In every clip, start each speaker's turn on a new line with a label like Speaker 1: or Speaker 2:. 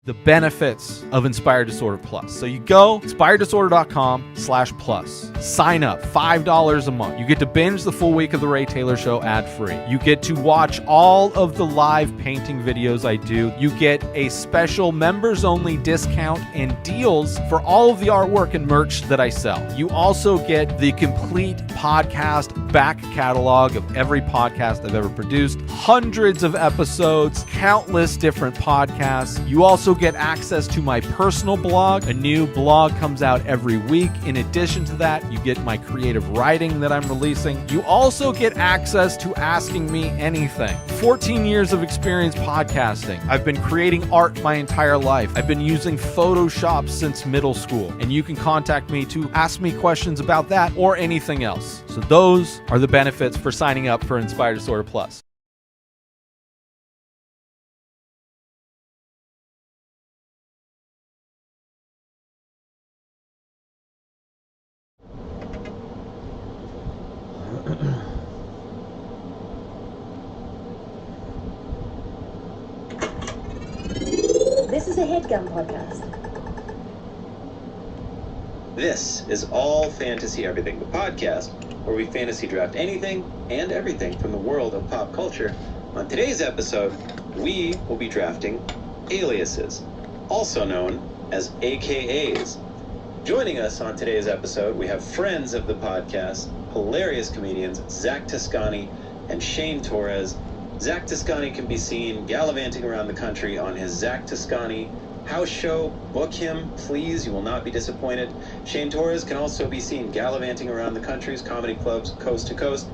Speaker 1: the benefits of Inspired Disorder Plus. So you go inspireddisorder.com/plus. Sign up, $5 a month. You get to binge the full week of the Ray Taylor Show ad-free. You get to watch all of the live painting videos I do. You get a special members-only discount and deals for all of the artwork and merch that I sell. You also get the complete podcast back catalog of every podcast I've ever produced, hundreds of episodes, countless different podcasts. You also get access to my personal blog. A new blog comes out every week. In addition to that, you get my creative writing that I'm releasing. You also get access to asking me anything. 14 years of experience podcasting. I've been creating art my entire life. I've been using Photoshop since middle school, and you can contact me to ask me questions about that or anything else. So those are the benefits for signing up for Inspired Disorder Plus.
Speaker 2: This is a HeadGum podcast.
Speaker 3: This is All Fantasy Everything, the podcast where we fantasy draft anything and everything from the world of pop culture. On today's episode, we will be drafting aliases, also known as AKAs. Joining us on today's episode, we have friends of the podcast, hilarious comedians Zach Toscani and Shane Torres. Zach Toscani can be seen gallivanting around the country on his Zach Toscani house show. Book him, please. You will not be disappointed. Shane Torres can also be seen gallivanting around the country's comedy clubs coast to coast.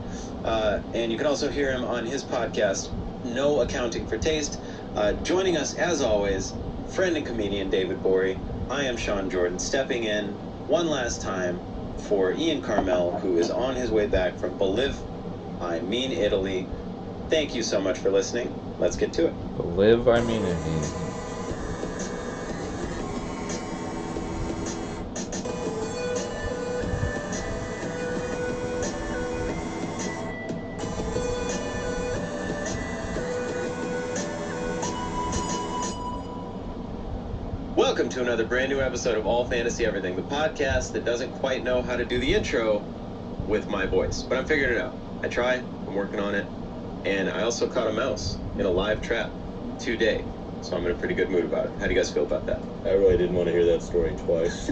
Speaker 3: And you can also hear him on his podcast, No Accounting for Taste. Joining us, as always, friend and comedian David Borey. I am Sean Jordan, stepping in one last time for Ian Carmel, who is on his way back from Italy. Thank you so much for listening. Let's get to it.
Speaker 4: Italy.
Speaker 3: Welcome to another brand new episode of All Fantasy Everything, the podcast that doesn't quite know how to do the intro with my voice, but I'm figuring it out. I try, I'm working on it, and I also caught a mouse in a live trap today, so I'm in a pretty good mood about it. How do you guys feel about that?
Speaker 5: I really didn't want to hear that story twice.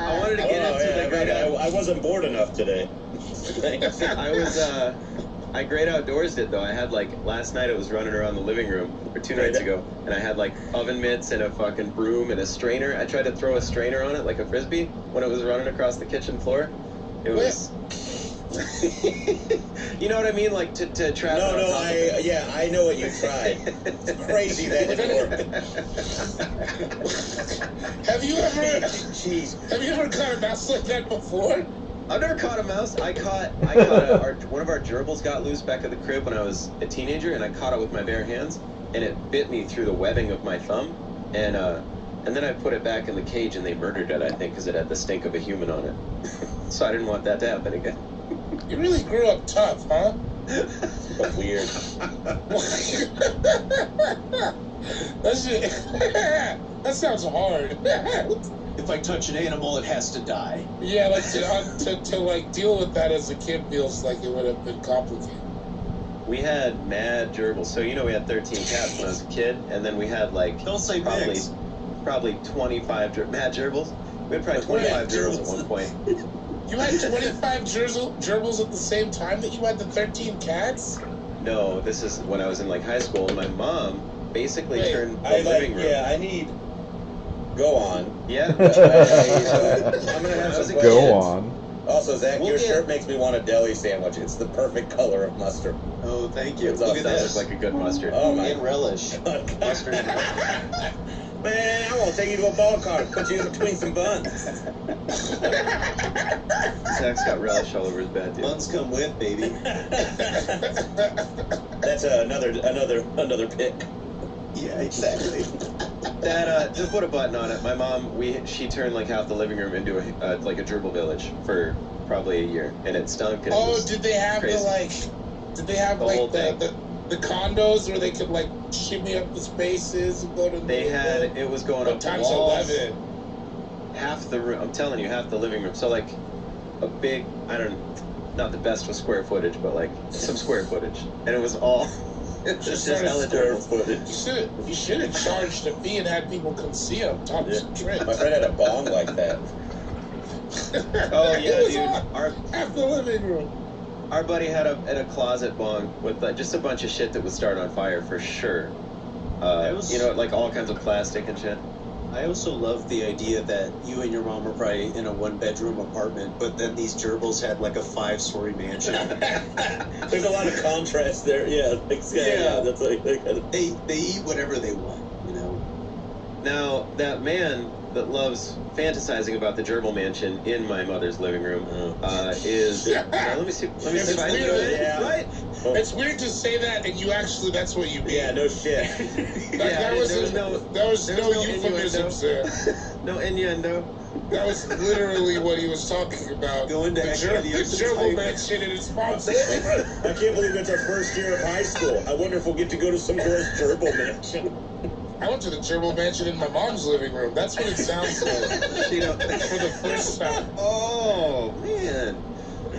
Speaker 3: I wanted to get into
Speaker 5: I wasn't bored enough today.
Speaker 3: Thanks. I great outdoorsed it though. I had last night it was running around the living room, or 2 nights ago, and I had oven mitts and a fucking broom and a strainer. I tried to throw a strainer on it like a frisbee when it was running across the kitchen floor. It was... You know what I mean? To trap it on top of it.
Speaker 5: I know what you tried. It's crazy that it worked.
Speaker 6: Have you ever
Speaker 5: Jeez.
Speaker 6: have you ever caught a mouse like that before?
Speaker 3: I've never caught a mouse. I caught one of our gerbils got loose back at the crib when I was a teenager, and I caught it with my bare hands, and it bit me through the webbing of my thumb, and then I put it back in the cage, and they murdered it, I think, because it had the stink of a human on it. So I didn't want that to happen again.
Speaker 6: You really grew up tough, huh?
Speaker 5: Weird.
Speaker 6: That sounds hard.
Speaker 7: If I touch an animal, it has to die.
Speaker 6: Yeah, to deal with that as a kid feels like it would have been complicated.
Speaker 3: We had mad gerbils. So we had 13 cats when I was a kid, and then we had
Speaker 7: Don't say pigs.
Speaker 3: probably 25 mad gerbils. We had probably 25 gerbils at one point.
Speaker 6: You had 25 gerbils at the same time that you had the 13 cats?
Speaker 3: No, this is when I was in high school, and my mom basically turned the
Speaker 5: I
Speaker 3: living room.
Speaker 5: I need... Go on.
Speaker 3: Yeah.
Speaker 5: I'm going to have some
Speaker 4: Go
Speaker 5: questions.
Speaker 4: on.
Speaker 5: Also, Zach,
Speaker 3: We'll
Speaker 5: your
Speaker 3: get-
Speaker 5: shirt makes me want a deli sandwich. It's the perfect color of mustard.
Speaker 7: Oh, thank you.
Speaker 5: It's
Speaker 7: Look
Speaker 5: awesome.
Speaker 7: at
Speaker 3: That
Speaker 7: this.
Speaker 3: looks like a good mustard.
Speaker 5: Oh, my
Speaker 7: And relish. Mustard and
Speaker 5: Man, I want to take you to a ball cart, put you in between some buns.
Speaker 3: Zach's got relish all over his bed, dude.
Speaker 7: buns come with, baby.
Speaker 5: That's another pick.
Speaker 7: Yeah, exactly.
Speaker 3: That to put a button on it, my mom she turned half the living room into a gerbil village for probably a year, and it stunk. And it was
Speaker 6: Did they have
Speaker 3: crazy.
Speaker 6: Did they have
Speaker 3: The whole thing.
Speaker 6: the condos where they could like shimmy up the spaces and go to.
Speaker 3: It was going up
Speaker 6: times
Speaker 3: walls.
Speaker 6: 11.
Speaker 3: Half the room. I'm telling you, half the living room. So like a big, not the best with square footage, but like some square footage, and it was all. It's just eligible footage.
Speaker 6: You should have charged a fee and had people come see him. Talk some tricks.
Speaker 5: My friend had a bong like that.
Speaker 3: Oh yeah,
Speaker 6: It was
Speaker 3: dude.
Speaker 6: all half the living room.
Speaker 3: Our buddy had a closet bong with just a bunch of shit that would start on fire for sure. Like all kinds of plastic and shit.
Speaker 7: I also love the idea that you and your mom were probably in a one-bedroom apartment, but then these gerbils had like a 5-story mansion.
Speaker 5: There's a lot of contrast there. Yeah, yeah. That's like
Speaker 7: They eat whatever they want, you know.
Speaker 3: Now that man that loves fantasizing about the gerbil mansion in my mother's living room is. Let me see. Let me see if I can do it.
Speaker 5: Yeah.
Speaker 3: Right.
Speaker 6: It's weird to say that, and you actually, that's what you mean.
Speaker 5: Yeah, no shit.
Speaker 6: There was no euphemisms there.
Speaker 3: No innuendo.
Speaker 6: That was literally what he was talking about.
Speaker 7: Going to
Speaker 6: the gerbil mansion in its mom's living room.
Speaker 5: I can't believe it's our first year of high school. I wonder if we'll get to go to some girl's gerbil mansion.
Speaker 6: I went to the gerbil mansion in my mom's living room. That's what it sounds like. For the first time.
Speaker 3: Oh, man.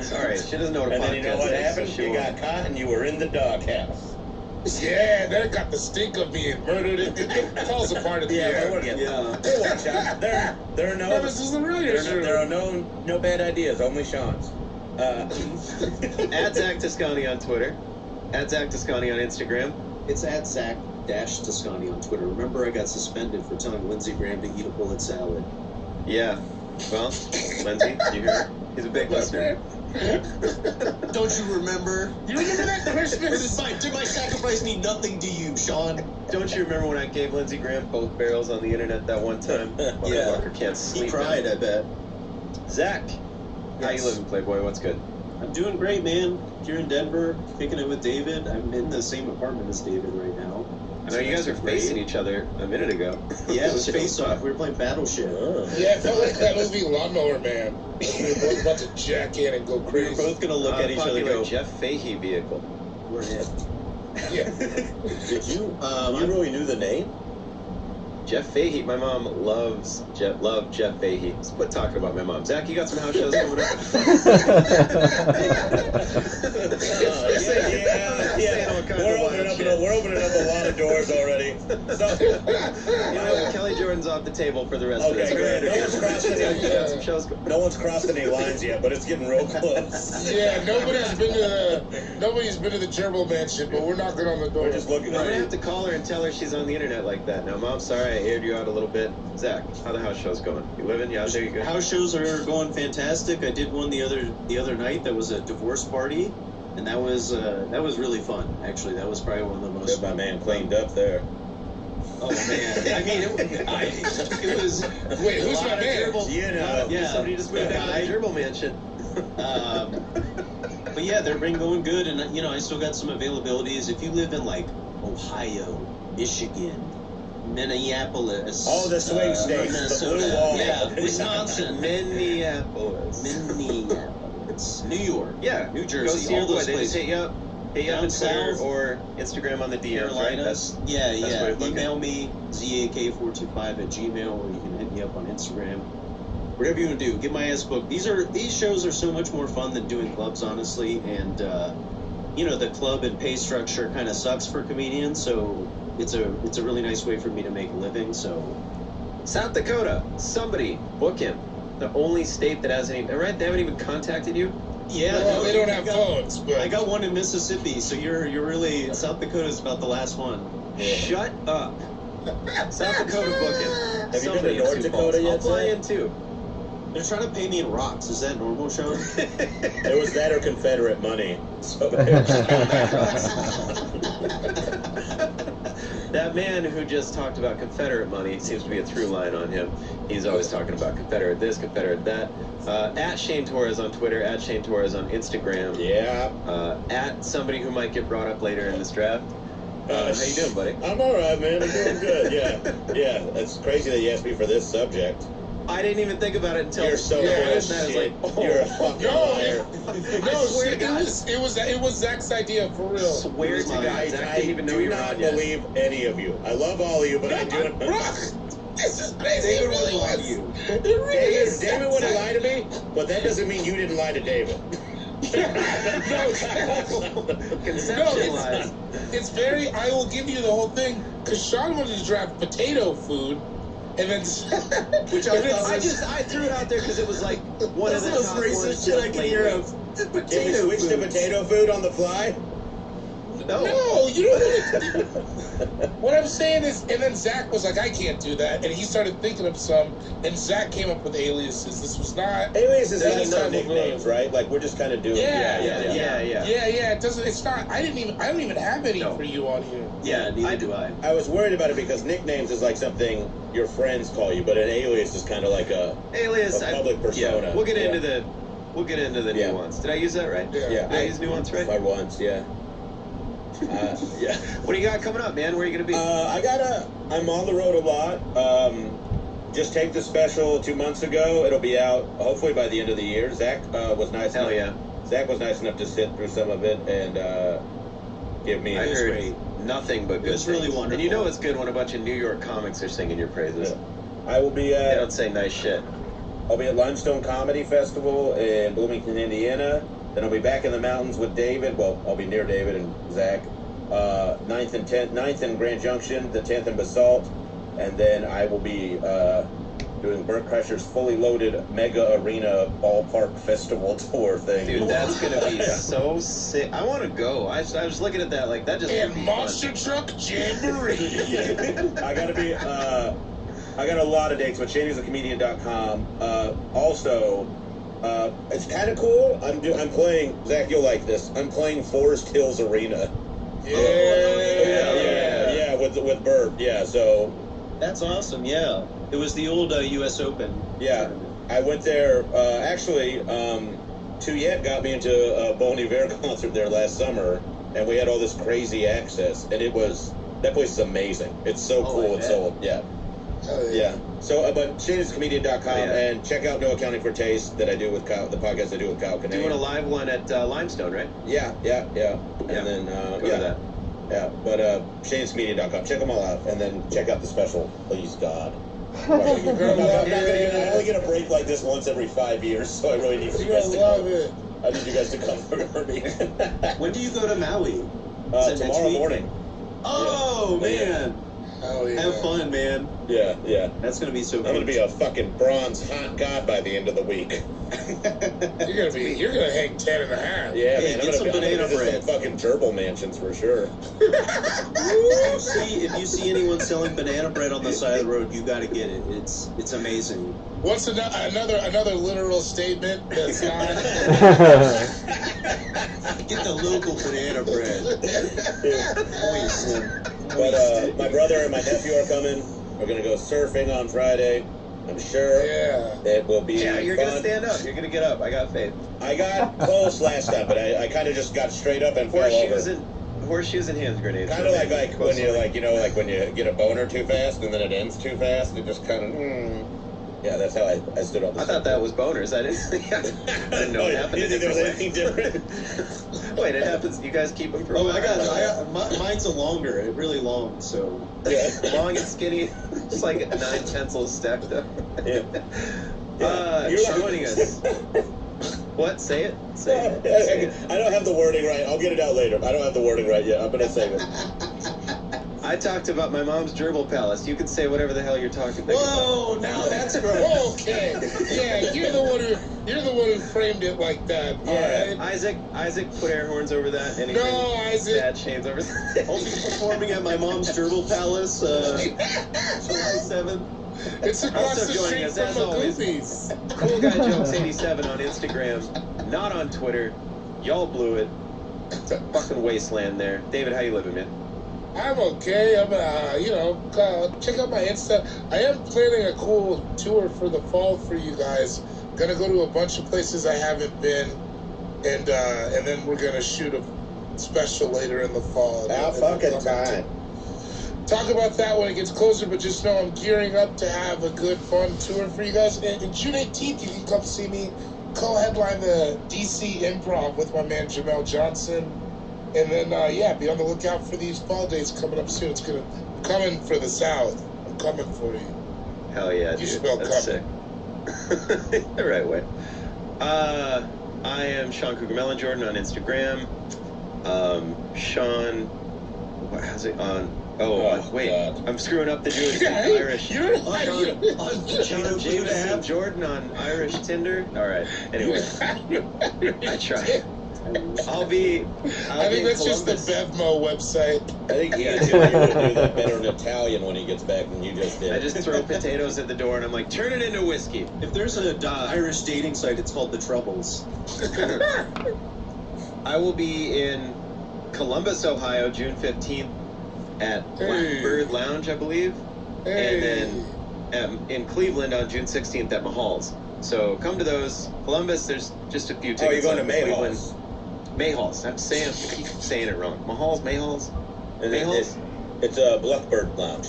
Speaker 3: Sorry, she doesn't know what a
Speaker 5: And
Speaker 3: podcast
Speaker 5: then you know what
Speaker 3: is,
Speaker 5: happened?
Speaker 3: so
Speaker 5: You got caught and you were in the doghouse.
Speaker 6: Yeah, that got the stink of being murdered. It falls apart at the end.
Speaker 7: Yeah.
Speaker 5: Hey, watch out. There are no.
Speaker 6: This is the real
Speaker 5: There are no bad ideas. Only Sean's.
Speaker 3: At Zach Toscani on Twitter. At Zach Toscani on Instagram.
Speaker 7: It's at Zach-Toscani on Twitter. Remember, I got suspended for telling Lindsey Graham to eat a bullet salad.
Speaker 3: Yeah. Well, Lindsay, you hear? He's a big listener.
Speaker 7: Don't you remember?
Speaker 6: You remember that Christmas?
Speaker 7: Did my sacrifice mean nothing to you, Sean?
Speaker 3: Don't you remember when I gave Lindsey Graham both barrels on the internet that one time? Motherfucker can't sleep.
Speaker 7: He cried,
Speaker 3: now.
Speaker 7: I bet.
Speaker 3: Zach, how you living, Playboy? What's good?
Speaker 7: I'm doing great, man. Here in Denver, kicking it with David. I'm in the same apartment as David right now.
Speaker 3: I know you guys were facing each other a minute ago.
Speaker 7: Yeah, it was face-off. We were playing Battleship.
Speaker 6: Yeah, it felt like that movie Lawnmower Man. We were both about to jack in and go
Speaker 7: We were
Speaker 6: crazy.
Speaker 7: both going to look at each other and go,
Speaker 3: Jeff Fahey vehicle.
Speaker 7: we're hit.
Speaker 6: Yeah.
Speaker 5: Did you? You really knew the name?
Speaker 3: Jeff Fahey. My mom loved Jeff Fahey. Quit talking about my mom. Zach, you got some house shows coming up?
Speaker 5: We're opening up a lot of doors already. So,
Speaker 3: Kelly Jordan's off the table for the rest
Speaker 5: Okay,
Speaker 3: of
Speaker 5: good.
Speaker 3: this.
Speaker 5: No one's crossed any-
Speaker 3: We got some shows going.
Speaker 5: no one's crossed any lines yet, but it's getting real close.
Speaker 6: Yeah, nobody's been to the gerbil mansion, but we're knocking on the door.
Speaker 5: We're just looking
Speaker 3: I'm
Speaker 5: at
Speaker 3: gonna
Speaker 5: it.
Speaker 3: have to call her and tell her she's on the internet like that. Now, Mom, sorry I aired you out a little bit. Zach, how the house show's going? You living? You out there? You good?
Speaker 7: House shows are going fantastic. I did one the other night. That was a divorce party, and that was really fun. Actually, that was probably one of the most.
Speaker 5: My man cleaned up there.
Speaker 7: Oh man! I mean, it was.
Speaker 6: Wait, who's my man?
Speaker 5: You know.
Speaker 7: Yeah,
Speaker 3: Somebody just moved out of the gerbil mansion.
Speaker 7: But yeah, they've been going good, and I still got some availabilities. If you live in like Ohio, Michigan, Minneapolis.
Speaker 5: Oh, the swing states, the
Speaker 7: Minnesota,
Speaker 5: blue wall.
Speaker 7: yeah, Wisconsin,
Speaker 3: Minneapolis.
Speaker 7: New York,
Speaker 3: Yeah,
Speaker 7: New
Speaker 3: Go
Speaker 7: Jersey,
Speaker 3: see your
Speaker 7: all
Speaker 3: boy.
Speaker 7: those
Speaker 3: They just
Speaker 7: places.
Speaker 3: hit you up. Hit you up on
Speaker 7: Down
Speaker 3: Twitter
Speaker 7: south,
Speaker 3: or Instagram on the DMs, right?
Speaker 7: Carolinas.
Speaker 3: That's
Speaker 7: Yeah.
Speaker 3: what it's looking.
Speaker 7: Email me zak425@gmail, or you can hit me up on Instagram. Whatever you want to do, get my ass booked. These shows are so much more fun than doing clubs, honestly. And the club and pay structure kind of sucks for comedians, so it's a really nice way for me to make a living. So
Speaker 3: South Dakota. Somebody book him. The only state that hasn't even. Right? They haven't even contacted you.
Speaker 7: yeah,
Speaker 6: Well, they don't have
Speaker 7: I got-
Speaker 6: phones, but
Speaker 7: I got one in Mississippi, so you're really South Dakota's about the last one.
Speaker 3: Shut up. South Dakota booking.
Speaker 5: Have you been
Speaker 3: Somebody
Speaker 5: to North
Speaker 3: in Sioux
Speaker 5: Dakota
Speaker 3: Falls.
Speaker 5: yet,
Speaker 3: I'll fly
Speaker 5: Zach?
Speaker 3: in too.
Speaker 7: They're trying to pay me in rocks. Is that normal, Sean?
Speaker 5: It was that or Confederate money. So
Speaker 3: That man who just talked about Confederate money seems to be a through line on him. He's always talking about Confederate this, Confederate that. At Shane Torres on Twitter, at Shane Torres on Instagram.
Speaker 5: yeah.
Speaker 3: At somebody who might get brought up later in this draft. How you doing, buddy?
Speaker 5: I'm all right, man. I'm doing good. Yeah. It's crazy that you asked me for this subject.
Speaker 3: I didn't even think about it until
Speaker 5: You're so
Speaker 6: Yeah,
Speaker 5: full of
Speaker 6: it's
Speaker 5: shit.
Speaker 3: like, oh.
Speaker 5: You're a fucking liar.
Speaker 6: No,
Speaker 3: swear to
Speaker 6: it
Speaker 3: God.
Speaker 6: was Zach's idea for real.
Speaker 3: Swear to God, Zach didn't even know
Speaker 5: do
Speaker 3: you were
Speaker 5: not
Speaker 3: on yet.
Speaker 5: believe any of you. I love all of you, but I do not.
Speaker 6: Bro, this is crazy.
Speaker 3: David
Speaker 6: It really
Speaker 3: would love
Speaker 6: was.
Speaker 3: you.
Speaker 6: It really is.
Speaker 5: David wouldn't lie to me, but that doesn't mean you didn't lie to David.
Speaker 3: Conceptualize.
Speaker 6: It's very. I will give you the whole thing because Sean wanted to draft potato food, and then
Speaker 3: Which I threw it out there because it was like one of the
Speaker 7: That's the
Speaker 3: top
Speaker 7: most racist
Speaker 3: ones
Speaker 7: shit I can hear
Speaker 3: lately.
Speaker 7: of.
Speaker 5: Can we switch to potato food on the fly?
Speaker 3: No.
Speaker 6: No, you don't. What I'm saying is, and then Zach was like, I can't do that, and he started thinking of some, and Zach came up with aliases. This was not.
Speaker 5: Aliases
Speaker 6: That's
Speaker 5: isn't no
Speaker 6: not
Speaker 5: nicknames, right? Like we're just kind of doing.
Speaker 6: Yeah.
Speaker 3: Yeah.
Speaker 6: It doesn't. It's not. I don't even have any
Speaker 3: No.
Speaker 6: for you on here.
Speaker 7: Yeah, neither do I.
Speaker 5: I was worried about it because nicknames is like something your friends call you, but an alias is kind of like a
Speaker 3: Alias.
Speaker 5: A public persona.
Speaker 3: Yeah, we'll get
Speaker 5: Yeah.
Speaker 3: into the
Speaker 5: Yeah.
Speaker 3: nuance. Did I use that right?
Speaker 6: Yeah.
Speaker 5: yeah.
Speaker 3: Did I use nuance right?
Speaker 5: I once, yeah. Yeah.
Speaker 3: What do you got coming up, man? Where are you gonna be?
Speaker 5: I'm on the road a lot. Just taped the special 2 months ago. It'll be out hopefully by the end of the year. Zach was nice.
Speaker 3: Hell
Speaker 5: enough.
Speaker 3: yeah.
Speaker 5: Zach was nice enough to sit through some of it and give me.
Speaker 3: I
Speaker 7: was
Speaker 3: heard
Speaker 7: great.
Speaker 3: nothing but good.
Speaker 7: It was really
Speaker 3: things. And
Speaker 7: wonderful.
Speaker 3: you know it's good when a bunch of New York comics are singing your praises.
Speaker 5: Yeah. I will be
Speaker 3: They
Speaker 5: at.
Speaker 3: don't say nice shit.
Speaker 5: I'll be at Limestone Comedy Festival in Bloomington, Indiana. Then I'll be back in the mountains with David. Well, I'll be near David and Zach. 9th in Grand Junction, the 10th in Basalt, and then I will be doing Burt Kreischer's fully loaded mega arena ballpark festival tour thing.
Speaker 3: Dude, that's gonna be so sick. I want to go. I was looking at that like that just.
Speaker 6: And
Speaker 3: would be
Speaker 6: Monster
Speaker 3: fun.
Speaker 6: Truck Jamboree.
Speaker 5: I gotta be. I got a lot of dates, but Shady'sAComedian.com. Also, it's kind of cool. I'm playing. Zach, you'll like this. I'm playing Forest Hills Arena. Yeah, with Bert. Yeah, so
Speaker 7: That's awesome. Yeah, it was the old U.S. Open.
Speaker 5: yeah, I went there. Actually, Tuyette got me into a Bon Iver concert there last summer, and we had all this crazy access, and that place is amazing. It's so
Speaker 7: Oh,
Speaker 5: cool
Speaker 7: I
Speaker 5: and
Speaker 7: bet.
Speaker 5: so yeah. So, but Shady'sComedian.com
Speaker 3: yeah.
Speaker 5: and check out No Accounting for Taste that I do with Kyle, the podcast I do with Kyle Kinane.
Speaker 3: Doing a live one at Limestone, right?
Speaker 5: Yeah. And then
Speaker 3: Go to that.
Speaker 5: Yeah, but Shady'sComedian.com. Check them all out, and then check out the special. Please God. I only get a break like this once every 5 years, so I really need you
Speaker 6: You're
Speaker 5: guys
Speaker 6: gonna
Speaker 5: to
Speaker 6: love
Speaker 5: come.
Speaker 6: it.
Speaker 5: I need you guys to come for me.
Speaker 7: When do you go to Maui? Is it next
Speaker 5: Tomorrow
Speaker 7: week?
Speaker 5: morning.
Speaker 7: Oh man,
Speaker 6: Oh yeah.
Speaker 7: have fun, man.
Speaker 5: Yeah.
Speaker 7: That's gonna be so.
Speaker 5: I'm gonna be a fucking bronze hot god by the end of the week.
Speaker 6: You're gonna hang 10 and a half.
Speaker 5: Yeah,
Speaker 7: Hey,
Speaker 5: man.
Speaker 7: get some
Speaker 5: I'm gonna
Speaker 7: banana
Speaker 5: visit
Speaker 7: bread.
Speaker 5: some fucking gerbil mansions for sure.
Speaker 7: If you see anyone selling banana bread on the side of the road, you got to get it. It's amazing.
Speaker 6: What's another literal statement that's not?
Speaker 7: Get the local banana bread. Moist.
Speaker 5: But my brother and my nephew are coming. We're gonna go surfing on Friday. I'm sure
Speaker 6: Yeah.
Speaker 5: it will be
Speaker 3: Yeah, you're
Speaker 5: fun.
Speaker 3: gonna stand up. You're gonna get up. I got faith.
Speaker 5: I got close last time, but I kind of just got straight up and fell over.
Speaker 3: Horseshoes and hand grenades.
Speaker 5: Kind of like when you like when you get a boner too fast and then it ends too fast. It just kind of. Yeah, that's how I stood on the.
Speaker 3: I thought that was boners. I didn't know it happened.
Speaker 5: You think there was anything different?
Speaker 3: Wait, it happens. You guys keep them for a
Speaker 7: Oh,
Speaker 3: while.
Speaker 7: mine's a longer, really long. So
Speaker 5: Yeah.
Speaker 3: Long and skinny, just like 9 pencils stacked up.
Speaker 5: Yeah.
Speaker 3: Joining us. What? Say it. Say it.
Speaker 5: I don't have the wording right. I'll get it out later. I don't have the wording right yet. I'm gonna save it.
Speaker 3: I talked about my mom's gerbil palace. You can say whatever the hell you're talking about.
Speaker 7: whoa, now that's gross.
Speaker 6: Okay. Yeah, you're the one who framed it like that.
Speaker 3: Yeah,
Speaker 6: All right.
Speaker 3: Isaac put air horns over that. Anything
Speaker 6: No, Isaac.
Speaker 3: bad shames over that.
Speaker 7: I'll be performing at my mom's gerbil palace, July 7th.
Speaker 6: It's across
Speaker 3: Also
Speaker 6: the
Speaker 3: joining
Speaker 6: street
Speaker 3: us,
Speaker 6: from
Speaker 3: as
Speaker 6: the
Speaker 3: always.
Speaker 6: Goofies.
Speaker 3: Cool Guy Jokes 87 on Instagram, not on Twitter. Y'all blew it. It's a fucking wasteland there. David, how you living, man?
Speaker 6: I'm okay. I'm check out my Insta. I am planning a cool tour for the fall for you guys. Gonna go to a bunch of places I haven't been, and then we're gonna shoot a special later in the fall.
Speaker 5: About fucking time.
Speaker 6: talk about that when it gets closer, but just know I'm gearing up to have a good, fun tour for you guys. And June 18th, you can come see me co-headline the DC Improv with my man Jamel Johnson. And then, be on the lookout for these fall dates coming up soon. I'm coming for the South. I'm coming for you.
Speaker 3: Hell yeah,
Speaker 6: You
Speaker 3: dude.
Speaker 6: spell
Speaker 3: That's
Speaker 6: coming.
Speaker 3: sick. The right way. I am Sean Cougar Mellon Jordan on Instagram. Sean, how's it on? Wait,
Speaker 5: God.
Speaker 3: I'm screwing up the Jewish Irish. Sean Jameson Jordan on Irish Tinder. All right. Anyway, I try.
Speaker 6: I think that's just the Bevmo website.
Speaker 5: I think Ian's going to do that better in Italian when he gets back than you just did.
Speaker 3: I just throw potatoes at the door and I'm like, turn it into whiskey.
Speaker 7: If there's an Irish dating site, it's called The Troubles.
Speaker 3: I will be in Columbus, Ohio, June 15th at Blackbird Lounge, I believe. And then in Cleveland on June 16th at Mahal's. So come to those. Columbus, there's just a few tickets.
Speaker 5: Oh, you're going to
Speaker 3: Cleveland.
Speaker 5: Mayhall's.
Speaker 3: Mayhall's. I keep saying it wrong. Mahal's, Mayhall's? Mayhall's?
Speaker 5: It's a Blackbird Lounge.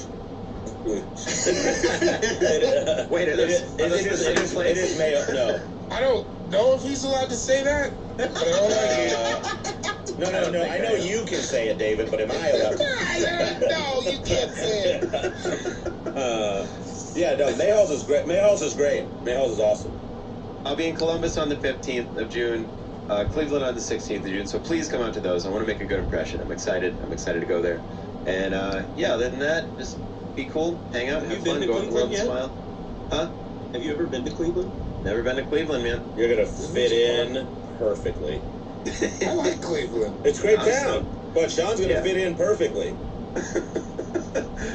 Speaker 3: Wait, are those the same place?
Speaker 5: It is Mayhall's. No.
Speaker 6: I don't know if he's allowed to say that. But I don't like it.
Speaker 5: No. I know you can say it, David, but am I allowed?
Speaker 6: No, you can't say it.
Speaker 5: Mayhall's is great. Mayhall's is great. Mayhall's is awesome.
Speaker 3: I'll be in Columbus on the 15th of June, Cleveland on the 16th of June. So please come out to those. I want to make a good impression. I'm excited. I'm excited to go there. And other than that, just be cool, hang out, have fun, go out in the world and smile. Huh?
Speaker 7: Have you ever been to Cleveland?
Speaker 3: Never been to Cleveland, man.
Speaker 5: You're gonna fit in perfectly.
Speaker 6: I like Cleveland.
Speaker 5: It's a great town, but Sean's gonna fit in perfectly.
Speaker 7: You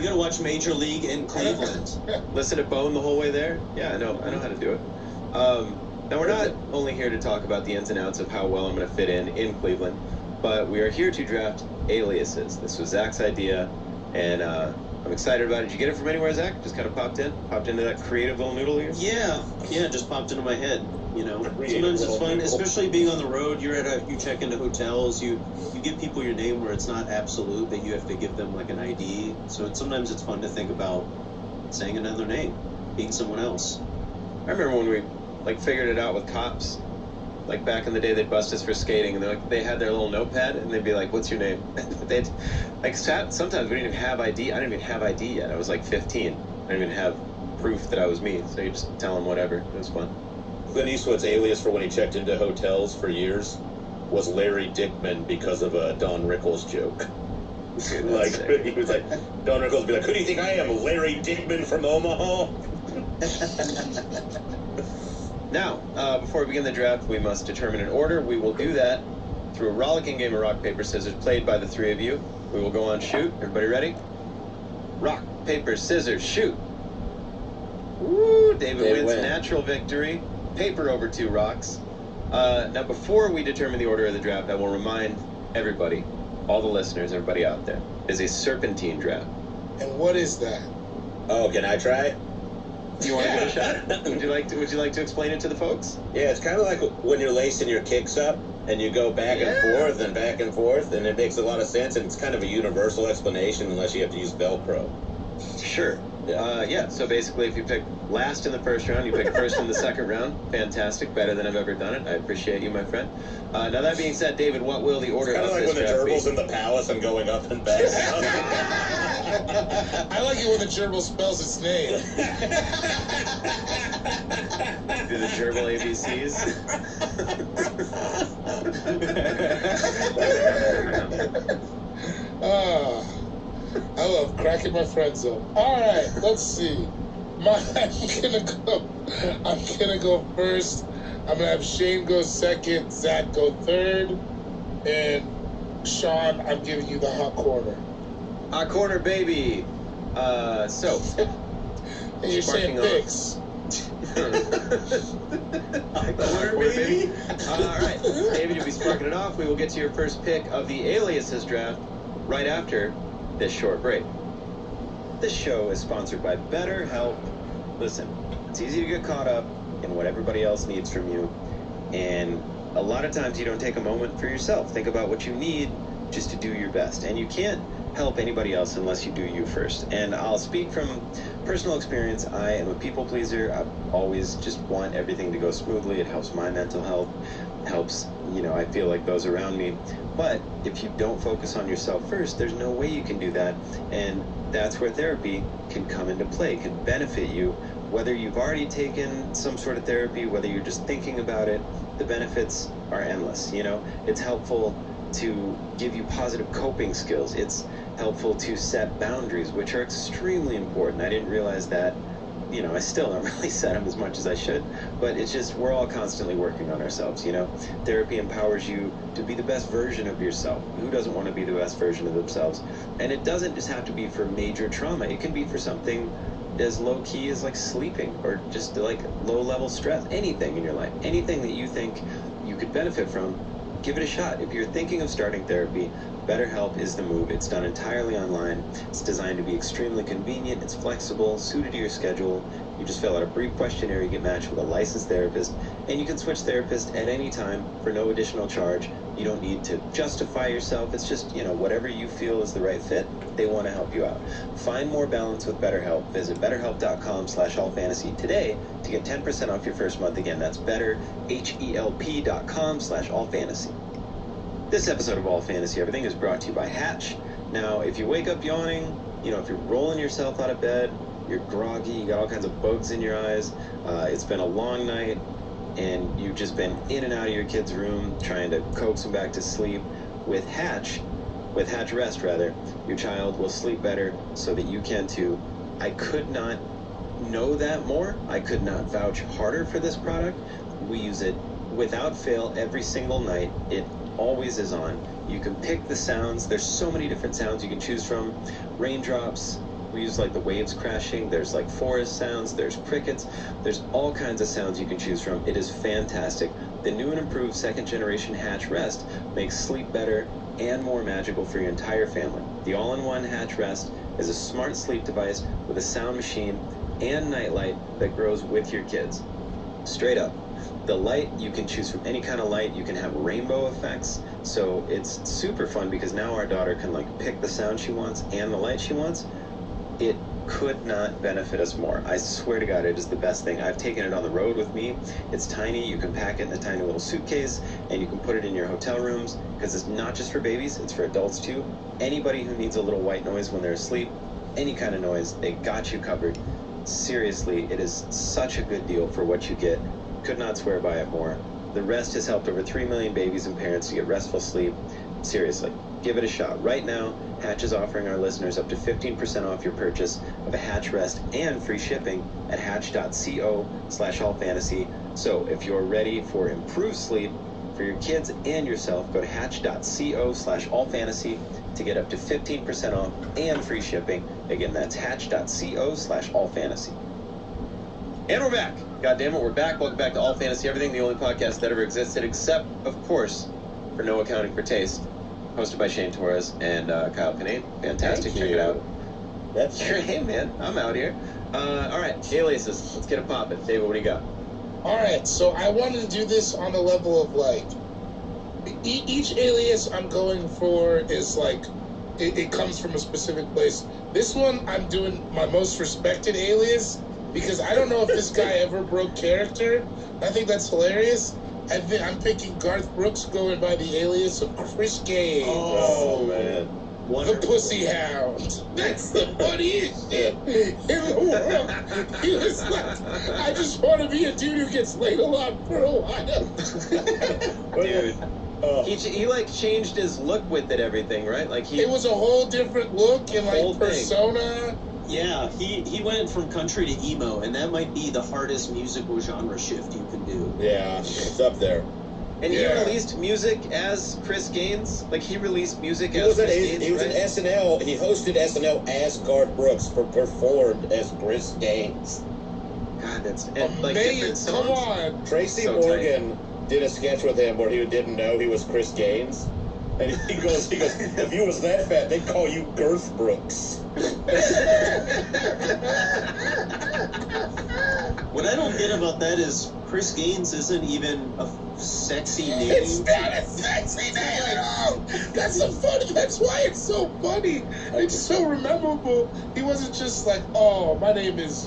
Speaker 7: gotta watch Major League in Cleveland.
Speaker 3: Listen to Bone the whole way there? Yeah, I know how to do it. Now, we're not only here to talk about the ins and outs of how well I'm going to fit in Cleveland, but we are here to draft aliases. This was Zach's idea, and I'm excited about it. Did you get it from anywhere, Zach? Just kind of popped into that creative little noodle here?
Speaker 7: Yeah, just popped into my head. You know, sometimes it's fun, especially being on the road. You check into hotels. You give people your name where it's not absolute that you have to give them like an ID. So sometimes it's fun to think about saying another name, being someone else.
Speaker 3: I remember when we figured it out with cops. Like back in the day, they'd bust us for skating, and they had their little notepad, and they'd be like, "What's your name?" They'd sometimes we didn't even have ID. I didn't even have ID yet. I was like 15. I didn't even have proof that I was me. So you just tell them whatever. It was fun.
Speaker 5: Clint Eastwood's alias for when he checked into hotels for years was Larry Dickman because of a Don Rickles joke. He was like, Don Rickles would be like, "Who do you think I am, Larry Dickman from Omaha?"
Speaker 3: Now, before we begin the draft, we must determine an order. We will do that through a rollicking game of rock, paper, scissors played by the three of you. We will go on shoot. Everybody ready? Rock, paper, scissors, shoot. Woo! David wins natural victory. Paper over 2 rocks. Now, before we determine the order of the draft, I will remind everybody, all the listeners, everybody out there, is a serpentine draft.
Speaker 6: And what is that?
Speaker 5: Oh, can I try?
Speaker 3: You want to give it a shot? Would you like to explain it to the folks?
Speaker 5: Yeah, it's kind of like when you're lacing your kicks up and you go back and forth, and it makes a lot of sense, and it's kind of a universal explanation unless you have to use Velcro.
Speaker 3: Sure. So basically, if you pick last in the first round, you pick first in the second round. Fantastic. Better than I've ever done it. I appreciate you, my friend. Now, that being said, David, what will the order of this draft be?
Speaker 5: Kind of like when the gerbil's in the palace and going up and back down.
Speaker 6: I like it when the gerbil spells its name.
Speaker 3: Do the gerbil ABCs?
Speaker 6: I love cracking my friends up. All right, let's see. I'm gonna go first. I'm gonna have Shane go second, Zach go third, and Sean, I'm giving you the hot corner.
Speaker 3: Hot corner, baby. So.
Speaker 6: And you're saying picks.
Speaker 3: Hot corner, baby. All right, David, you'll be sparking it off. We will get to your first pick of the aliases draft right after this short break. This show is sponsored by BetterHelp. Listen, it's easy to get caught up in what everybody else needs from you, and a lot of times you don't take a moment for yourself. Think about what you need just to do your best, and you can't help anybody else unless you do you first. And I'll speak from personal experience. I am a people pleaser. I always just want everything to go smoothly. It helps my mental health, helps, I feel like those around me. But if you don't focus on yourself first, there's no way you can do that. And that's where therapy can come into play, can benefit you. Whether you've already taken some sort of therapy, whether you're just thinking about it, the benefits are endless. It's helpful to give you positive coping skills. It's helpful to set boundaries, which are extremely important. I didn't realize that. I still don't really set them as much as I should, but it's just, we're all constantly working on ourselves. Therapy empowers you to be the best version of yourself. Who doesn't want to be the best version of themselves? And it doesn't just have to be for major trauma. It can be for something as low-key as like sleeping, or just like low-level stress. Anything in your life, anything that you think you could benefit from, give it a shot. If you're thinking of starting therapy, BetterHelp is the move. It's done entirely online. It's designed to be extremely convenient. It's flexible, suited to your schedule. You just fill out a brief questionnaire, you get matched with a licensed therapist, and you can switch therapists at any time for no additional charge. You don't need to justify yourself. It's just, whatever you feel is the right fit, they want to help you out. Find more balance with BetterHelp. Visit betterhelp.com/allfantasy today to get 10% off your first month. Again, that's betterhelp.com/allfantasy. This episode of All Fantasy Everything is brought to you by Hatch. Now, if you wake up yawning, if you're rolling yourself out of bed, you're groggy, you got all kinds of bugs in your eyes, it's been a long night, and you've just been in and out of your kid's room trying to coax them back to sleep, with Hatch Rest, your child will sleep better so that you can too. I could not know that more. I could not vouch harder for this product. We use it without fail every single night. It always is on. You can pick the sounds. There's so many different sounds you can choose from. Raindrops, we use like the waves crashing. There's like forest sounds, there's crickets, there's all kinds of sounds you can choose from. It is fantastic. The new and improved second generation Hatch Rest makes sleep better and more magical for your entire family. The all-in-one Hatch Rest is a smart sleep device with a sound machine and nightlight that grows with your kids. Straight up. The light, you can choose from any kind of light. You can have rainbow effects. So it's super fun because now our daughter can like pick the sound she wants and the light she wants. It could not benefit us more. I swear to God, it is the best thing. I've taken it on the road with me. It's tiny. You can pack it in a tiny little suitcase and you can put it in your hotel rooms because it's not just for babies, it's for adults too. Anybody who needs a little white noise when they're asleep, any kind of noise, they got you covered. Seriously, it is such a good deal for what you get. Could not swear by it more. The Rest has helped over 3 million babies and parents to get restful sleep. Seriously, give it a shot. Right now, Hatch is offering our listeners up to 15% off your purchase of a Hatch Rest and free shipping at hatch.co/allfantasy. So if you're ready for improved sleep for your kids and yourself, go to hatch.co/allfantasy to get up to 15% off and free shipping. Again, that's hatch.co/allfantasy. And we're back. God damn it, we're back. Welcome back to All Fantasy Everything, the only podcast that ever existed, except, of course, for No Accounting for Taste, hosted by Shane Torres and Kyle Kinane. Fantastic. Check it out.
Speaker 5: That's
Speaker 3: Sure, hey, man. I'm out here. All right, aliases. Let's get it popping. David, what do you got?
Speaker 6: All right, so I wanted to do this on the level of like each alias I'm going for is like it comes from a specific place. This one I'm doing my most respected alias because I don't know if this guy ever broke character. I think that's hilarious. I'm picking Garth Brooks going by the alias of Chris Gaines.
Speaker 5: Oh man.
Speaker 6: The
Speaker 7: Wonderful.
Speaker 6: Pussy Hound. That's the funniest shit in the world. He was like, I just want to be a dude who gets laid a lot for a while.
Speaker 3: Dude. He like changed his look with it, everything, right? Like
Speaker 6: It was a whole different look and
Speaker 3: Whole
Speaker 6: like
Speaker 3: thing.
Speaker 6: persona.
Speaker 7: Yeah, he went from country to emo, and that might be the hardest musical genre shift you can do.
Speaker 5: Yeah, it's up there.
Speaker 3: And he
Speaker 6: Yeah.
Speaker 3: released music as Chris Gaines. Like he released music
Speaker 5: He
Speaker 3: as
Speaker 5: was
Speaker 3: Chris
Speaker 5: at
Speaker 3: Gaines,
Speaker 5: he was
Speaker 3: right?
Speaker 5: in SNL, and he hosted SNL as Garth Brooks, performed as Chris Gaines.
Speaker 3: God, that's and, like different
Speaker 6: Amazing. Come
Speaker 3: songs.
Speaker 6: on.
Speaker 5: Tracy
Speaker 3: So
Speaker 5: Morgan did a sketch with him where he didn't know he was Chris Gaines. And he goes, if you was that fat, they'd call you Girth Brooks.
Speaker 3: Well,
Speaker 7: What I don't get about that is Chris Gaines isn't even a sexy name.
Speaker 6: It's not a sexy name at all. That's so funny. That's why it's so funny. It's so memorable. He wasn't just like, oh, my name is,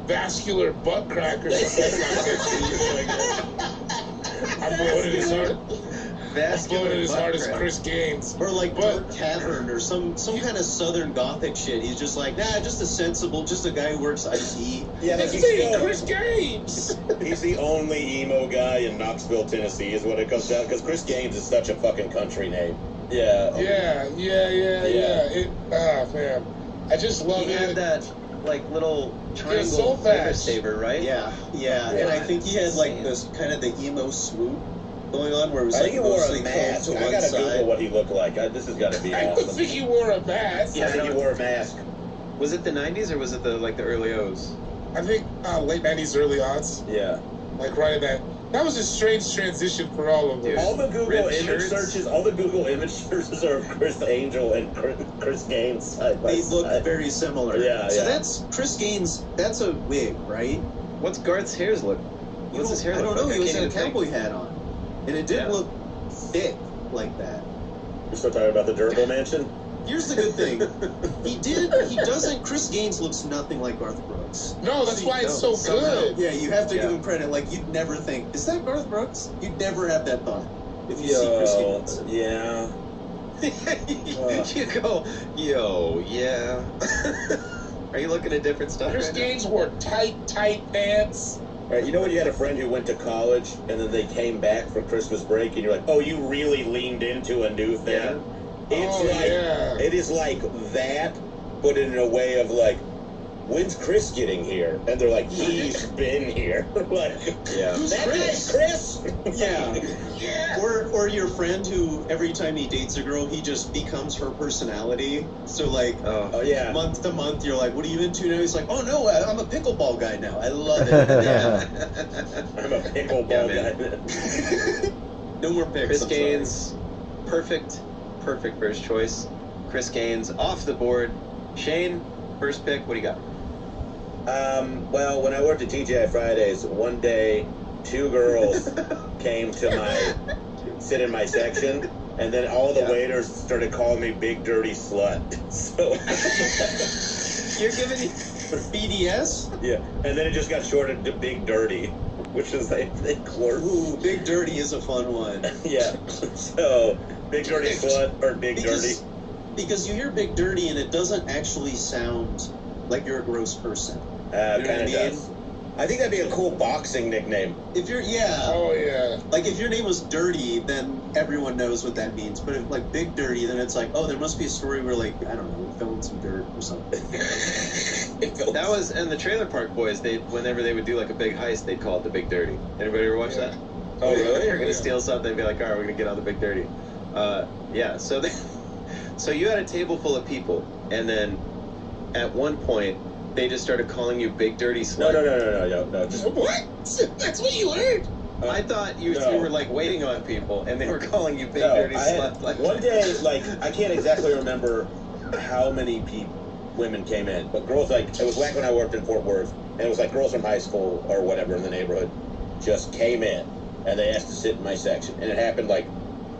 Speaker 6: vascular butt crack or something. That's not sexy. I'm blowing it as hard. I'm blowing it as hard as Chris Gaines.
Speaker 7: Or like Burt Tavern or some kind of Southern Gothic shit. He's just like, just a sensible, just a guy who works IT.
Speaker 5: Yeah,
Speaker 6: That's me, Chris Gaines.
Speaker 5: He's the only emo guy in Knoxville, Tennessee, is what it comes down. Because Chris Gaines is such a fucking country name. Yeah. Man, I just love it.
Speaker 3: He had that little triangle
Speaker 6: soul
Speaker 3: flavor
Speaker 6: patch.
Speaker 3: saver, right?
Speaker 7: Yeah. And I think he had this kind of the emo swoop going on where it was
Speaker 5: I think he wore
Speaker 7: mostly
Speaker 5: a mask.
Speaker 7: combed to
Speaker 5: I
Speaker 7: one
Speaker 5: gotta
Speaker 7: side.
Speaker 5: Google what he looked like. This has got to be
Speaker 6: I don't
Speaker 5: awesome.
Speaker 6: think he wore a mask.
Speaker 5: I think he wore a mask.
Speaker 3: Was it the 90s or was it the early O's?
Speaker 6: I think late 90s, early aughts.
Speaker 5: Yeah.
Speaker 6: Like right in that. That was a strange transition for all of us.
Speaker 5: All the Google
Speaker 3: Ripped
Speaker 5: image
Speaker 3: shirts.
Speaker 5: searches, are of Chris Angel and Chris Gaines side by
Speaker 7: They look
Speaker 5: side.
Speaker 7: very similar.
Speaker 5: Yeah,
Speaker 7: So
Speaker 5: yeah.
Speaker 7: that's Chris Gaines. That's a wig, right?
Speaker 3: What's Garth's hair's look? What's his hair
Speaker 7: I
Speaker 3: look
Speaker 7: don't know.
Speaker 3: like?
Speaker 7: He
Speaker 3: I
Speaker 7: was
Speaker 3: can't
Speaker 7: in a
Speaker 3: even think.
Speaker 7: cowboy hat on, and it didn't
Speaker 3: Yeah.
Speaker 7: look thick like that.
Speaker 5: You're still talking about the Durable Mansion?
Speaker 7: Here's the good thing. He doesn't. Chris Gaines looks nothing like Garth Brooks.
Speaker 6: No, that's why it's so good.
Speaker 7: Yeah, you have to
Speaker 3: Yeah.
Speaker 7: give him credit. Like, you'd never think, is that Garth Brooks? You'd never have that thought if you see Chris Gaines.
Speaker 5: Yeah.
Speaker 3: You go, yo, yeah. Are you looking at different stuff?
Speaker 6: Chris
Speaker 3: right now?
Speaker 6: Gaines wore tight pants.
Speaker 5: All right, you know when you had a friend who went to college and then they came back for Christmas break and you're like, oh, you really leaned into a new thing?
Speaker 3: Yeah.
Speaker 5: It is like that, but in a way of like, when's Chris getting here? And they're like, he's been here. Like,
Speaker 3: Yeah.
Speaker 5: that guy's Chris?
Speaker 7: Yeah.
Speaker 6: Yeah.
Speaker 7: Or your friend who, every time he dates a girl, he just becomes her personality. So, like,
Speaker 5: Oh, yeah.
Speaker 7: month to month, you're like, what are you into now? He's like, oh, no, I'm a pickleball guy now. I love it.
Speaker 3: Yeah.
Speaker 5: I'm a pickleball
Speaker 3: Yeah,
Speaker 5: guy.
Speaker 7: No more picks.
Speaker 3: Chris
Speaker 7: I'm sorry.
Speaker 3: Gaines, perfect first choice. Chris Gaines off the board. Shane, first pick. What do you got?
Speaker 5: Well, when I worked at TGI Fridays, one day, 2 girls came to sit in my section, and then all the waiters started calling me Big Dirty Slut. So,
Speaker 7: You're giving me BDS?
Speaker 5: yeah, and then it just got shortened to Big Dirty, which is they clerk.
Speaker 7: Ooh, Big Dirty is a fun one.
Speaker 5: Yeah, so Big Dirty Slut or Big Dirty.
Speaker 7: Because you hear Big Dirty and it doesn't actually sound like you're a gross person. You know what I
Speaker 5: Kind of
Speaker 7: mean?
Speaker 5: does. I think that'd be a cool boxing nickname.
Speaker 7: If you're,
Speaker 6: Oh yeah.
Speaker 7: like if your name was Dirty, then everyone knows what that means. But if like Big Dirty, then it's like, oh, there must be a story where like, I don't know, fell in some dirt or something.
Speaker 3: That was, and the Trailer Park Boys, whenever they would do like a big heist, they'd call it the Big Dirty. Anybody ever watch that?
Speaker 5: Oh, really?
Speaker 3: They're gonna
Speaker 6: Yeah.
Speaker 3: steal something, they'd be like, all right, we're gonna get on the Big Dirty. Yeah, so so you had a table full of people, and then at one point, they just started calling you Big Dirty Slut.
Speaker 5: No. Just
Speaker 6: What? That's what you learned?
Speaker 3: I thought you
Speaker 5: No.
Speaker 3: were like waiting on people, and they were calling you Big
Speaker 5: no.
Speaker 3: Dirty
Speaker 5: I
Speaker 3: Slut.
Speaker 5: had,
Speaker 3: Like,
Speaker 5: one day, like I can't exactly remember how many women came in, but girls it was back when I worked in Fort Worth, and it was like girls from high school or whatever in the neighborhood just came in, and they asked to sit in my section, and it happened like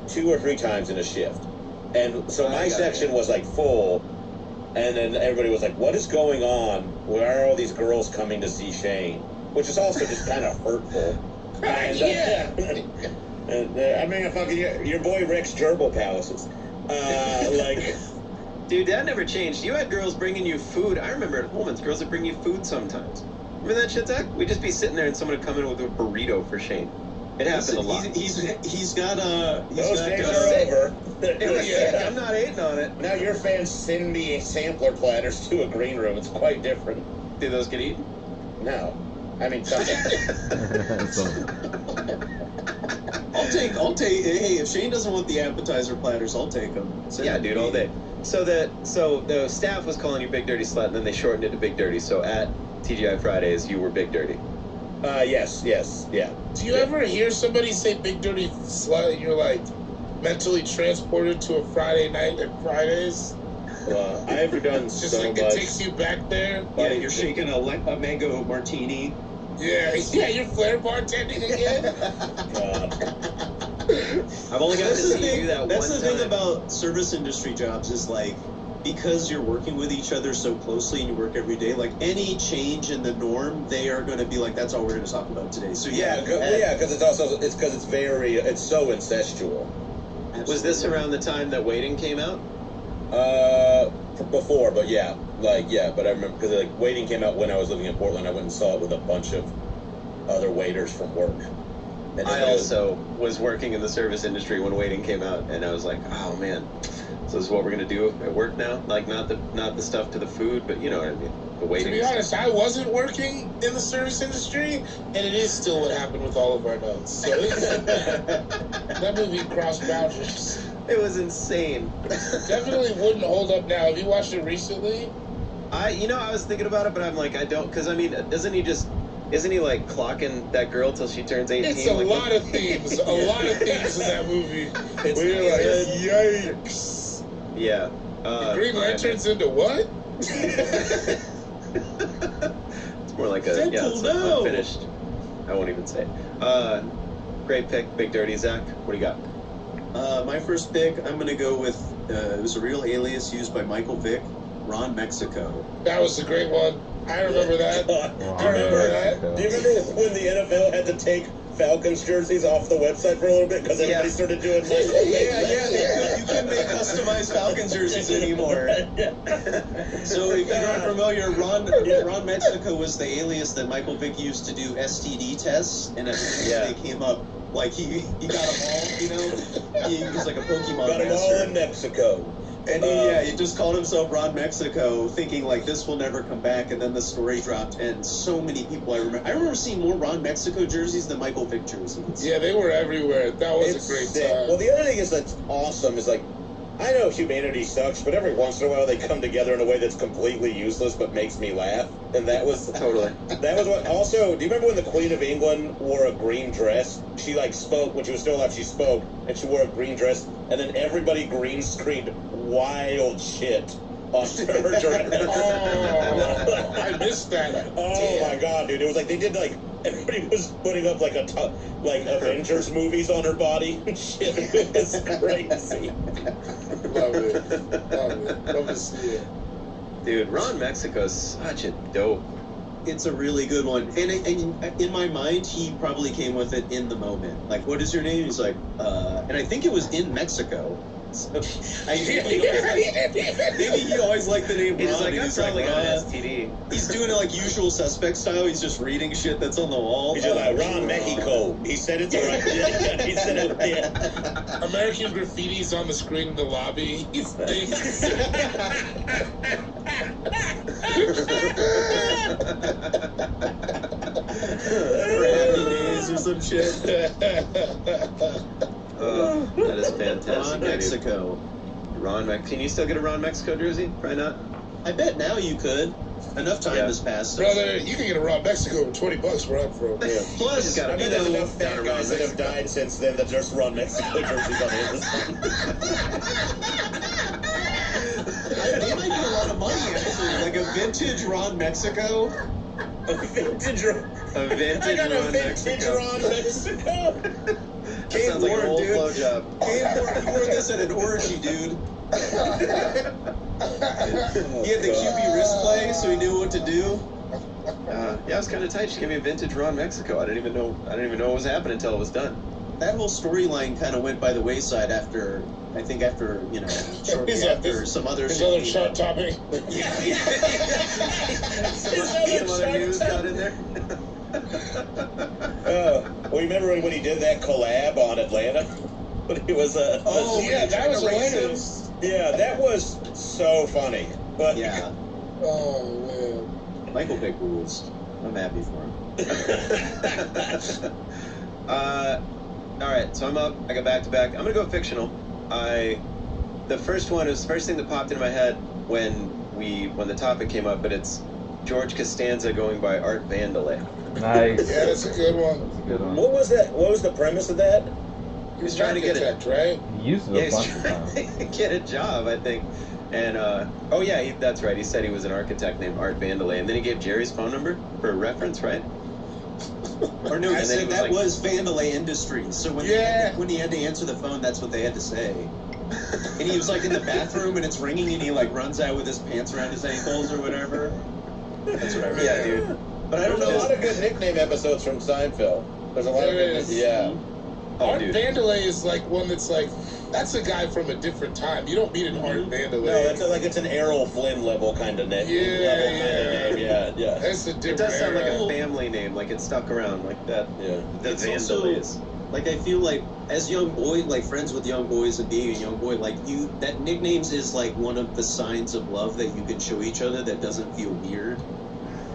Speaker 5: 2 or 3 times in a shift, and so my section was like full. And then everybody was like, what is going on? Why are all these girls coming to see Shane? Which is also just kind of hurtful. And,
Speaker 6: Yeah.
Speaker 5: I mean, fucking your boy Rick's gerbil palaces.
Speaker 3: dude, that never changed. You had girls bringing you food. I remember at Holman's, girls would bring you food sometimes. Remember that shit, Zach? We'd just be sitting there and someone would come in with a burrito for Shane. It happened a lot.
Speaker 7: He's got
Speaker 5: those days
Speaker 3: got
Speaker 5: are over.
Speaker 3: It was sick.
Speaker 5: Yeah.
Speaker 3: I'm not hating on it.
Speaker 5: Now your fans send me sampler platters to a green room. It's quite different.
Speaker 3: Do those get eaten?
Speaker 5: No. I mean, something.
Speaker 7: I'll take. Hey, if Shane doesn't want the appetizer platters, I'll take them.
Speaker 3: Yeah, dude, all day. So the staff was calling you Big Dirty Slut, and then they shortened it to Big Dirty. So at TGI Fridays, you were Big Dirty.
Speaker 5: Yes, yeah.
Speaker 6: Do you ever hear somebody say Big Dirty Slut and you're like mentally transported to a Friday night at Fridays?
Speaker 5: I've done
Speaker 6: Just
Speaker 5: so
Speaker 6: like
Speaker 5: much.
Speaker 6: it takes you back there.
Speaker 7: Yeah, you're shaking a mango martini.
Speaker 6: Yeah, you're flair bartending again.
Speaker 4: I've only got to
Speaker 7: That's the
Speaker 4: see you
Speaker 7: thing.
Speaker 4: do that
Speaker 7: That's
Speaker 4: one
Speaker 7: the thing
Speaker 4: time.
Speaker 7: about service industry jobs is like, because you're working with each other so closely and you work every day, like any change in the norm, they are going to be like, that's all we're going to talk about today. So
Speaker 5: Because it's so incestual.
Speaker 4: Was this around the time that Waiting came out?
Speaker 5: Before, but but I remember because like Waiting came out when I was living in Portland. I went and saw it with a bunch of other waiters from work. And
Speaker 4: I also was working in the service industry when Waiting came out, and I was like, oh man, so this is what we're gonna do at work now? Like not the stuff to the food, but you know what I mean. The
Speaker 6: To
Speaker 4: waiting.
Speaker 6: be honest, I wasn't working in the service industry, and it is still what happened with all of our notes. So that movie crossed boundaries.
Speaker 4: It was insane.
Speaker 6: Definitely wouldn't hold up now. Have you watched it recently?
Speaker 4: I was thinking about it, but I'm like, I don't, because I mean, isn't he like clocking that girl till she turns 18?
Speaker 6: It's a
Speaker 4: like,
Speaker 6: lot of themes. A lot of themes in that movie. Where you're like, yikes.
Speaker 4: Yeah.
Speaker 6: The Green Lantern's into what?
Speaker 4: It's more like a
Speaker 7: Deadpool,
Speaker 4: it's
Speaker 7: no.
Speaker 4: unfinished. I won't even say. Great pick, Big Dirty Zach. What do you got?
Speaker 7: my first pick, I'm going to go with, it was a real alias used by Michael Vick, Ron Mexico.
Speaker 6: That was a great one. I remember that. I remember that.
Speaker 5: Do you remember when the NFL had to take Falcons jerseys off the website for a little bit because everybody started doing Michael Vick?
Speaker 7: You couldn't make customized Falcons jerseys anymore. So if you're not familiar, Ron Mexico was the alias that Michael Vick used to do STD tests, and they came up like he got them all, you know? He was like a Pokemon
Speaker 5: Got them all
Speaker 7: master.
Speaker 5: in Mexico.
Speaker 7: And he just called himself Ron Mexico, thinking like this will never come back. And then the story dropped, and so many people I remember seeing more Ron Mexico jerseys than Michael Vick jerseys.
Speaker 6: Yeah, they were everywhere. That was
Speaker 5: It's
Speaker 6: a great
Speaker 5: sick.
Speaker 6: time.
Speaker 5: Well, the other thing is that's awesome is like, I know humanity sucks, but every once in a while they come together in a way that's completely useless but makes me laugh. And that was
Speaker 4: Totally.
Speaker 5: That was what. Also, do you remember when the Queen of England wore a green dress? She like spoke when she was still alive. She spoke, and she wore a green dress, and then everybody green screened wild shit on her dress.
Speaker 6: Oh, I missed that.
Speaker 5: Oh my god, dude! It was like they did like everybody was putting up like Avengers movies on her body and shit. It was crazy.
Speaker 6: Love it. Love to see it.
Speaker 4: Dude, Ron Mexico's such a dope.
Speaker 7: It's a really good one. And in my mind, he probably came with it in the moment. Like, what is your name? He's like, and I think it was in Mexico. So, maybe he always liked the name
Speaker 4: He's
Speaker 7: Ron.
Speaker 4: like,
Speaker 7: and
Speaker 4: I
Speaker 7: he's
Speaker 4: probably
Speaker 7: like,
Speaker 4: got an STD.
Speaker 7: He's doing it like Usual Suspect style. He's just reading shit that's on the wall.
Speaker 5: He's just like Ron Mexico. He said it the right. Yeah, he said it. Yeah.
Speaker 6: American graffiti's on the screen in the lobby. He's
Speaker 7: For Happy Days or some shit.
Speaker 4: That is fantastic.
Speaker 7: Ron Mexico.
Speaker 4: Can you still get a Ron Mexico jersey? Probably not.
Speaker 7: I bet now you could. Enough time has passed.
Speaker 6: Brother, you can get a Raw Mexico for $20 where I'm from.
Speaker 5: Yeah.
Speaker 7: Plus,
Speaker 5: I bet there's enough fat guys that have
Speaker 4: Mexico.
Speaker 5: died since then that just run Mexico jerseys on Amazon.
Speaker 7: they might get a lot of money actually. Like a vintage Ron Mexico.
Speaker 5: A vintage Ron.
Speaker 4: A vintage
Speaker 5: I got a
Speaker 4: Ron
Speaker 5: vintage
Speaker 4: Mexico.
Speaker 5: Ron Mexico.
Speaker 4: That sounds like an old blowjob.
Speaker 7: You wore this at an orgy, dude. He had the QB wrist play, so he knew what to do.
Speaker 4: Yeah, it was kind of tight. She gave me a vintage Ron Mexico. I didn't even know what was happening until it was done.
Speaker 7: That whole storyline kind of went by the wayside after shortly after some other
Speaker 6: His
Speaker 7: shit
Speaker 6: other
Speaker 7: came
Speaker 6: shot
Speaker 7: out.
Speaker 6: topping.
Speaker 4: Some other news got in there.
Speaker 5: Well, remember when he did that collab on Atlanta? When he was
Speaker 7: Oh,
Speaker 6: yeah, that was hilarious.
Speaker 5: yeah, that was so funny. But
Speaker 7: Yeah,
Speaker 6: Oh,
Speaker 7: Michael Vick rules. I'm happy for him.
Speaker 4: All right, so I'm up. I got back to back. I'm gonna go fictional. The first one is the first thing that popped into my head when the topic came up, but it's George Costanza going by Art Vandelay.
Speaker 8: Nice.
Speaker 6: yeah, that's a good one.
Speaker 8: That's a good one.
Speaker 5: what was that? What was the premise of that?
Speaker 4: He was trying to get it.
Speaker 6: Architect, right?
Speaker 8: He used it
Speaker 4: Yeah,
Speaker 8: a
Speaker 4: he's
Speaker 8: bunch of
Speaker 4: trying
Speaker 8: times.
Speaker 4: to get a job, I think.
Speaker 3: And oh yeah, that's right. He said he was an architect named Art Vandelay, and then he gave Jerry's phone number for reference, right?
Speaker 7: Or no, he
Speaker 3: And then he
Speaker 7: said
Speaker 3: was
Speaker 7: that
Speaker 3: like-
Speaker 7: was Vandelay Industries. So when when he had to answer the phone, that's what they had to say. And he was like in the bathroom and it's ringing and he like runs out with his pants around his ankles or whatever. That's what I remember.
Speaker 3: Yeah, dude.
Speaker 7: But I don't
Speaker 5: There's a
Speaker 7: know.
Speaker 5: lot of good nickname episodes from Seinfeld. There's a lot of
Speaker 6: There
Speaker 5: good.
Speaker 6: is.
Speaker 5: Yeah.
Speaker 3: Oh,
Speaker 6: Art
Speaker 3: dude.
Speaker 6: Vandelay is like one that's like, that's a guy from a different time. You don't meet an Art Vandelay.
Speaker 5: No, it's like it's an Errol Flynn level kind of name.
Speaker 6: Yeah,
Speaker 5: level kind of name. Yeah.
Speaker 6: That's a
Speaker 3: It
Speaker 6: different
Speaker 3: does sound like
Speaker 6: era.
Speaker 3: a family name, like it stuck around like that.
Speaker 5: Yeah.
Speaker 3: The
Speaker 7: It's also-
Speaker 3: Vandelays.
Speaker 7: Like I feel like as young boy, like friends with young boys and being a young boy, like you, that nicknames is like one of the signs of love that you can show each other that doesn't feel weird.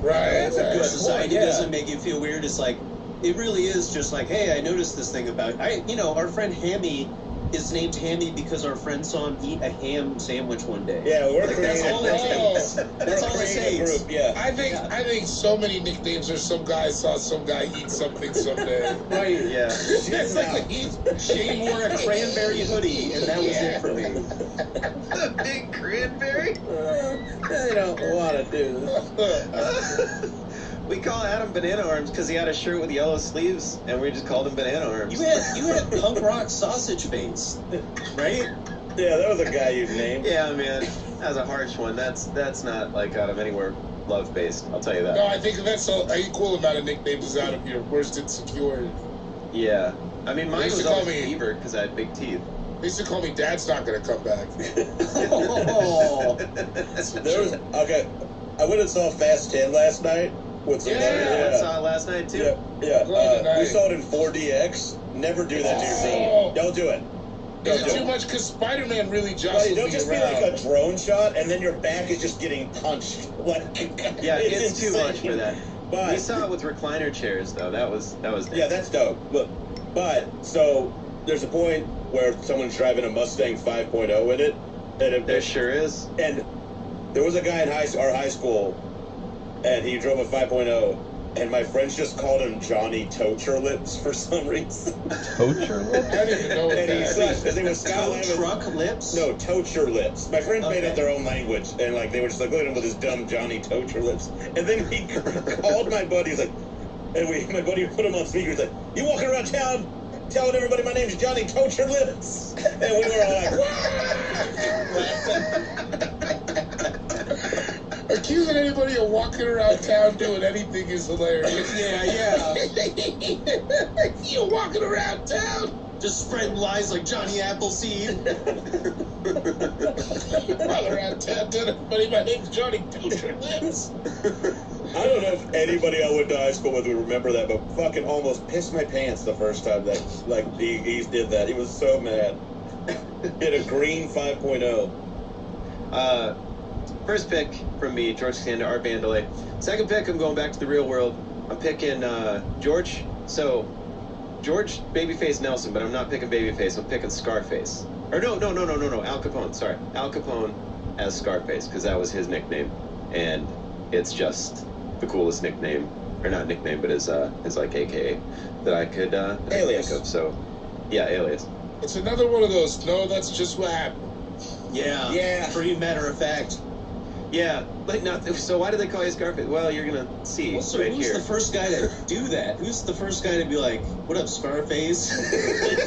Speaker 6: Right.
Speaker 5: That's a
Speaker 6: right.
Speaker 5: good
Speaker 7: Society
Speaker 5: point, yeah.
Speaker 7: doesn't make you feel weird. It's like it really is just like, hey, I noticed this thing about our friend Hammy is named Hammy because our friend saw him eat a ham sandwich one day.
Speaker 5: Yeah, we're
Speaker 7: Like, that's
Speaker 5: creative.
Speaker 7: all it takes. That's
Speaker 5: We're
Speaker 7: all
Speaker 5: a
Speaker 7: it
Speaker 5: creative
Speaker 7: takes.
Speaker 5: group. Yeah.
Speaker 6: I think so many nicknames are some guy saw some guy eat something someday.
Speaker 5: Right.
Speaker 3: Yeah.
Speaker 6: That's like
Speaker 7: Shane wore a cranberry hoodie, and that was it for me.
Speaker 3: The big cranberry.
Speaker 5: They don't want to do this.
Speaker 3: We call Adam Banana Arms because he had a shirt with yellow sleeves, and we just called him Banana Arms.
Speaker 7: You had punk rock sausage face, right?
Speaker 5: Yeah, that was a guy you named.
Speaker 3: Yeah, man, that was a harsh one. That's not like out of anywhere love based. I'll tell you that.
Speaker 6: No, I think that's an equal amount of nicknames is out of your worst insecurity.
Speaker 3: Yeah, I mean, mine
Speaker 6: They used
Speaker 3: was
Speaker 6: to call
Speaker 3: always
Speaker 6: me-
Speaker 3: Beaver because I had big teeth.
Speaker 6: They used to call me Dad's not gonna come back.
Speaker 7: Oh,
Speaker 5: There was okay. I went and saw Fast 10 last night with some
Speaker 3: Yeah, I saw it last night too.
Speaker 5: Yeah.
Speaker 6: Glad tonight.
Speaker 5: We saw it in 4DX. Never do that to your
Speaker 6: Oh.
Speaker 5: scene. Don't do it.
Speaker 6: Is
Speaker 5: Don't
Speaker 6: it
Speaker 5: do
Speaker 6: too
Speaker 5: it.
Speaker 6: much? Because Spider-Man really
Speaker 5: Right,
Speaker 6: jostled
Speaker 5: don't
Speaker 6: me
Speaker 5: just
Speaker 6: around.
Speaker 5: be like a drone shot and then your back is just getting punched. Like
Speaker 3: Yeah, it's too
Speaker 5: insane.
Speaker 3: much for that.
Speaker 5: But
Speaker 3: We saw it with recliner chairs though. That was
Speaker 5: yeah, that's dope. But so there's a point where someone's driving a Mustang 5.0 in it, and
Speaker 3: There sure is.
Speaker 5: and there was a guy in our high school, and he drove a 5.0, and my friends just called him Johnny Toacher Lips for some reason.
Speaker 1: Poacher?
Speaker 6: I didn't even know what
Speaker 5: And he
Speaker 6: that
Speaker 5: said,
Speaker 6: is.
Speaker 5: because they was Scott
Speaker 7: tow
Speaker 5: Lemon.
Speaker 7: truck lips.
Speaker 5: No, Toacher Lips. My friends made
Speaker 7: Okay.
Speaker 5: up their own language, and like they were just like looking at him with his dumb Johnny Toacher Lips. And then he called my buddy. He's like, and my buddy put him on speaker. He's like, "You walking around town telling everybody my name's Johnny Toacher Lips?" And we were all like,
Speaker 6: Accusing anybody of walking around town doing anything is hilarious.
Speaker 7: Yeah.
Speaker 6: You walking around town?
Speaker 7: Just spreading lies like Johnny Appleseed.
Speaker 6: Walking around town telling everybody my name's Johnny Toacher Lips.
Speaker 5: I don't know if anybody I went to high school with would remember that, but fucking almost pissed my pants the first time that he did that. He was so mad. He had a green 5.0.
Speaker 3: First pick from me, George Costanza, Art Vandelay. Second pick, I'm going back to the real world. I'm picking George. So, George Babyface Nelson, but I'm not picking Babyface. I'm picking Scarface. Or no, Al Capone. Sorry, Al Capone as Scarface, because that was his nickname, and it's just the coolest nickname, or not nickname, but his like AKA that I could
Speaker 5: Alias.
Speaker 3: think of. So, yeah, alias.
Speaker 6: It's another one of those, no, that's just what happened.
Speaker 7: Yeah. Pretty matter of fact.
Speaker 3: Yeah, but not. So why do they call you Scarface? Well, you're gonna see
Speaker 7: Also,
Speaker 3: right
Speaker 7: who's
Speaker 3: here.
Speaker 7: the first guy to do that? Who's the first guy to be like, "What up, Scarface"?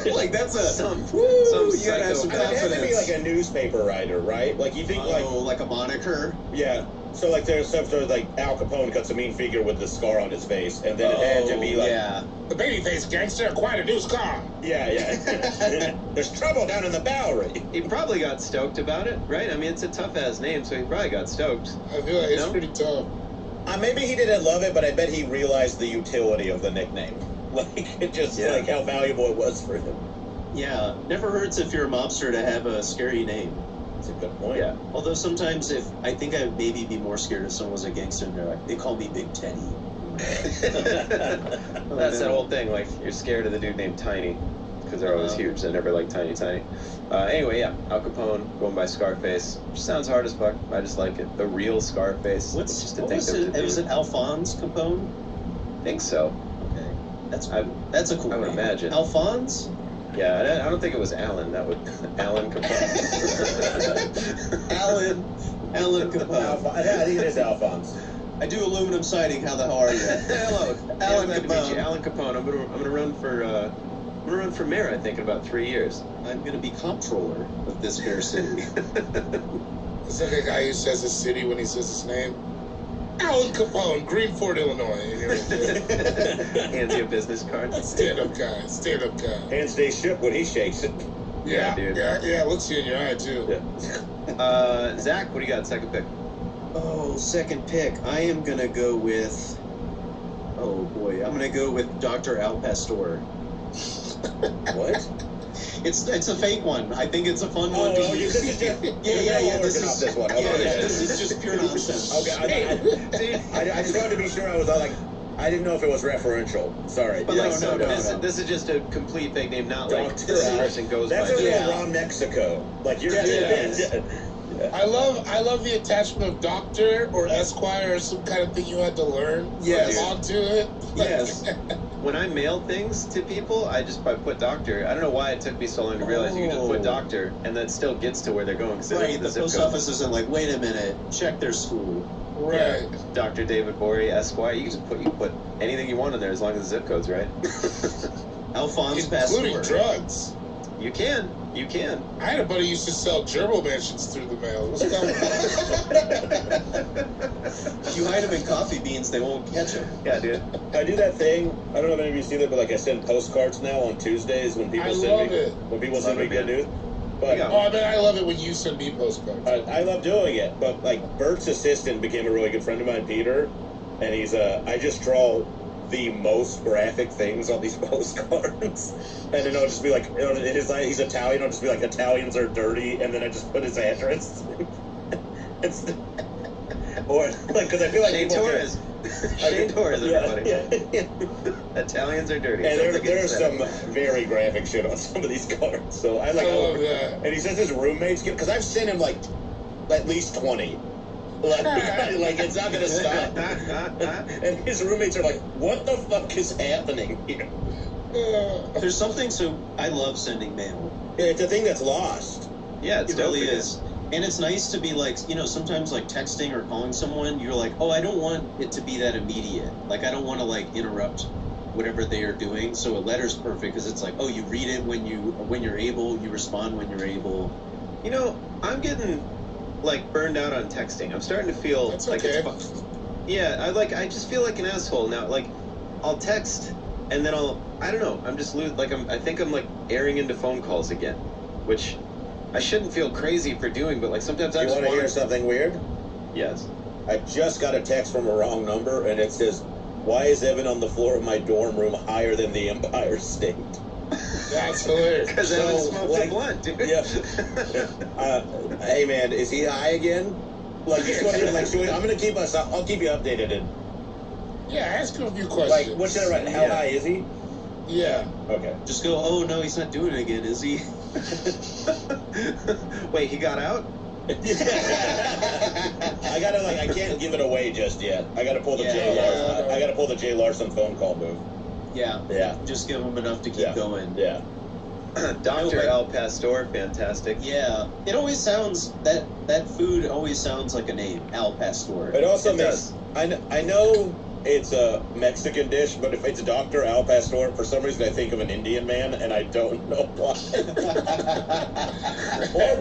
Speaker 7: Like that's a
Speaker 3: Some
Speaker 7: you gotta have some
Speaker 5: I mean, it has to be
Speaker 7: confidence.
Speaker 5: like a newspaper writer, right? Like you think
Speaker 7: like a moniker.
Speaker 5: yeah. So like there's stuff sort of like Al Capone cuts a mean figure with the scar on his face, and then it had to be like
Speaker 7: yeah.
Speaker 6: The babyface gangster acquired a new scar.
Speaker 5: yeah. There's trouble down in the Bowery.
Speaker 3: He probably got stoked about it, right? I mean, it's a tough ass name, so he probably got stoked.
Speaker 6: I feel like it's
Speaker 3: No?
Speaker 6: pretty tough.
Speaker 5: Maybe he didn't love it, but I bet he realized the utility of the nickname. Like it just
Speaker 3: Yeah.
Speaker 5: like how valuable it was for him.
Speaker 7: Yeah, never hurts if you're a mobster to have a scary name.
Speaker 5: That's a good point.
Speaker 3: Yeah.
Speaker 7: Although sometimes I think I would maybe be more scared if someone was a gangster and they're like, they call me Big Teddy.
Speaker 3: That's that old thing, like you're scared of the dude named Tiny, because they're always huge. They never like tiny. Anyway, yeah, Al Capone going by Scarface. Sounds hard as fuck. I just like it. The real Scarface.
Speaker 7: What was it? Was it Alphonse Capone?
Speaker 3: I think so.
Speaker 7: Okay, that's
Speaker 3: I
Speaker 7: a cool
Speaker 3: would
Speaker 7: name.
Speaker 3: imagine.
Speaker 7: Alphonse?
Speaker 3: Yeah, I don't think it was Alan. That would Alan Capone.
Speaker 7: Alan Capone.
Speaker 5: Yeah, I think it is Alphonse.
Speaker 7: I do aluminum siding. How the hell are you?
Speaker 3: Hello,
Speaker 7: Alan
Speaker 3: glad to meet you.
Speaker 7: Capone.
Speaker 3: Alan Capone. I'm gonna run for mayor. I think in about 3 years.
Speaker 7: I'm going to be comptroller of this fair city.
Speaker 6: It's like a guy who says his city when he says his name. Alan Capone, Greenford, Illinois.
Speaker 3: Hands you a business card.
Speaker 6: Stand-up guy.
Speaker 5: Hands stay ship when he shakes it.
Speaker 6: Yeah,
Speaker 3: dude.
Speaker 6: yeah, looks you in your eye, too.
Speaker 5: Yeah.
Speaker 3: Zach, what do you got? Second pick.
Speaker 7: Oh, second pick. I am going to go with... Oh, boy. I'm going to go with Dr. Al Pastor.
Speaker 5: What?
Speaker 7: It's a fake one. I think it's a fun one to use.
Speaker 5: This is just,
Speaker 7: This is
Speaker 5: this one.
Speaker 7: Yeah, this is just pure nonsense.
Speaker 5: Okay, I just wanted to be sure I was like, I didn't know if it was referential. Sorry.
Speaker 3: But
Speaker 7: No.
Speaker 3: this is just a complete fake name, not like
Speaker 5: Dr.
Speaker 3: this
Speaker 5: Al.
Speaker 3: person goes
Speaker 5: That's
Speaker 3: by.
Speaker 5: a
Speaker 7: Yeah.
Speaker 5: little raw Mexico. Like you're.
Speaker 7: Yeah.
Speaker 6: I love the attachment of doctor or esquire or some kind of thing you had to learn.
Speaker 7: Yes.
Speaker 6: Onto it.
Speaker 7: Yes.
Speaker 3: When I mail things to people, I put doctor. I don't know why it took me so long to realize you can just put doctor, and that still gets to where they're going. Cause
Speaker 7: Right, the
Speaker 3: zip
Speaker 7: post
Speaker 3: code.
Speaker 7: office isn't like, wait a minute, check their school.
Speaker 6: Right.
Speaker 3: Dr. David Bory, Esquire. You can put anything you want in there as long as the zip code's right.
Speaker 7: Alphonse
Speaker 6: Including
Speaker 7: Pastor.
Speaker 6: drugs.
Speaker 3: You can.
Speaker 6: I had a buddy who used to sell gerbil mansions through the mail. What's going
Speaker 7: If you hide them in coffee beans, they won't catch them.
Speaker 3: Yeah, dude.
Speaker 5: I do that thing. I don't know if any of you see that, but like I send postcards now on Tuesdays when people
Speaker 6: I
Speaker 5: send
Speaker 6: love
Speaker 5: me
Speaker 6: it.
Speaker 5: when people send
Speaker 3: Love
Speaker 5: me
Speaker 3: it,
Speaker 5: good
Speaker 3: man.
Speaker 5: news. But
Speaker 3: Yeah.
Speaker 6: Oh, I mean, I love it when you send me postcards.
Speaker 5: I love doing it. But like Bert's assistant became a really good friend of mine, Peter, and he's I just draw the most graphic things on these postcards, and then I'll just be like, he's Italian. I'll just be like, Italians are dirty, and then I just put his address. Or like, because I feel like
Speaker 3: Shane
Speaker 5: people
Speaker 3: Torres. Shane Torres, everybody.
Speaker 5: Yeah.
Speaker 3: Italians are dirty.
Speaker 5: And
Speaker 3: Sounds like
Speaker 5: there's
Speaker 3: it's
Speaker 5: some
Speaker 3: sad.
Speaker 5: very graphic shit on some of these cards. So I like.
Speaker 6: I love that.
Speaker 5: And he says his roommates get, because I've sent him like at least 20. Like it's not gonna stop. And his roommates are like, "What the fuck is happening here?"
Speaker 7: There's something so I love sending mail.
Speaker 5: It's a thing that's lost.
Speaker 3: Yeah, it's
Speaker 7: It really
Speaker 3: dope, man.
Speaker 7: is. And it's nice to be like, sometimes like texting or calling someone, you're like, oh, I don't want it to be that immediate. Like, I don't want to like interrupt whatever they are doing. So a letter's perfect because it's like, oh, you read it when you're able, you respond when you're able.
Speaker 3: You know, I'm getting like burned out on texting. I'm starting to feel
Speaker 6: That's
Speaker 3: like
Speaker 6: okay.
Speaker 3: it's fun. Yeah, I just feel like an asshole now. Like, I'll text and then I don't know. I'm just I think I'm like airing into phone calls again, which I shouldn't feel crazy for doing. But like sometimes I
Speaker 5: You
Speaker 3: just
Speaker 5: want to hear something weird?
Speaker 3: Yes.
Speaker 5: I just got a text from a wrong number, and it says, "Why is Evan on the floor of my dorm room higher than the Empire State?"
Speaker 6: That's hilarious.
Speaker 3: Because
Speaker 5: So,
Speaker 3: Evan smoked
Speaker 5: like,
Speaker 3: a blunt, dude.
Speaker 5: Yeah. Hey man, is he high again? Like, just wondering, like, I'm gonna keep us. I'll keep you updated. And
Speaker 6: Yeah, ask him a few questions.
Speaker 5: like, what should I write? How
Speaker 3: Yeah.
Speaker 5: high is he?
Speaker 6: Yeah.
Speaker 5: Okay.
Speaker 7: Just go, oh no, he's not doing it again, is he?
Speaker 3: Wait, he got out?
Speaker 5: I can't give it away just yet. I gotta pull the Jay Larson. I gotta pull the Jay Larson phone call move.
Speaker 7: Yeah.
Speaker 5: Yeah.
Speaker 7: Just give him enough to keep
Speaker 5: Yeah.
Speaker 7: going.
Speaker 5: Yeah.
Speaker 3: Dr.
Speaker 7: but-
Speaker 3: Al Pastor, fantastic.
Speaker 7: Yeah. It always sounds that food always sounds like a name, Al Pastor.
Speaker 5: It also
Speaker 3: It
Speaker 5: makes.
Speaker 3: does.
Speaker 5: I know it's a Mexican dish, but if it's Dr. Al Pastor, for some reason I think of an Indian man, and I don't know why. or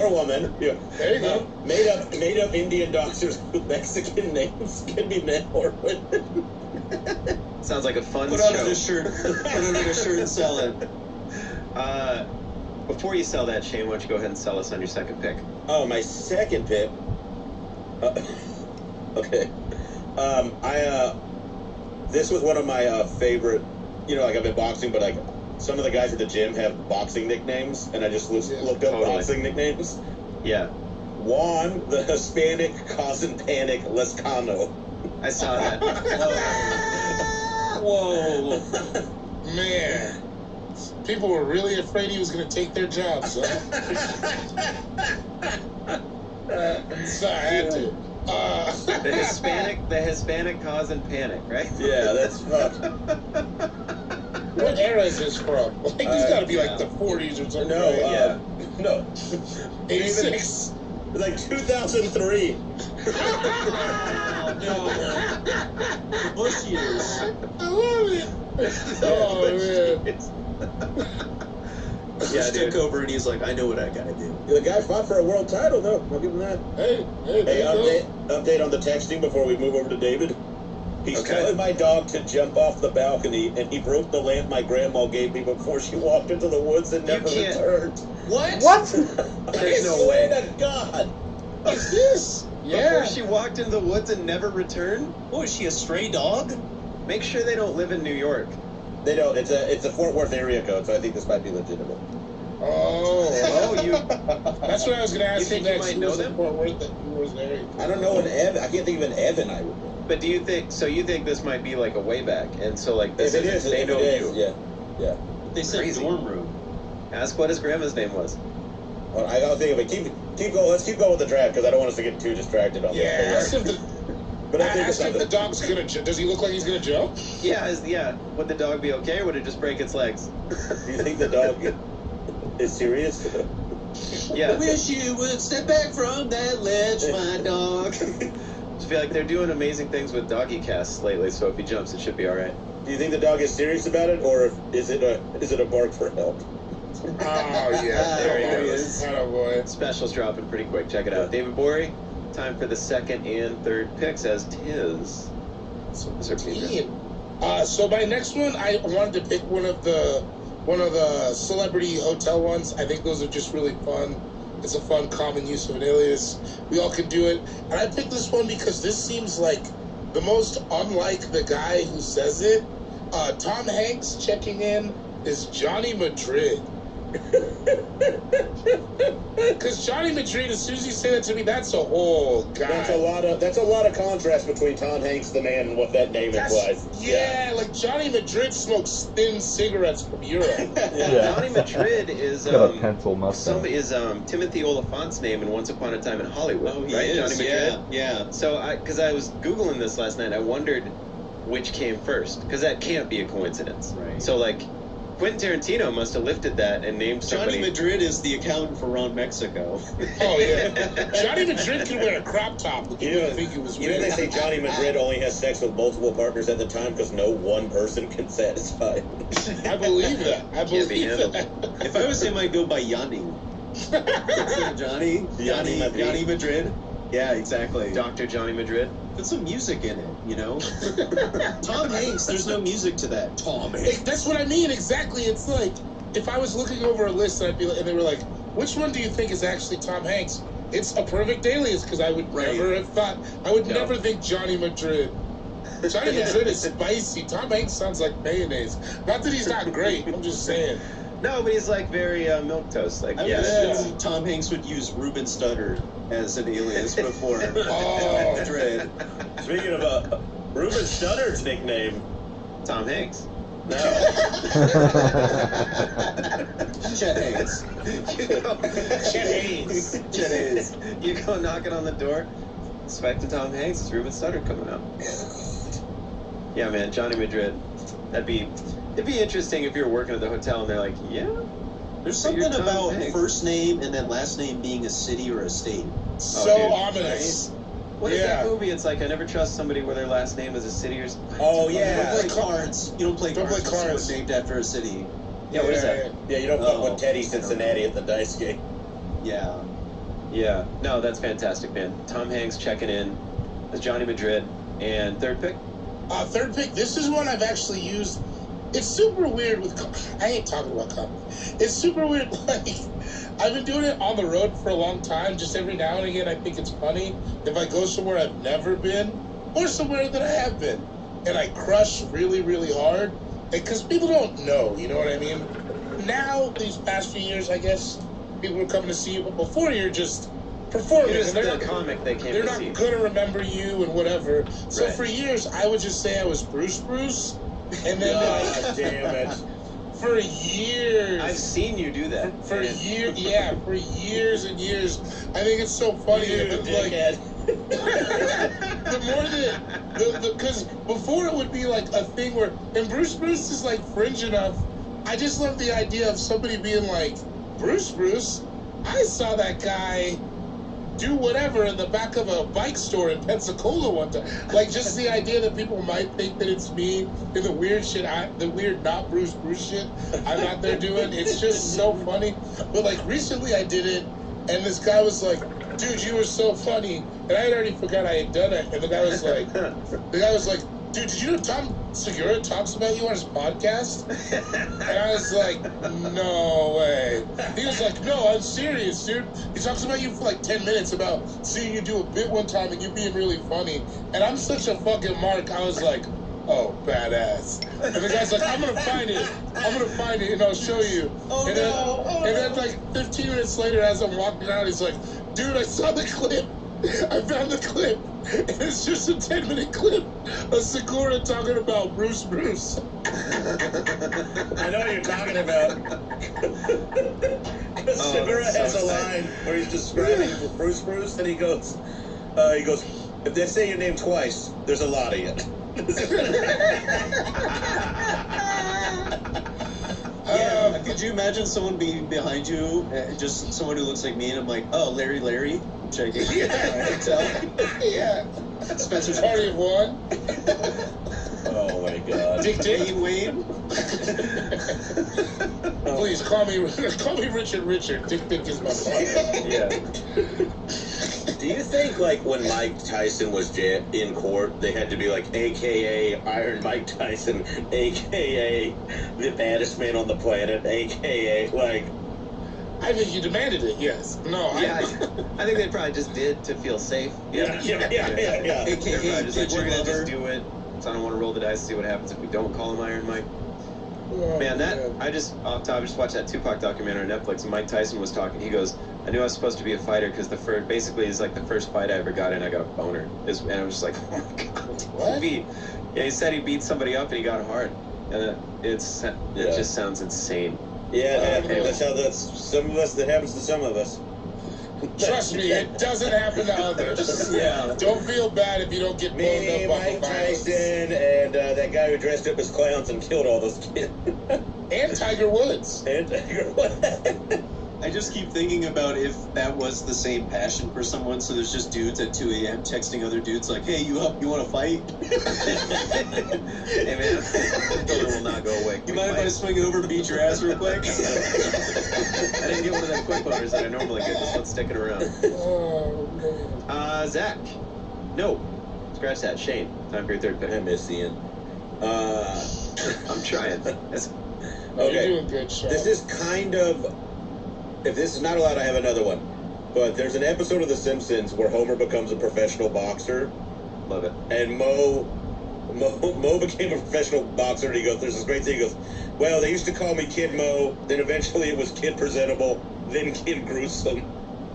Speaker 5: woman. Yeah.
Speaker 6: There you go.
Speaker 5: Made up Indian doctors with Mexican names can be men or women.
Speaker 3: Sounds like a fun
Speaker 7: Put
Speaker 3: show.
Speaker 7: on a shirt. Put on a shirt and sell it.
Speaker 3: Before you sell that, Shane, why don't you go ahead and sell us on your second pick?
Speaker 5: Oh, my second pick. Okay. This was one of my favorite. Like I've been boxing, but like some of the guys at the gym have boxing nicknames, and I just looked up
Speaker 3: Totally.
Speaker 5: boxing nicknames.
Speaker 3: Yeah,
Speaker 5: Juan, the Hispanic causing panic Lescano.
Speaker 3: I saw that.
Speaker 7: Whoa.
Speaker 6: Man. People were really afraid he was going to take their jobs, huh? So I had to.
Speaker 3: The Hispanic causing panic, right?
Speaker 5: Yeah, that's fucked.
Speaker 6: What era is this from? Like, he's got to be like the 40s or something.
Speaker 5: No,
Speaker 6: right?
Speaker 5: no.
Speaker 6: 86.
Speaker 5: Like 2003.
Speaker 7: Oh, no. Bush years.
Speaker 6: I love it. Oh, man.
Speaker 7: Bush took over and he's like, I know what I gotta do.
Speaker 5: The guy fought for a world title, though. I'll give him that.
Speaker 6: Hey,
Speaker 5: Hey,
Speaker 6: there you
Speaker 5: update on the texting before we move over to David. He's
Speaker 3: Okay.
Speaker 5: telling my dog to jump off the balcony, and he broke the lamp my grandma gave me before she walked into the woods and never
Speaker 3: can't-
Speaker 5: returned.
Speaker 7: What?
Speaker 3: There's no
Speaker 5: swear
Speaker 3: way.
Speaker 5: to God.
Speaker 6: What's this?
Speaker 3: Before she walked into the woods and never returned?
Speaker 7: Oh, is she a stray dog?
Speaker 3: Make sure they don't live in New York.
Speaker 5: They don't. It's a Fort Worth area code, so I think this might be legitimate.
Speaker 6: Oh,
Speaker 3: Oh, you.
Speaker 6: that's what I was going to ask
Speaker 3: You think
Speaker 6: you
Speaker 3: you
Speaker 6: next.
Speaker 3: might
Speaker 6: Who
Speaker 3: know
Speaker 6: was in
Speaker 3: them?
Speaker 6: Fort Worth that who was there?
Speaker 5: I don't know an Evan. I can't think of an Evan I would know.
Speaker 3: But do you think? So you think this might be like a way back, and so like this
Speaker 5: If it is,
Speaker 3: they
Speaker 5: if
Speaker 3: know
Speaker 5: it is,
Speaker 3: you.
Speaker 5: yeah.
Speaker 7: They said
Speaker 3: Crazy.
Speaker 7: dorm room.
Speaker 3: Ask what his grandma's name was.
Speaker 5: Well, I gotta think of it. Keep going. Let's keep going with the draft because I don't want us to get too distracted on
Speaker 6: Yeah,
Speaker 5: that.
Speaker 6: ask if the,
Speaker 5: But I think
Speaker 6: ask if the
Speaker 5: something.
Speaker 6: dog's going to Does he look like he's going to jump?
Speaker 3: Yeah. Would the dog be okay, or would it just break its legs?
Speaker 5: Do you think the dog is serious?
Speaker 3: Yeah.
Speaker 7: I wish you would step back from that ledge, my dog.
Speaker 3: I feel like they're doing amazing things with doggy casts lately, so if he jumps, it should be all right.
Speaker 5: Do you think the dog is serious about it, or is it a bark for help?
Speaker 6: Oh, yeah.
Speaker 3: There he
Speaker 6: Come on.
Speaker 3: is.
Speaker 6: Oh, boy.
Speaker 3: Specials dropping pretty quick. Check it out. David Bory, time for the second and third picks as tis. Mr. Peter.
Speaker 6: So my next one, I wanted to pick one of the celebrity hotel ones. I think those are just really fun. It's a fun common use of an alias. We all can do it. And I picked this one because this seems like the most unlike the guy who says it. Tom Hanks checking in is Johnny Madrid. Because Johnny Madrid, as soon as you say that to me, that's a whole guy.
Speaker 5: That's a lot of contrast between Tom Hanks, the man, and what that name implies.
Speaker 6: Yeah, like Johnny Madrid smokes thin cigarettes from Europe.
Speaker 3: Johnny Madrid is
Speaker 1: Got a pencil mustache.
Speaker 3: somebody is Timothy Oliphant's name in Once Upon a Time in Hollywood.
Speaker 7: Oh, he
Speaker 3: right?
Speaker 7: is.
Speaker 3: Johnny Madrid.
Speaker 7: Yeah.
Speaker 3: So because I was Googling this last night, I wondered which came first, because that can't be a coincidence.
Speaker 7: Right.
Speaker 3: So like Quentin Tarantino must have lifted that and named somebody.
Speaker 7: Johnny Madrid is the accountant for Ron Mexico.
Speaker 6: Oh, yeah. Johnny Madrid could wear a crop top. But you wouldn't think he was
Speaker 5: You know they say Johnny Madrid only has sex with multiple partners at the time because no one person can satisfy him.
Speaker 6: I believe that. I
Speaker 3: Can't be
Speaker 6: believe
Speaker 3: handled.
Speaker 6: that.
Speaker 7: If I was him, I'd go by Yanni. Instead of Johnny
Speaker 5: Madrid.
Speaker 7: Madrid. Yeah, exactly.
Speaker 3: Dr. Johnny Madrid.
Speaker 7: Put some music in it, you know? Tom Hanks, there's no music to that. Tom Hanks.
Speaker 6: That's what I mean, exactly. It's like, if I was looking over a list and and they were like, which one do you think is actually Tom Hanks? It's a perfect alias, because I would
Speaker 7: Right.
Speaker 6: never have thought, I would
Speaker 3: No.
Speaker 6: never think Johnny Madrid. Johnny Madrid is spicy. Tom Hanks sounds like mayonnaise. Not that he's not great, I'm just saying.
Speaker 3: No, but he's like very milquetoast. Like,
Speaker 7: I
Speaker 3: yeah.
Speaker 7: assume Tom Hanks would use Ruben Studdard as an alias before
Speaker 6: Oh.
Speaker 7: Madrid.
Speaker 5: Speaking of Ruben Studdard's nickname,
Speaker 3: Tom Hanks.
Speaker 5: no.
Speaker 7: Chet Hanks.
Speaker 6: Chet Hayes.
Speaker 7: Chet Hayes.
Speaker 3: You go knocking on the door, expecting Tom Hanks. It's Ruben Studdard coming out. Yeah, man, Johnny Madrid. It'd be interesting if you were working at the hotel and they're like, yeah.
Speaker 7: There's
Speaker 3: So you're
Speaker 7: something
Speaker 3: Tom
Speaker 7: about
Speaker 3: Hanks.
Speaker 7: first name and then last name being a city or a state.
Speaker 6: So
Speaker 3: dude.
Speaker 6: ominous.
Speaker 3: What is that
Speaker 6: Yeah.
Speaker 3: movie? It's like I never trust somebody where their last name is a city or something.
Speaker 5: Oh,
Speaker 7: You
Speaker 5: yeah.
Speaker 7: don't play cards. You don't play
Speaker 6: Don't
Speaker 7: cards.
Speaker 6: play
Speaker 7: with someone
Speaker 6: cards.
Speaker 7: named after a city.
Speaker 3: Yeah, what is that?
Speaker 5: Yeah, you don't fuck
Speaker 7: Oh.
Speaker 5: with Teddy Cincinnati at the dice game.
Speaker 7: Yeah.
Speaker 3: Yeah. No, that's fantastic, man. Tom Hanks checking in as Johnny Madrid. And third pick?
Speaker 6: Third pick, this is one I've actually used. It's super weird with, I ain't talking about comedy. It's super weird, like, I've been doing it on the road for a long time, just every now and again I think it's funny if I go somewhere I've never been, or somewhere that I have been, and I crush really, really hard, because people don't know, you know what I mean? Now, these past few years, I guess, people are coming to see you, but before you're just performing,
Speaker 3: You're just
Speaker 6: and they're
Speaker 3: the comic they came
Speaker 6: they're
Speaker 3: to
Speaker 6: not
Speaker 3: see.
Speaker 6: gonna remember you and whatever. So
Speaker 3: Right.
Speaker 6: for years, I would just say I was Bruce, and then
Speaker 5: God damn it.
Speaker 6: for years,
Speaker 3: I've seen you do that.
Speaker 6: for
Speaker 3: And-
Speaker 6: years, yeah, for years and years. I think it's so funny.
Speaker 5: You
Speaker 6: It was like,
Speaker 5: dickhead.
Speaker 6: the more that, because before it would be like a thing where, and Bruce is like fringe enough. I just love the idea of somebody being like, Bruce, I saw that guy do whatever in the back of a bike store in Pensacola one time. Like, just the idea that people might think that it's me and the weird shit, the weird not Bruce shit I'm out there doing. It's just so funny. But like recently I did it, and this guy was like, dude, you were so funny. And I had already forgot I had done it. And the guy was like, dude, did you know Tom Segura talks about you on his podcast? And I was like, no way. He was like, no, I'm serious, dude. He talks about you for like 10 minutes about seeing you do a bit one time and you being really funny. And I'm such a fucking mark. I was like, oh, badass. And the guy's like, I'm gonna find it, and I'll show you.
Speaker 7: Oh,
Speaker 6: and then like 15 minutes later, as I'm walking out, he's like, dude, I saw the clip. I found the clip. And it's just a 10-minute clip of Segura talking about Bruce.
Speaker 5: I know what you're talking about. Segura has a line where he's describing Bruce, and he goes, if they say your name twice, there's a lot of you.
Speaker 7: Could you imagine someone being behind you, just someone who looks like me, and I'm like, oh, Larry, which I can tell.
Speaker 6: Yeah.
Speaker 7: Spencer's
Speaker 6: Party of one.
Speaker 5: Oh my God.
Speaker 6: Dick.
Speaker 7: Wayne.
Speaker 6: Please call me Richard. Dick is my father.
Speaker 5: Yeah. Do you think, like, when Mike Tyson was in court, they had to be like, AKA Iron Mike Tyson, AKA the baddest man on the planet, AKA, like...
Speaker 6: I think you demanded it, yes. No,
Speaker 3: Yeah, I think they probably just did to feel safe.
Speaker 5: Yeah.
Speaker 3: AKA, just like,
Speaker 7: did
Speaker 3: we're
Speaker 7: you
Speaker 3: gonna
Speaker 7: love her?
Speaker 3: just do it. So I don't want to roll the dice, see what happens if we don't call him Iron Mike.
Speaker 6: Oh,
Speaker 3: Man, I just watched that Tupac documentary on Netflix, and Mike Tyson was talking. He goes, I knew I was supposed to be a fighter because basically is like the first fight I ever got in, I got a boner. And I was just like, oh my God.
Speaker 6: What?
Speaker 3: Yeah, he said he beat somebody up and he got hard. And it just sounds insane.
Speaker 5: Yeah, that's how some of us, that happens to some of us.
Speaker 6: Trust me, it doesn't happen to others.
Speaker 5: Yeah.
Speaker 6: Don't feel bad if you don't get blown
Speaker 5: Me,
Speaker 6: up by
Speaker 5: Mike
Speaker 6: violence.
Speaker 5: Tyson, and that guy who dressed up as clowns and killed all those kids.
Speaker 6: And Tiger Woods.
Speaker 7: I just keep thinking about if that was the same passion for someone, so there's just dudes at 2 a.m. texting other dudes like, hey, you up? You want to fight?
Speaker 3: Hey man, this building will not go away.
Speaker 7: You mind if I swing over to beat your ass real quick?
Speaker 3: I didn't get one of them quick boners that I normally get. This one's sticking around.
Speaker 6: Oh, man.
Speaker 3: Zach. No. Scratch that. Shane. Time for your third pick.
Speaker 5: I miss Ian.
Speaker 3: I'm trying.
Speaker 5: Okay.
Speaker 6: You're doing good, Sean.
Speaker 5: This is kind of... If this is not allowed, I have another one. But there's an episode of The Simpsons where Homer becomes a professional boxer.
Speaker 3: Love it.
Speaker 5: And Mo became a professional boxer, and he goes, there's this great thing, he goes, well, they used to call me Kid Mo, then eventually it was Kid Presentable, then Kid Gruesome,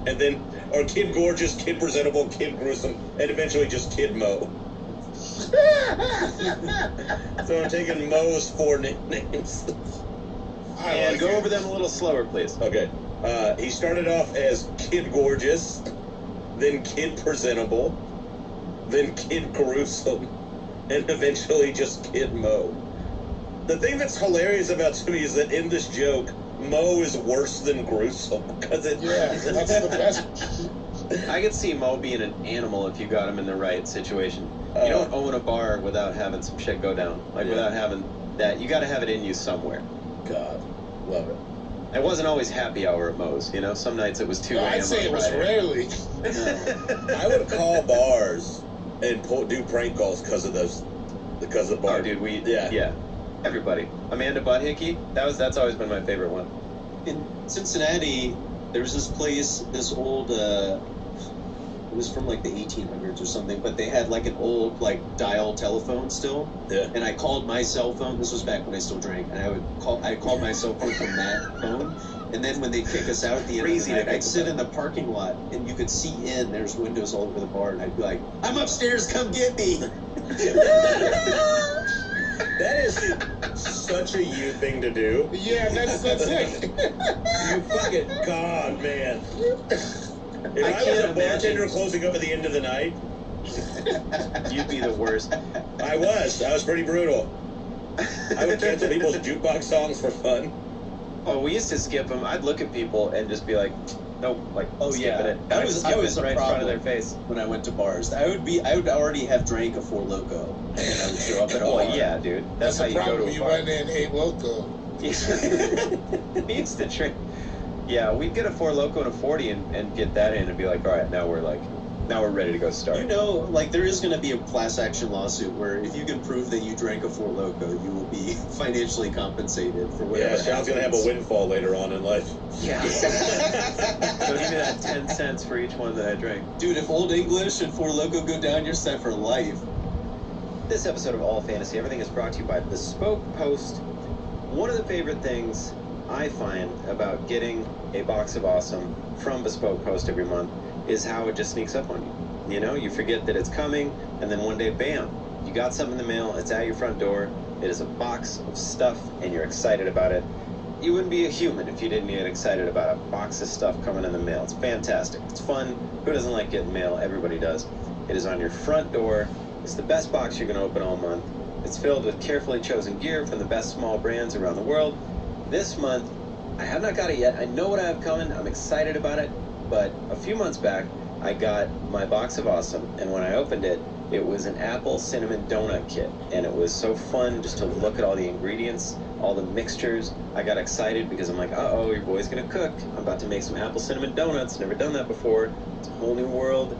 Speaker 5: and then, or Kid Gorgeous, Kid Presentable, Kid Gruesome, and eventually just Kid Mo. So I'm taking Mo's 4 nicknames.
Speaker 3: And go over them a little slower, please.
Speaker 5: Okay. He started off as Kid Gorgeous, then Kid Presentable, then Kid Gruesome, and eventually just Kid Mo. The thing that's hilarious about to me is that in this joke, Mo is worse than Gruesome. Because that's
Speaker 6: the best.
Speaker 3: I could see Mo being an animal if you got him in the right situation. You don't own a bar without having some shit go down. Without having that. You got to have it in you somewhere.
Speaker 5: God, love it.
Speaker 3: It wasn't always happy hour at Mo's, you know? Some nights it was 2 a.m.
Speaker 6: I'd say it was rarely.
Speaker 5: I would call bars and do prank calls because of the bar.
Speaker 3: Oh, dude, yeah. Everybody. Amanda Butthickey, that's always been my favorite one.
Speaker 7: In Cincinnati, there's this place, this old, it was from like the 1800s or something, but they had like an old like dial telephone still.
Speaker 5: Yeah.
Speaker 7: And I called my cell phone. This was back when I still drank, and I called my cell phone from that phone. And then when they kick us out at the end of the night, I'd sit in the parking lot, and you could see in. There's windows all over the bar, and I'd be like, "I'm upstairs. Come get me."
Speaker 5: That is such a you thing to do.
Speaker 6: Yeah, that's it.
Speaker 5: You fucking God, man. If I was a bartender closing up at the end of the night,
Speaker 3: You'd be the worst.
Speaker 5: I was pretty brutal. I would cancel people's jukebox songs for fun.
Speaker 3: Oh, we used to skip them. I'd look at people and just be like, nope, like,
Speaker 7: Oh
Speaker 3: skipping
Speaker 7: yeah,
Speaker 3: it.
Speaker 7: that was
Speaker 3: right
Speaker 7: a
Speaker 3: in front
Speaker 7: problem
Speaker 3: of their face.
Speaker 7: when I went to bars. I would already have drank a Four Loko, and I would show up at a
Speaker 3: Oh,
Speaker 7: bar.
Speaker 3: yeah, dude. That's how
Speaker 6: the
Speaker 3: you go
Speaker 6: problem.
Speaker 3: to a
Speaker 6: You
Speaker 3: bar.
Speaker 6: went in, ate loco.
Speaker 3: We used to drink. Yeah, we'd get a Four Loko and a 40 and get that in and be like, all right, now we're ready to go start.
Speaker 7: You know, like there is going to be a class action lawsuit where if you can prove that you drank a Four Loko, you will be financially compensated for whatever.
Speaker 5: Yeah, Sean's gonna have a windfall later on in life.
Speaker 3: Yeah. So give me that 10 cents for each one that I drank.
Speaker 7: Dude, if Old English and Four Loko go down, you're set for life.
Speaker 3: This episode of All Fantasy Everything is brought to you by Bespoke Post. One of the favorite things I find about getting a box of awesome from Bespoke Post every month is how it just sneaks up on you. You know, you forget that it's coming, and then one day, bam, you got something in the mail, it's at your front door, it is a box of stuff, and you're excited about it. You wouldn't be a human if you didn't get excited about a box of stuff coming in the mail. It's fantastic. It's fun. Who doesn't like getting mail? Everybody does. It is on your front door. It's the best box you're going to open all month. It's filled with carefully chosen gear from the best small brands around the world. This month, I have not got it yet. I know what I have coming. I'm excited about it. But a few months back, I got my box of awesome, and when I opened it, it was an apple cinnamon donut kit, and it was so fun just to look at all the ingredients, all the mixtures. I got excited because I'm like, uh-oh, your boy's gonna cook. I'm about to make some apple cinnamon donuts. Never done that before. It's a whole new world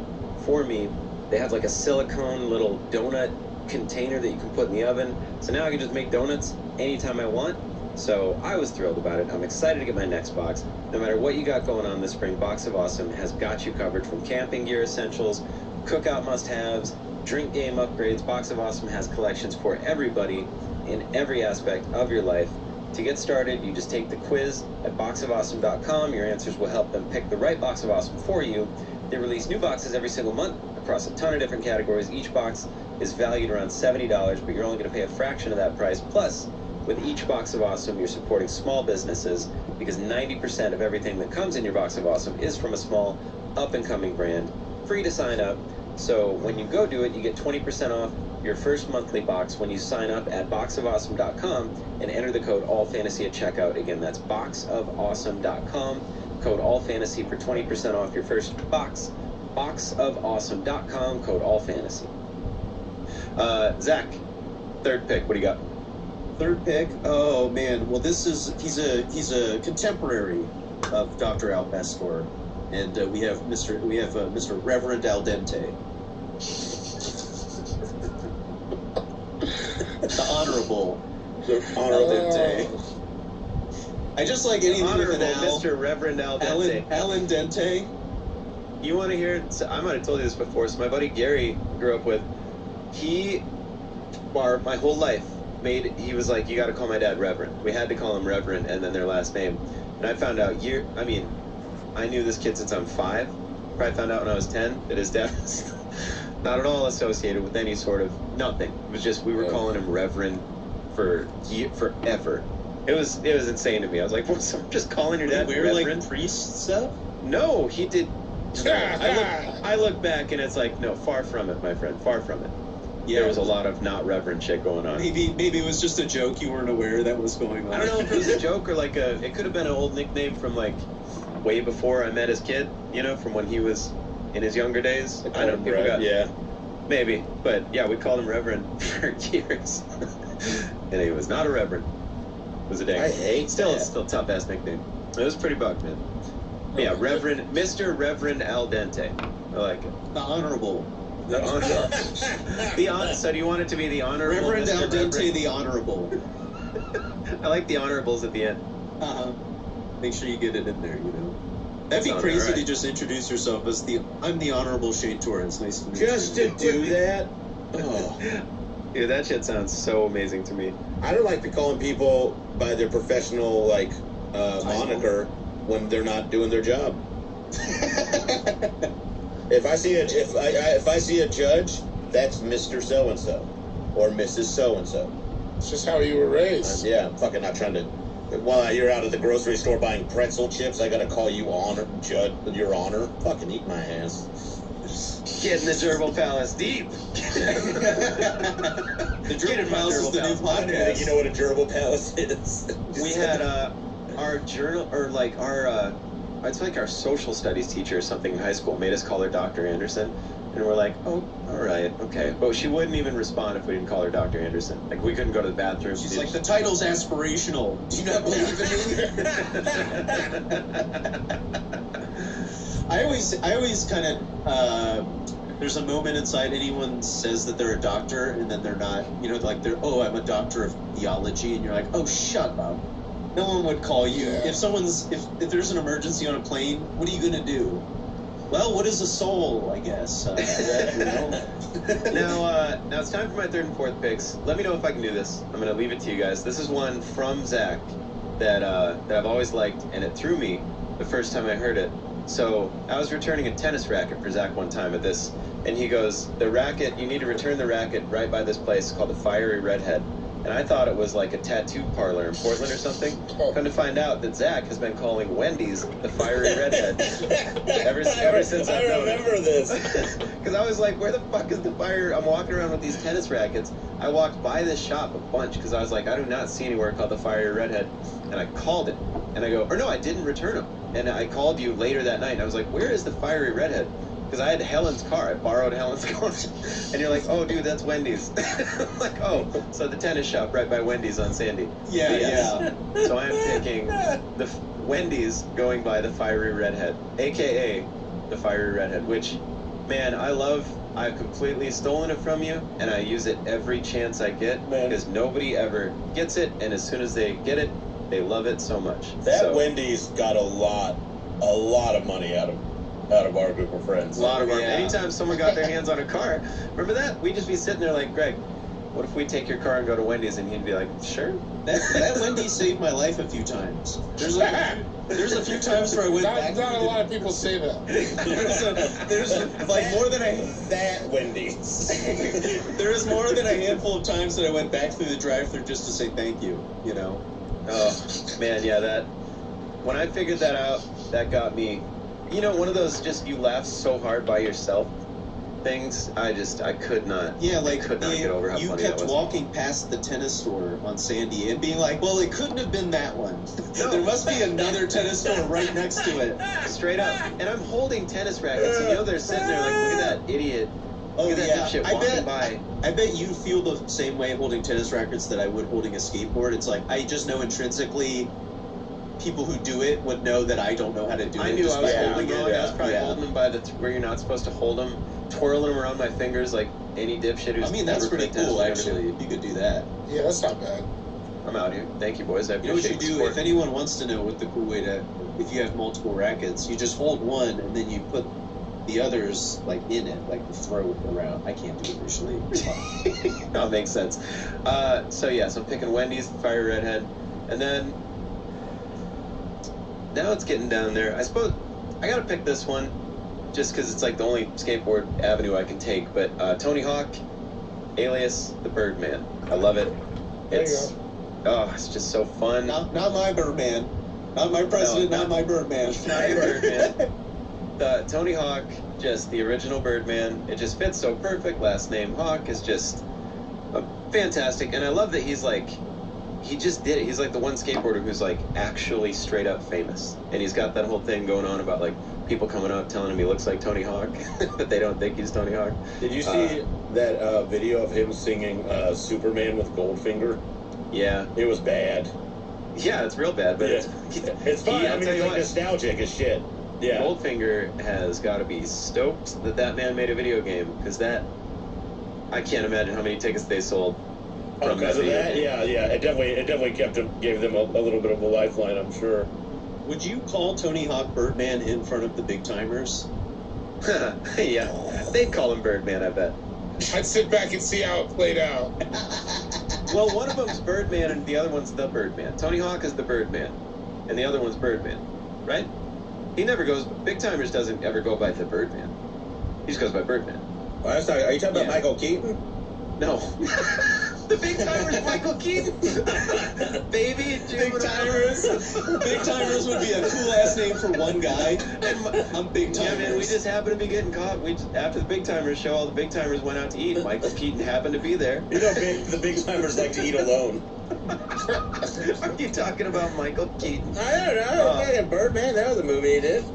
Speaker 3: for me. They have like a silicone little donut container that you can put in the oven, so now I can just make donuts anytime I want. So I was thrilled about it. I'm excited to get my next box. No matter what you got going on this spring, Box of Awesome has got you covered. From camping gear essentials, cookout must-haves, drink game upgrades, Box of Awesome has collections for everybody in every aspect of your life. To get started, you just take the quiz at boxofawesome.com. Your answers will help them pick the right Box of Awesome for you. They release new boxes every single month across a ton of different categories. Each box is valued around $70, but you're only going to pay a fraction of that price. Plus, with each Box of Awesome, you're supporting small businesses because 90% of everything that comes in your Box of Awesome is from a small, up-and-coming brand. Free to sign up. So when you go do it, you get 20% off your first monthly box when you sign up at boxofawesome.com and enter the code ALLFANTASY at checkout. Again, that's boxofawesome.com. Code ALLFANTASY for 20% off your first box. Boxofawesome.com, code ALLFANTASY. Zach, third pick, what do you got?
Speaker 7: Third pick. Oh man. Well, he's a contemporary of Dr. Al Pastor, and we have Mr. Reverend Al Dente. The Honorable Dente. I just like anything
Speaker 3: Honorable
Speaker 7: with an Al.
Speaker 3: Mr. Reverend Al Dente.
Speaker 7: Alan Dente.
Speaker 3: You want to hear it? So I might have told you this before. So my buddy Gary grew up with, my whole life, he was like, you got to call my dad Reverend. We had to call him Reverend and then their last name. And I found out I knew this kid since I'm 5. Probably found out when I was 10 that his dad was not at all associated with any sort of nothing. It was just, we were calling him Reverend forever. It was insane to me. I was like, well, so I'm just calling your dad Reverend?
Speaker 7: Like priest stuff?
Speaker 3: No, he did. I look back and it's like, no, far from it, my friend, far from it. Yeah, there was a lot of not reverend shit going on.
Speaker 7: Maybe it was just a joke you weren't aware that was going on.
Speaker 3: I don't know if it was a joke or like it could have been an old nickname from like way before I met his kid, from when he was in his younger days. I don't know.
Speaker 5: Yeah.
Speaker 3: Maybe, but yeah, we called him Reverend for years. And he was not a reverend. It was a dang.
Speaker 5: I hate
Speaker 3: Still
Speaker 5: that.
Speaker 3: tough ass nickname. It was pretty bugged, man. But yeah, Mr. Reverend Al Dente. I like it.
Speaker 7: The Honorable.
Speaker 3: The Honorable. So do you want it to be the Honorable
Speaker 7: Reverend
Speaker 3: Mr.
Speaker 7: Al Dente,
Speaker 3: Reverend?
Speaker 7: the Honorable.
Speaker 3: I like the honorables at the end.
Speaker 7: Make sure you get it in there, That'd be crazy to just introduce yourself as I'm the Honorable Shane Torres. Nice to meet you.
Speaker 5: Just to do that? Oh.
Speaker 3: Dude, that shit sounds so amazing to me.
Speaker 5: I don't like to calling people by their professional moniker when they're not doing their job. If I see a judge, that's Mr. So and so or Mrs. So and so.
Speaker 6: It's just how you were raised.
Speaker 5: Yeah, I'm fucking not trying to. While you're out at the grocery store buying pretzel chips, I gotta call you Honor, Judge, Your Honor. Fucking eat my ass.
Speaker 3: Getting the Gerbil Palace deep.
Speaker 7: The Gerbil Palace is the new
Speaker 5: I don't even think
Speaker 7: podcast.
Speaker 5: you know what a gerbil palace is.
Speaker 3: We had our journal, or like our, it's like our social studies teacher or something in high school made us call her Dr. Anderson. And we're like, oh, all right, okay. But she wouldn't even respond if we didn't call her Dr. Anderson. Like, we couldn't go to the bathroom.
Speaker 7: She's like, the title's aspirational. Do you not believe in me? I always kind of, there's a moment inside anyone says that they're a doctor and then they're not, like oh, I'm a doctor of theology, and you're like, oh, shut up. No one would call you.
Speaker 6: Yeah.
Speaker 7: If there's an emergency on a plane, what are you going to do? Well, what is a soul, I guess?
Speaker 3: Now it's time for my third and fourth picks. Let me know if I can do this. I'm going to leave it to you guys. This is one from Zach that I've always liked, and it threw me the first time I heard it. So I was returning a tennis racket for Zach one time at this, and he goes, you need to return the racket right by this place called the Fiery Redhead. And I thought it was like a tattoo parlor in Portland or something. Come to find out that Zach has been calling Wendy's the Fiery Redhead ever since I've known it.
Speaker 5: I remember this.
Speaker 3: Because I was like, where the fuck is the fire? I'm walking around with these tennis rackets. I walked by this shop a bunch because I was like, I do not see anywhere called the Fiery Redhead. And I called it. And I go, or no, I didn't return them. And I called you later that night. And I was like, where is the Fiery Redhead? Because I had Helen's car. I borrowed Helen's car. And you're like, oh, dude, that's Wendy's. I'm like, oh, so the tennis shop right by Wendy's on Sandy.
Speaker 7: Yeah, yeah.
Speaker 3: So I'm picking the Wendy's going by the Fiery Redhead, a.k.a. the Fiery Redhead, which, man, I love. I've completely stolen it from you, and I use it every chance I get because nobody ever gets it, and as soon as they get it, they love it so much.
Speaker 5: That Wendy's got a lot of money out of our group of friends.
Speaker 3: A lot of our.
Speaker 7: Yeah.
Speaker 3: Anytime someone got their hands on a car, remember that? We'd just be sitting there like, Greg, what if we take your car and go to Wendy's? And he'd be like, sure.
Speaker 7: That Wendy saved my life a few times. There's a few times where I went back.
Speaker 6: Not a lot of people say that.
Speaker 7: There's like more than
Speaker 5: that Wendy's.
Speaker 7: There's more than a handful of times that I went back through the drive-thru just to say thank you.
Speaker 3: Oh man, yeah. That when I figured that out, that got me. One of those just you laugh so hard by yourself things. I could not.
Speaker 7: Yeah, like
Speaker 3: I could not get over how
Speaker 7: you
Speaker 3: funny
Speaker 7: kept
Speaker 3: that was.
Speaker 7: walking past the tennis store on Sandy and being like, well, it couldn't have been that one. There must be another tennis store right next to it.
Speaker 3: Straight up. And I'm holding tennis rackets, and they're sitting there like, look at that idiot.
Speaker 7: Oh,
Speaker 3: Look at that dipshit walking by.
Speaker 7: I bet you feel the same way holding tennis rackets that I would holding a skateboard. It's like, I just know intrinsically people who do it would know that I don't know how to do it.
Speaker 3: I knew I was holding
Speaker 7: it.
Speaker 3: wrong. I was probably holding them by where you're not supposed to hold them, twirling them around my fingers like any dipshit who's
Speaker 7: that's
Speaker 3: ever
Speaker 7: pretty
Speaker 3: played tennis
Speaker 7: cool,
Speaker 3: would ever
Speaker 7: actually.
Speaker 3: do.
Speaker 7: If you could do that.
Speaker 6: Yeah, that's not bad.
Speaker 3: I'm out here. Thank you, boys. I
Speaker 7: You know what you
Speaker 3: appreciate the
Speaker 7: do?
Speaker 3: support.
Speaker 7: If anyone wants to know what the cool way to, if you have multiple rackets, you just hold one and then you put the others like in it, like you throw it around. I can't do it visually.
Speaker 3: No, it makes sense. So I'm picking Wendy's, the Fiery Redhead, and then now it's getting down there. I suppose I gotta pick this one, just because it's like the only skateboard avenue I can take. But Tony Hawk, alias the Birdman. I love it. It's just so fun.
Speaker 7: Not my Birdman. Not my president, not my Birdman.
Speaker 3: Not your Birdman. The Tony Hawk, just the original Birdman. It just fits so perfect. Last name Hawk is just fantastic, and I love that he's like, he just did it. He's like the one skateboarder who's like actually straight up famous, and he's got that whole thing going on about like people coming up telling him he looks like Tony Hawk, but they don't think he's Tony Hawk.
Speaker 5: Did you see that video of him singing Superman with Goldfinger?
Speaker 3: Yeah,
Speaker 5: it was bad.
Speaker 3: Yeah, it's real bad, but
Speaker 5: it's fun.
Speaker 3: I'll
Speaker 5: I mean,
Speaker 3: tell
Speaker 5: it's
Speaker 3: you
Speaker 5: like
Speaker 3: what.
Speaker 5: nostalgic as shit. Yeah.
Speaker 3: Goldfinger has got to be stoked that man made a video game, because that, I can't imagine how many tickets they sold. From
Speaker 5: Because of
Speaker 3: video
Speaker 5: that,
Speaker 3: game.
Speaker 5: yeah. It definitely gave them a little bit of a lifeline, I'm sure.
Speaker 7: Would you call Tony Hawk Birdman in front of the big timers?
Speaker 3: Yeah, they'd call him Birdman, I bet.
Speaker 6: I'd sit back and see how it played out.
Speaker 3: Well, one of them's Birdman and the other one's the Birdman. Tony Hawk is the Birdman, and the other one's Birdman, right? He never goes. Big Timers doesn't ever go by the Birdman. He just goes by Birdman.
Speaker 5: Well, are you talking about
Speaker 3: Yeah.
Speaker 5: Michael Keaton?
Speaker 3: No, The Big Timers, Michael Keaton. Baby
Speaker 7: Big
Speaker 3: Juvenile.
Speaker 7: Timers. Big Timers would be a cool ass name for one guy. I'm Big Timers.
Speaker 3: Yeah, man, we just happened to be getting caught. After the Big Timers show, all the Big Timers went out to eat. Michael Keaton happened to be there.
Speaker 5: You know, the Big Timers like to eat alone.
Speaker 3: Are you talking about Michael Keaton?
Speaker 5: I don't know. Fucking Birdman, that was a movie he did.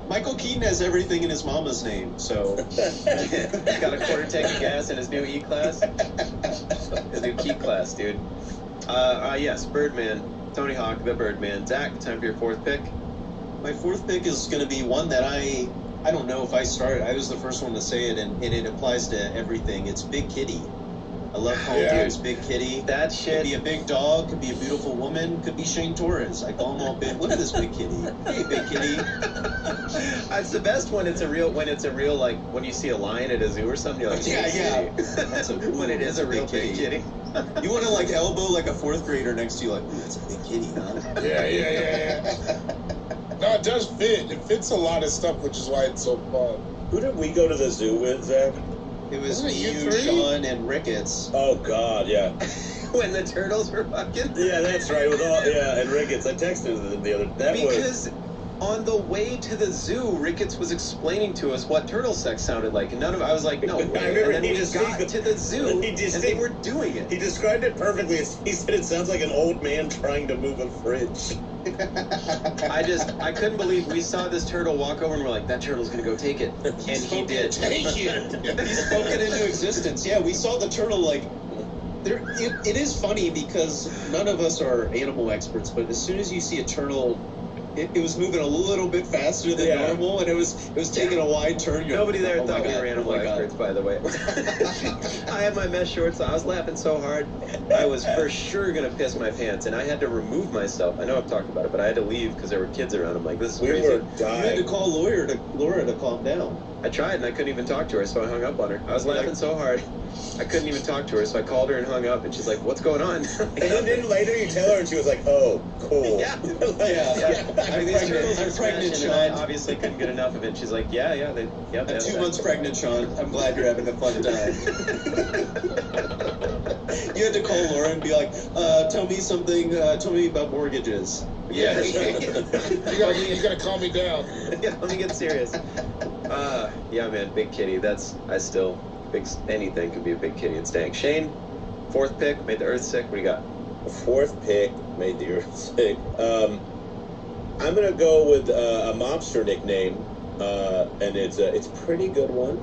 Speaker 7: Michael Keaton has everything in his mama's name, so
Speaker 3: He's got a quarter tank of gas in his new E-Class. His new Key Class, dude. Yes, Birdman. Tony Hawk, the Birdman. Zach, time for your fourth pick.
Speaker 7: my fourth pick is going to be one that I don't know if I started. I was the first one to say it, and it applies to everything. It's Big Kitty. I love calling dudes Big Kitty.
Speaker 3: That shit.
Speaker 7: Could be a big dog, could be a beautiful woman, could be Shane Torres. I call them all big. Look at this Big Kitty. Hey, Big Kitty.
Speaker 3: It's the best when it's a real like when you see a lion at a zoo or something. You're like,
Speaker 7: Yeah.
Speaker 3: That's when it is a real big kitty.
Speaker 7: You want to like elbow like a fourth grader next to you, like, ooh, that's a Big Kitty, huh?
Speaker 6: Yeah. No, it does fit. It fits a lot of stuff, which is why it's so fun.
Speaker 5: Who did we go to the zoo with, Zach?
Speaker 7: It was
Speaker 6: Wasn't it
Speaker 7: me,
Speaker 6: you
Speaker 7: you,
Speaker 6: three?
Speaker 7: Sean, and Ricketts.
Speaker 5: Oh, God, yeah.
Speaker 3: When the turtles were fucking.
Speaker 5: Yeah, that's right. With all, and Ricketts. I texted him the other.
Speaker 3: Because on the way to the zoo, Ricketts was explaining to us what turtle sex sounded like, and I was like, no way.
Speaker 5: I remember
Speaker 3: and then
Speaker 5: he
Speaker 3: we
Speaker 5: just
Speaker 3: got to the zoo, and they were doing it.
Speaker 5: He described it perfectly. He said it sounds like an old man trying to move a fridge.
Speaker 3: I couldn't believe we saw this turtle walk over and we're like, that turtle's gonna go take it. And he did.
Speaker 6: Take it.
Speaker 7: He spoke it into existence. Yeah, we saw the turtle like. It is funny because none of us are animal experts, but as soon as you see a turtle, it was moving a little bit faster than normal, and it was taking a wide turn.
Speaker 3: Nobody there
Speaker 7: Oh my
Speaker 3: thought we
Speaker 7: God,
Speaker 3: were animal
Speaker 7: oh my God.
Speaker 3: experts, by the way. I had my mesh shorts on. I was laughing so hard, I was for sure gonna piss my pants, and I had to remove myself. I know I've talked about it, but I had to leave because there were kids around. I'm like, this is
Speaker 5: We
Speaker 3: crazy.
Speaker 5: were
Speaker 7: You had to
Speaker 5: dying.
Speaker 7: call Laura to calm down.
Speaker 3: I tried, and I couldn't even talk to her, so I hung up on her. I was laughing so hard, I couldn't even talk to her, so I called her and hung up, and she's like, what's going on?
Speaker 5: And then later you tell her, and she was like, "Oh, cool."
Speaker 3: Yeah.
Speaker 7: Yeah.
Speaker 3: I'm pregnant.
Speaker 7: I'm pregnant,
Speaker 3: And I
Speaker 7: Sean.
Speaker 3: obviously couldn't get enough of it. She's like, yeah, they
Speaker 7: I'm 2 months pregnant, Sean. I'm glad you're having a fun time. You had to call Laura and be like, tell me something, tell me about mortgages.
Speaker 3: Yeah.
Speaker 6: You gotta calm me down.
Speaker 3: Yeah, let me get serious. Yeah, man, Big Kitty. Anything could be a Big Kitty. It's dang. Shane, fourth pick, made the Earth sick. What do you got?
Speaker 5: Fourth pick made the earth sick. I'm gonna go with a mobster nickname, and it's a pretty good one.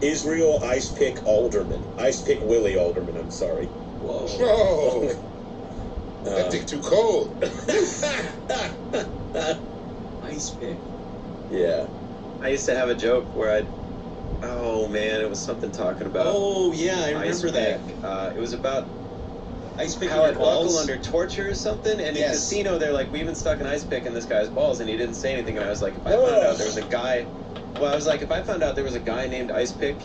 Speaker 5: Israel Ice Pick Alderman. Ice Pick Willie Alderman. I'm sorry.
Speaker 7: Whoa.
Speaker 6: Oh, that thing too cold.
Speaker 7: Ice pick.
Speaker 5: Yeah.
Speaker 3: I used to have a joke where oh man, it was something talking about
Speaker 7: Oh, yeah, I
Speaker 3: ice
Speaker 7: remember that.
Speaker 3: pick. It was about
Speaker 7: Ice pick
Speaker 3: how
Speaker 7: in
Speaker 3: I'd
Speaker 7: your
Speaker 3: buckle
Speaker 7: balls.
Speaker 3: under torture or something, and in
Speaker 7: Yes.
Speaker 3: casino they're like, we even stuck an ice pick in this guy's balls, and he didn't say anything, and I was like, if I found out there was a guy, if I found out there was a guy named Ice Pick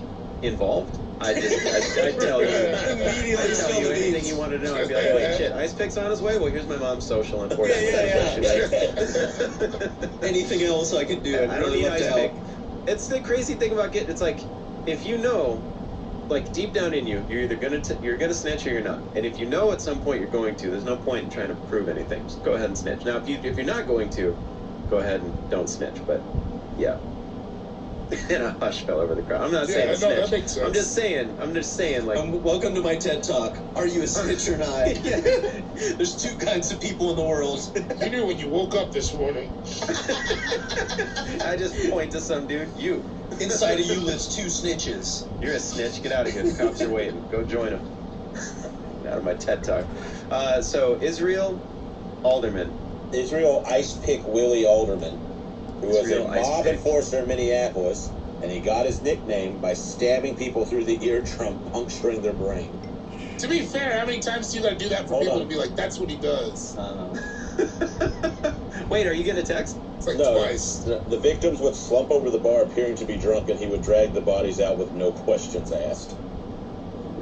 Speaker 3: involved, I'd tell you.
Speaker 7: Immediately
Speaker 3: I'd tell
Speaker 7: spill
Speaker 3: you
Speaker 7: the
Speaker 3: anything
Speaker 7: beans.
Speaker 3: you wanted to know. I'd be like, wait, shit, Ice Pick's on his way? Well, here's my mom's social, unfortunately.
Speaker 7: Anything else I could do?
Speaker 3: I don't
Speaker 7: really
Speaker 3: need
Speaker 7: left
Speaker 3: Ice
Speaker 7: out.
Speaker 3: Pick. It's the crazy thing about it's like, if you know, like deep down in you, you're either you're gonna snitch or you're not. And if you know at some point you're going to, there's no point in trying to prove anything. Just go ahead and snitch. Now, if you're not going to, go ahead and don't snitch. But yeah. And a hush fell over the crowd. I'm not saying
Speaker 6: Yeah,
Speaker 3: a
Speaker 6: no,
Speaker 3: snitch.
Speaker 6: that makes sense.
Speaker 3: I'm just saying, like.
Speaker 7: Welcome to my TED Talk. Are you a snitch or not? There's two kinds of people in the world.
Speaker 6: You knew when you woke up this morning.
Speaker 3: I just point to some dude. You.
Speaker 7: Inside of you lives two snitches.
Speaker 3: You're a snitch. Get out of here. The cops are waiting. Go join them. Out of my TED Talk. So Israel Alderman.
Speaker 5: Israel Ice Pick Willie Alderman, who was
Speaker 3: Israel
Speaker 5: a
Speaker 3: Ice
Speaker 5: mob
Speaker 3: Pick.
Speaker 5: enforcer in Minneapolis, and he got his nickname by stabbing people through the eardrum, puncturing their brain.
Speaker 6: To be fair, how many times do you gotta do that for
Speaker 5: Hold
Speaker 6: people
Speaker 5: on.
Speaker 6: to be like, that's what he does?
Speaker 3: Wait, are you getting a text?
Speaker 6: It's like
Speaker 5: No,
Speaker 6: twice.
Speaker 5: the victims would slump over the bar appearing to be drunk, and he would drag the bodies out with no questions asked.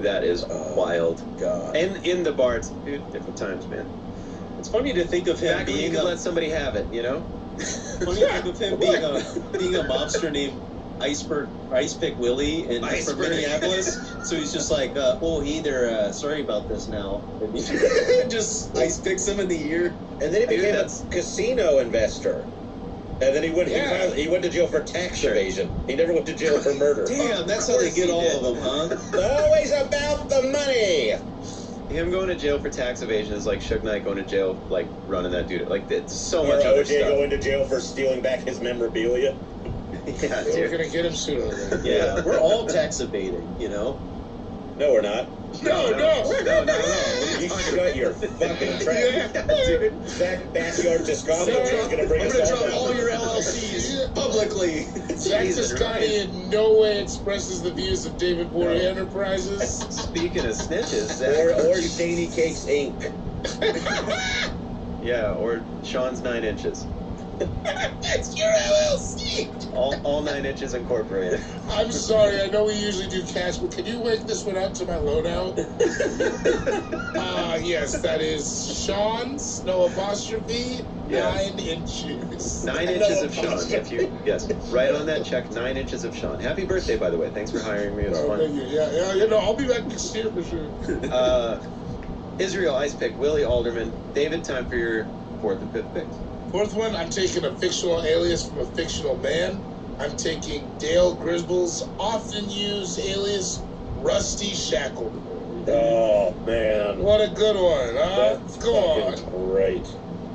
Speaker 3: That is wild.
Speaker 5: God.
Speaker 3: And in the bar, dude, different times, man.
Speaker 7: It's funny to think of him
Speaker 3: Back when you
Speaker 7: being
Speaker 3: could
Speaker 7: a
Speaker 3: let somebody have it, you know?
Speaker 7: funny to think of him being a mobster named Ice Pick Willie in from Minneapolis. So he's just like, oh, hey there, sorry about this now. And he just ice picks him in the ear.
Speaker 5: And then he became a casino investor. And then he went to jail for tax evasion. He never went to jail for murder.
Speaker 7: Damn, that's how they get all of them, huh?
Speaker 5: Always about the money.
Speaker 3: Him going to jail for tax evasion is like Suge Knight going to jail, like running that dude. Like, it's so much other
Speaker 5: OJ
Speaker 3: stuff.
Speaker 5: going to jail for stealing back his memorabilia.
Speaker 3: Yeah,
Speaker 6: We're
Speaker 3: dude.
Speaker 6: gonna get him sooner or later.
Speaker 7: Yeah, we're all tax evading, you know?
Speaker 5: No, we're not.
Speaker 6: No.
Speaker 5: You shut your fucking trap.
Speaker 3: Dude.
Speaker 5: Zach Backyard Toscano is going to bring
Speaker 7: I'm
Speaker 5: us
Speaker 7: gonna
Speaker 5: all
Speaker 7: drop
Speaker 5: down.
Speaker 7: all your LLCs publicly.
Speaker 6: Zach
Speaker 3: Jesus
Speaker 6: Toscani
Speaker 3: Christ.
Speaker 6: in no way expresses the views of David Bory Enterprises.
Speaker 3: Speaking of snitches, Zach,
Speaker 5: Or Zany Cakes Inc.
Speaker 3: yeah, or Sean's 9 Inches.
Speaker 6: That's your LLC.
Speaker 3: All 9 Inches Incorporated.
Speaker 6: I'm sorry, I know we usually do cash, but can you wake this one out to my loadout? Yes, that is Sean's, no apostrophe,
Speaker 3: Yeah.
Speaker 6: 9 inches.
Speaker 3: 9 inches of Sean. If you write on that check 9 inches of Sean. Happy birthday, by the way. Thanks for hiring me. It was
Speaker 6: Oh,
Speaker 3: fun.
Speaker 6: thank you. Yeah, no, I'll be back next year for sure.
Speaker 3: Israel Ice Pick, Willie Alderman. David, time for your 4th and 5th picks.
Speaker 6: Fourth one, I'm taking a fictional alias from a fictional man. I'm taking Dale Griswold's often used alias, Rusty Shackleton.
Speaker 5: Oh, man.
Speaker 6: What a good one, huh?
Speaker 5: That's
Speaker 6: Come on.
Speaker 5: fucking great.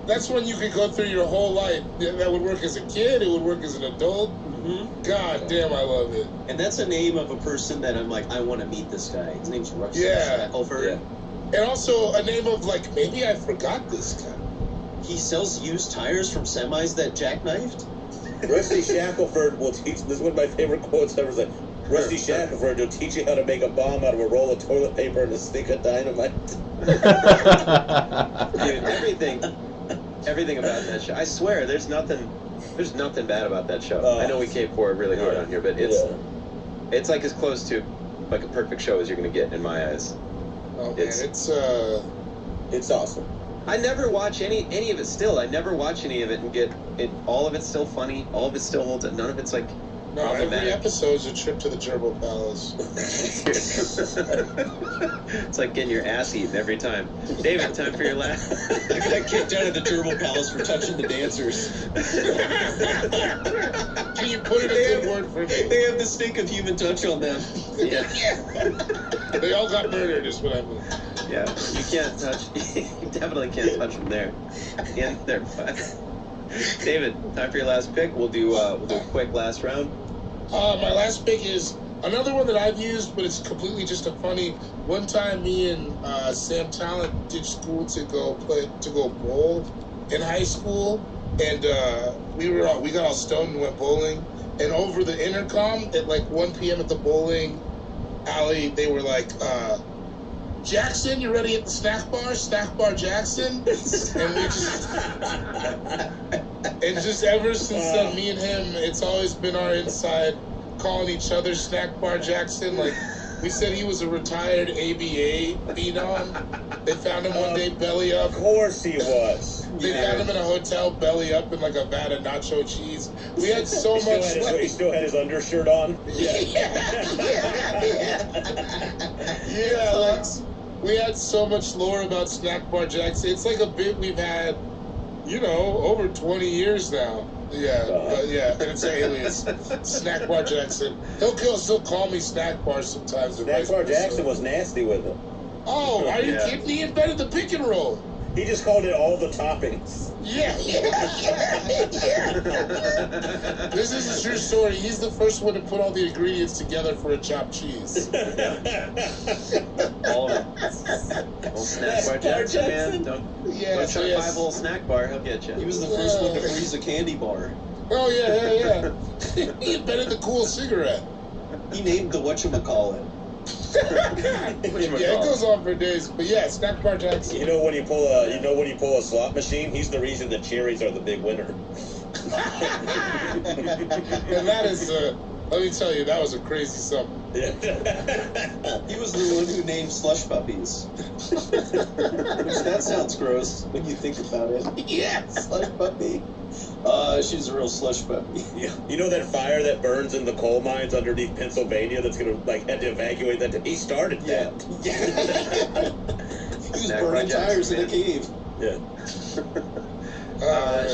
Speaker 6: That's one you could go through your whole life. That would work as a kid. It would work as an adult.
Speaker 7: Mm-hmm.
Speaker 6: God damn, I love it.
Speaker 7: And that's a name of a person that I'm like, I want to meet this guy. His name's Rusty
Speaker 6: Yeah.
Speaker 7: Shackelford.
Speaker 6: And also a name of like, maybe I forgot this guy.
Speaker 7: He sells used tires from semis that jackknifed.
Speaker 5: Rusty Shackelford will teach. This is one of my favorite quotes ever. Like, Rusty Shackelford will teach you how to make a bomb out of a roll of toilet paper and a stick of dynamite.
Speaker 3: Dude, everything about that show. I swear, there's nothing bad about that show. I know we cape for it really hard on here, but it's like as close to like a perfect show as you're gonna get in my eyes.
Speaker 6: Oh man,
Speaker 3: It's-
Speaker 5: It's awesome.
Speaker 3: I never watch any of it still. I never watch any of it and get it. All of it's still funny. All of it still holds up. None of it's like
Speaker 6: no, every
Speaker 3: problematic.
Speaker 6: episode's a trip to the Gerbil Palace.
Speaker 3: It's like getting your ass eaten every time. David, time for your last.
Speaker 7: I got kicked out of the Gerbil Palace for touching the dancers.
Speaker 6: Can you put in a good word for me?
Speaker 7: They have the stink of human touch on them.
Speaker 3: Yeah,
Speaker 6: They all got murdered, is what I mean.
Speaker 3: yeah. You can't touch. You definitely can't touch them there. In their butt. David, time for your last pick. We'll do a quick last round.
Speaker 6: My last pick is another one that I've used, but it's completely just a funny. One time, me and Sam Talent did school to go bowl in high school, and we got all stoned and went bowling. And over the intercom at like 1 p.m. at the bowling alley, they were like, "Jackson, you ready at the snack bar? Snack bar Jackson." And we just ever since then, me and him, it's always been our inside calling each other Snack Bar Jackson. Like, we said he was a retired ABA phenom. They found him one day belly up.
Speaker 5: Of course he was.
Speaker 6: They found him in a hotel belly up in like a vat of nacho cheese. We had so much.
Speaker 5: He still had his undershirt on.
Speaker 6: Yeah, like we had so much lore about Snack Bar Jackson. It's like a bit we've had, over 20 years now. Yeah, and it's an alias. Snack Bar Jackson. He'll still call me SnackBar sometimes.
Speaker 5: Snack Bar Jackson was nasty with him.
Speaker 6: Oh, are you
Speaker 3: Yeah.
Speaker 6: kidding? He invented the pick and roll.
Speaker 5: He just called it all the toppings.
Speaker 6: Yeah. This is a true story. He's the first one to put all the ingredients together for a chopped cheese.
Speaker 3: All of it. Old snack bar Jackson, man. Don't try 5 old snack bar. He'll get you.
Speaker 7: He was the first one to freeze a candy bar.
Speaker 6: Oh, yeah. He invented the cool cigarette.
Speaker 7: He named the whatchamacallit.
Speaker 6: Yeah, it goes on for days. But yeah, Snack Bar Jackson.
Speaker 5: You know when you pull a slot machine, he's the reason the cherries are the big winner.
Speaker 6: And that is, let me tell you, that was a crazy something.
Speaker 7: He was the one who named slush puppies. Which that sounds gross when you think about it.
Speaker 6: Yeah.
Speaker 7: Slush puppy. She's a real slush puppy.
Speaker 5: Yeah. You know that fire that burns in the coal mines underneath Pennsylvania that's gonna had to evacuate that? He started that.
Speaker 7: Yeah. He was
Speaker 3: Snack
Speaker 7: burning
Speaker 3: Project,
Speaker 7: tires in
Speaker 3: man.
Speaker 7: a cave.
Speaker 5: Yeah.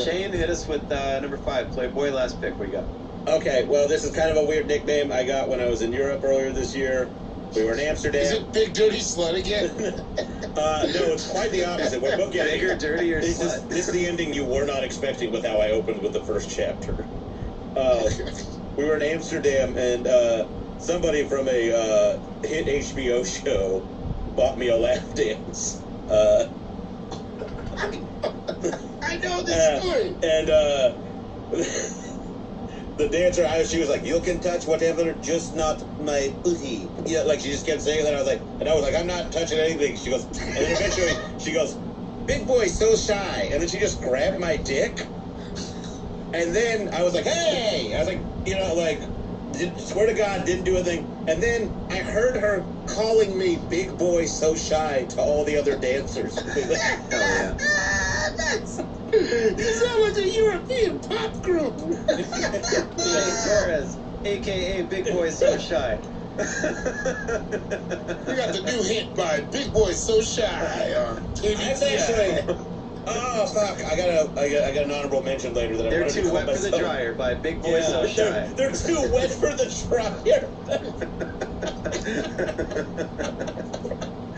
Speaker 3: Shane, hit us with number 5, Playboy. Last pick. What do you got?
Speaker 5: Okay, well, this is kind of a weird nickname I got when I was in Europe earlier this year. We were in Amsterdam.
Speaker 6: Is it Big Dirty Slut again?
Speaker 5: No, it's quite the opposite. We're both getting
Speaker 3: Bigger, dirtier
Speaker 5: This
Speaker 3: slut.
Speaker 5: is the ending you were not expecting with how I opened with the first chapter. We were in Amsterdam, and somebody from a hit HBO show bought me a lap dance.
Speaker 6: I know this story.
Speaker 5: And the dancer, she was like, "You can touch whatever, just not my booty." Yeah, like she just kept saying that. I was like, "I'm not touching anything." She goes, and then eventually she goes, "Big boy, so shy," and then she just grabbed my dick. And then I was like, "Hey!" I was like, swear to God, didn't do a thing. And then I heard her calling me "big boy, so shy" to all the other dancers.
Speaker 3: Hell yeah.
Speaker 6: You sound like a European pop group.
Speaker 3: Shane Torres, a.k.a. Big Boy So Shy.
Speaker 6: We got the new hit by Big Boy So Shy on
Speaker 5: That's
Speaker 6: KBTI.
Speaker 5: actually. Oh fuck! I got an honorable mention later that I
Speaker 3: They're
Speaker 5: wanted to
Speaker 3: too
Speaker 5: call
Speaker 3: wet for the
Speaker 5: myself.
Speaker 3: dryer by Big Boy So
Speaker 5: Yeah,
Speaker 3: Shy.
Speaker 5: they're too wet for the dryer.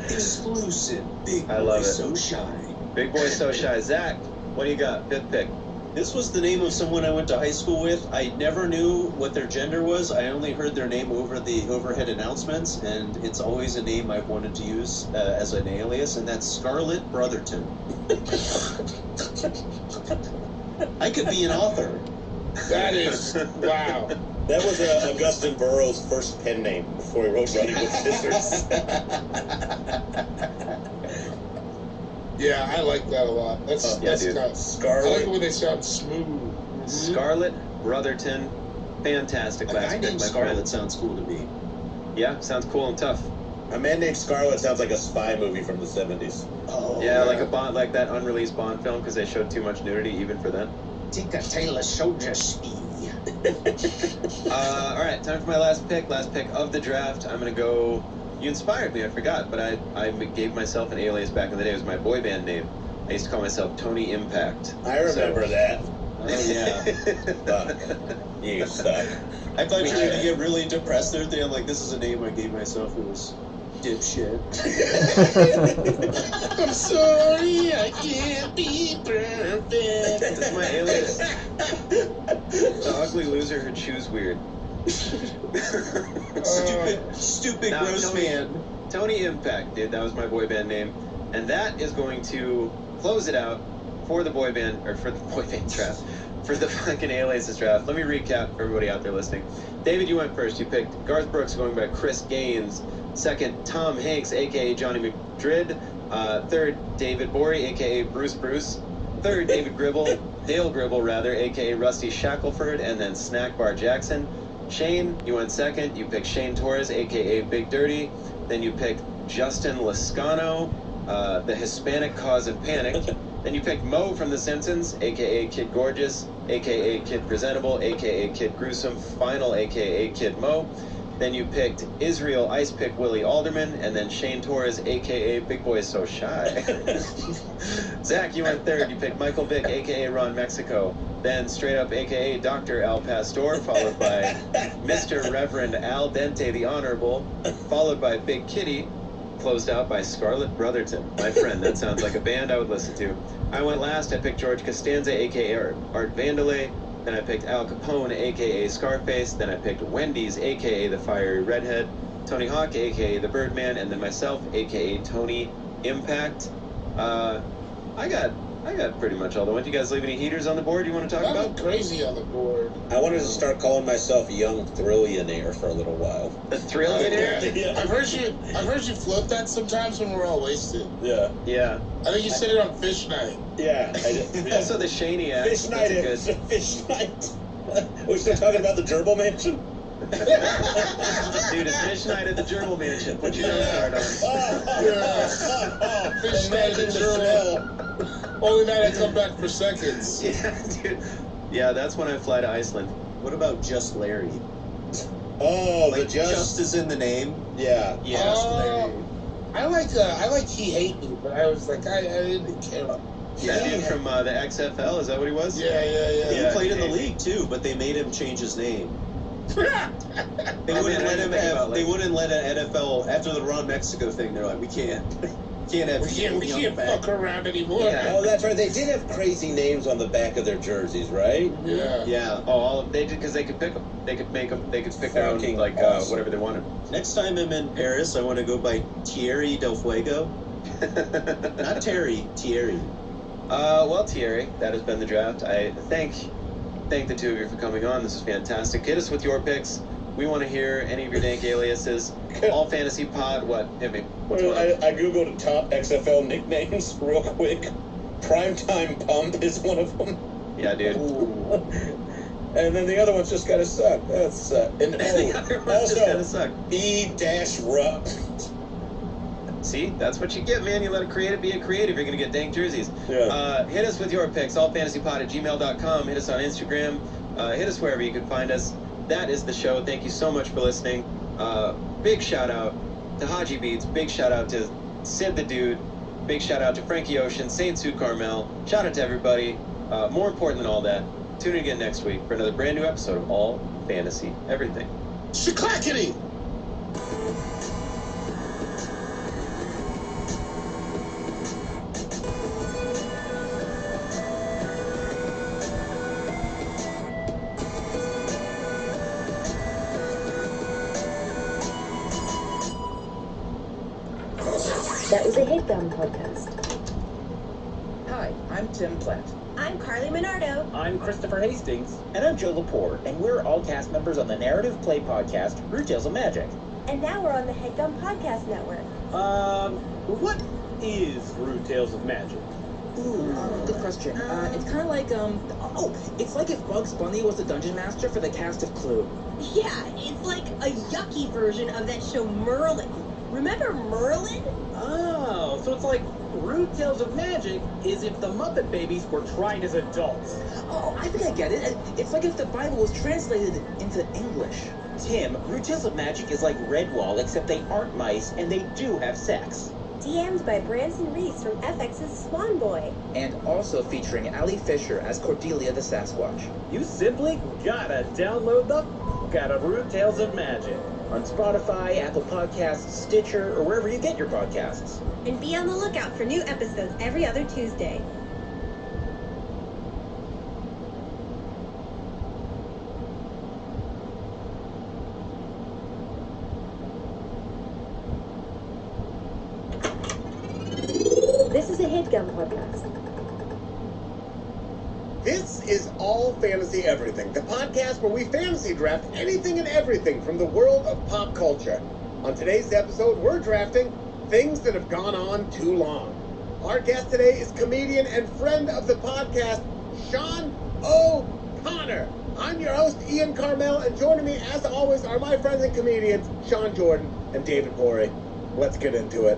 Speaker 7: Exclusive. Big
Speaker 3: I love
Speaker 7: Boy
Speaker 3: it.
Speaker 7: So Shy.
Speaker 3: Big Boy So Shy. Zach, what do you got? Fifth pick.
Speaker 7: This was the name of someone I went to high school with. I never knew what their gender was. I only heard their name over the overhead announcements, and it's always a name I've wanted to use as an alias, and that's Scarlett Brotherton. I could be an author.
Speaker 6: That is, wow.
Speaker 5: That was Augustine Burroughs' first pen name before he wrote Running with Scissors.
Speaker 6: Yeah, I like that a lot. That's
Speaker 3: Yeah, dude.
Speaker 6: kind of, I like
Speaker 5: Scarlet.
Speaker 6: it when they sound smooth.
Speaker 3: Scarlett Brotherton. Fantastic
Speaker 7: A
Speaker 3: last
Speaker 7: guy
Speaker 3: pick,
Speaker 7: named
Speaker 3: my
Speaker 7: Scarlett
Speaker 3: friend.
Speaker 7: sounds cool to me.
Speaker 3: Yeah, sounds cool and tough.
Speaker 5: A man named Scarlet sounds like a spy movie from the 70s.
Speaker 7: Oh,
Speaker 3: Yeah, like a Bond, like that unreleased Bond film because they showed too much nudity even for them.
Speaker 7: Tinker Tailor Soldier Speed.
Speaker 3: All right, time for my last pick. Last pick of the draft. I'm gonna go. You inspired me. I forgot, but I gave myself an alias back in the day. It was my boy band name. I used to call myself Tony Impact.
Speaker 5: I remember that.
Speaker 7: Oh, yeah.
Speaker 5: Fuck. You suck.
Speaker 7: I thought you were going to get really depressed there. I'm like, this is a name I gave myself. It was dipshit.
Speaker 6: I'm sorry, I can't be perfect.
Speaker 3: That's my alias. The ugly loser who chews weird.
Speaker 7: Stupid
Speaker 3: Nah,
Speaker 7: gross
Speaker 3: Tony-
Speaker 7: man.
Speaker 3: Tony Impact, dude. That was my boy band name, and that is going to close it out for the boy band draft. For the fucking aliases draft. Let me recap for everybody out there listening. David, you went first. You picked Garth Brooks going by Chris Gaines. Second, Tom Hanks, a.k.a. Johnny McDrid. Third, David Bory, a.k.a. Bruce Bruce. Third, David Gribble, Dale Gribble, rather, a.k.a. Rusty Shackelford. And then Snack Bar Jackson. Shane, you went second. You picked Shane Torres, a.k.a. Big Dirty. Then you picked Justin Lascano, the Hispanic Cause of Panic. Then you picked Mo from The Simpsons, a.k.a. Kid Gorgeous, a.k.a. Kid Presentable, a.k.a. Kid Gruesome, Final, a.k.a. Kid Mo. Then you picked Israel Ice Pick Willie Alderman, and then Shane Torres, a.k.a. Big Boy So Shy. Zach, you went third. You picked Michael Vick, a.k.a. Ron Mexico. Then straight up, a.k.a. Dr. Al Pastor, followed by Mr. Reverend Al Dente the Honorable, followed by Big Kitty, closed out by Scarlett Brotherton. My friend, that sounds like a band I would listen to. I went last. I picked George Costanza, a.k.a. Art Vandelay. Then I picked Al Capone, a.k.a. Scarface. Then I picked Wendy's, a.k.a. the Fiery Redhead. Tony Hawk, a.k.a. the Birdman. And then myself, a.k.a. Tony Impact. I got pretty much all the ones. You guys leave any heaters on the board you want to talk
Speaker 6: That
Speaker 3: about?
Speaker 6: was crazy on the board.
Speaker 5: I wanted to start calling myself Young Thrillionaire for a little while.
Speaker 3: The Thrillionaire?
Speaker 5: Yeah.
Speaker 6: I've heard you float that sometimes when we're all wasted.
Speaker 5: Yeah.
Speaker 3: Yeah.
Speaker 6: I think you said it on Fish Night.
Speaker 5: Yeah. I did. Yeah.
Speaker 3: Also the Shaney act.
Speaker 5: Fish Night
Speaker 3: That's a
Speaker 5: is Fish Night. We're still talking about the Gerbil Mansion?
Speaker 3: Dude, it's fish night at the Gerbil Mansion. Put your nose guard on.
Speaker 6: Yeah. Fish night in the journal. Only night I come back for seconds.
Speaker 3: Yeah, dude. Yeah, that's when I fly to Iceland.
Speaker 7: What about Just Larry?
Speaker 5: Oh,
Speaker 7: Like,
Speaker 5: the
Speaker 7: just is in the name.
Speaker 5: Yeah.
Speaker 3: Yeah.
Speaker 7: Just Larry.
Speaker 6: I like He Hate Me, but I was like, I didn't care.
Speaker 3: That dude from the XFL, is that what he was?
Speaker 6: Yeah.
Speaker 7: He
Speaker 3: Yeah,
Speaker 7: played in the
Speaker 3: yeah.
Speaker 7: league too, but they made him change his name. They
Speaker 3: I
Speaker 7: wouldn't
Speaker 3: mean, I
Speaker 7: let
Speaker 3: didn't
Speaker 7: him
Speaker 3: think
Speaker 7: have.
Speaker 3: about, like-
Speaker 7: They wouldn't let an NFL after the Ron Mexico thing. They're like, we can't have.
Speaker 6: We can't fuck around anymore.
Speaker 3: Yeah.
Speaker 5: Oh, that's right. They did have crazy names on the back of their jerseys, right?
Speaker 6: Yeah.
Speaker 3: Yeah. Oh, they did because they could pick them. They could make them. They could pick their own
Speaker 5: Fucking
Speaker 3: like
Speaker 5: awesome.
Speaker 3: whatever they wanted.
Speaker 7: Next time I'm in Paris, I want to go by Thierry Del Fuego. Not Terry, Thierry.
Speaker 3: Well, Thierry, that has been the draft. I thank the two of you for coming on. This is fantastic. Hit us with your picks. We want to hear any of your dank aliases. All Fantasy Pod. What? Hit me. What's
Speaker 5: Well,
Speaker 3: going on?
Speaker 5: I googled top XFL nicknames real quick. Primetime Pump is one of them.
Speaker 3: Yeah, dude.
Speaker 5: And then the other ones just gotta suck. That's and
Speaker 3: The other ones just gotta
Speaker 5: also
Speaker 3: suck.
Speaker 5: E-Rup.
Speaker 3: See, that's what you get, man. You let a creative be a creative. You're gonna get dank jerseys.
Speaker 5: Yeah.
Speaker 3: Hit us with your picks. allfantasypod@gmail.com. Hit us on Instagram. Hit us wherever you can find us. That is the show. Thank you so much for listening. Big shout out to Haji Beats. Big shout out to Sid the Dude. Big shout out to Frankie Ocean, Saint Sue Carmel. Shout out to everybody. More important than all that, tune in again next week for another brand new episode of All Fantasy Everything.
Speaker 6: Shicklackety!
Speaker 2: That was a headgum podcast.
Speaker 8: Hi, I'm Tim Platt.
Speaker 9: I'm Carly Minardo.
Speaker 8: I'm Christopher Hastings. And I'm Joe Laporte, and we're all cast members on the narrative play podcast, Root Tales of Magic.
Speaker 9: And now we're on the Headgum Podcast Network.
Speaker 8: What is Root Tales of Magic?
Speaker 10: Ooh, good question. It's kind of like, it's like if Bugs Bunny was the dungeon master for the cast of Clue.
Speaker 9: Yeah, it's like a yucky version of that show Merlin. Remember Merlin?
Speaker 8: Oh, so it's like Root Tales of Magic is if the Muppet Babies were tried as adults.
Speaker 10: Oh, I think I get it. It's like if the Bible was translated into English.
Speaker 8: Tim, Root Tales of Magic is like Redwall, except they aren't mice, and they do have sex.
Speaker 9: DM'd by Branson Reese from FX's Swan Boy.
Speaker 10: And also featuring Ali Fisher as Cordelia the Sasquatch.
Speaker 8: You simply gotta download the out of Root Tales of Magic
Speaker 10: On Spotify, Apple Podcasts, Stitcher, or wherever you get your podcasts.
Speaker 9: And be on the lookout for new episodes every other Tuesday.
Speaker 2: This is a headgum podcast.
Speaker 11: This is All Fantasy Everything, the podcast where we fantasy draft anything and everything from the world of pop culture. On today's episode, we're drafting things that have gone on too long. Our guest today is comedian and friend of the podcast, Sean O'Connor. I'm your host, Ian Carmel, and joining me, as always, are my friends and comedians, Sean Jordan and David Borey. Let's get into it.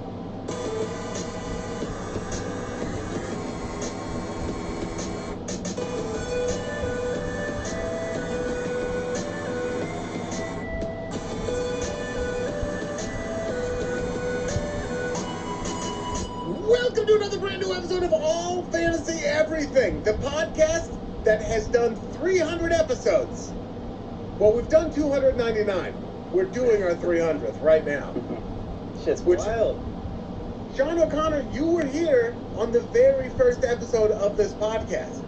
Speaker 11: Welcome to another brand new episode of All Fantasy Everything, the podcast that has done 300 episodes. Well, we've done 299. We're doing our 300th right now.
Speaker 8: Shit's wild.
Speaker 11: Sean O'Connor, you were here on the very first episode of this podcast.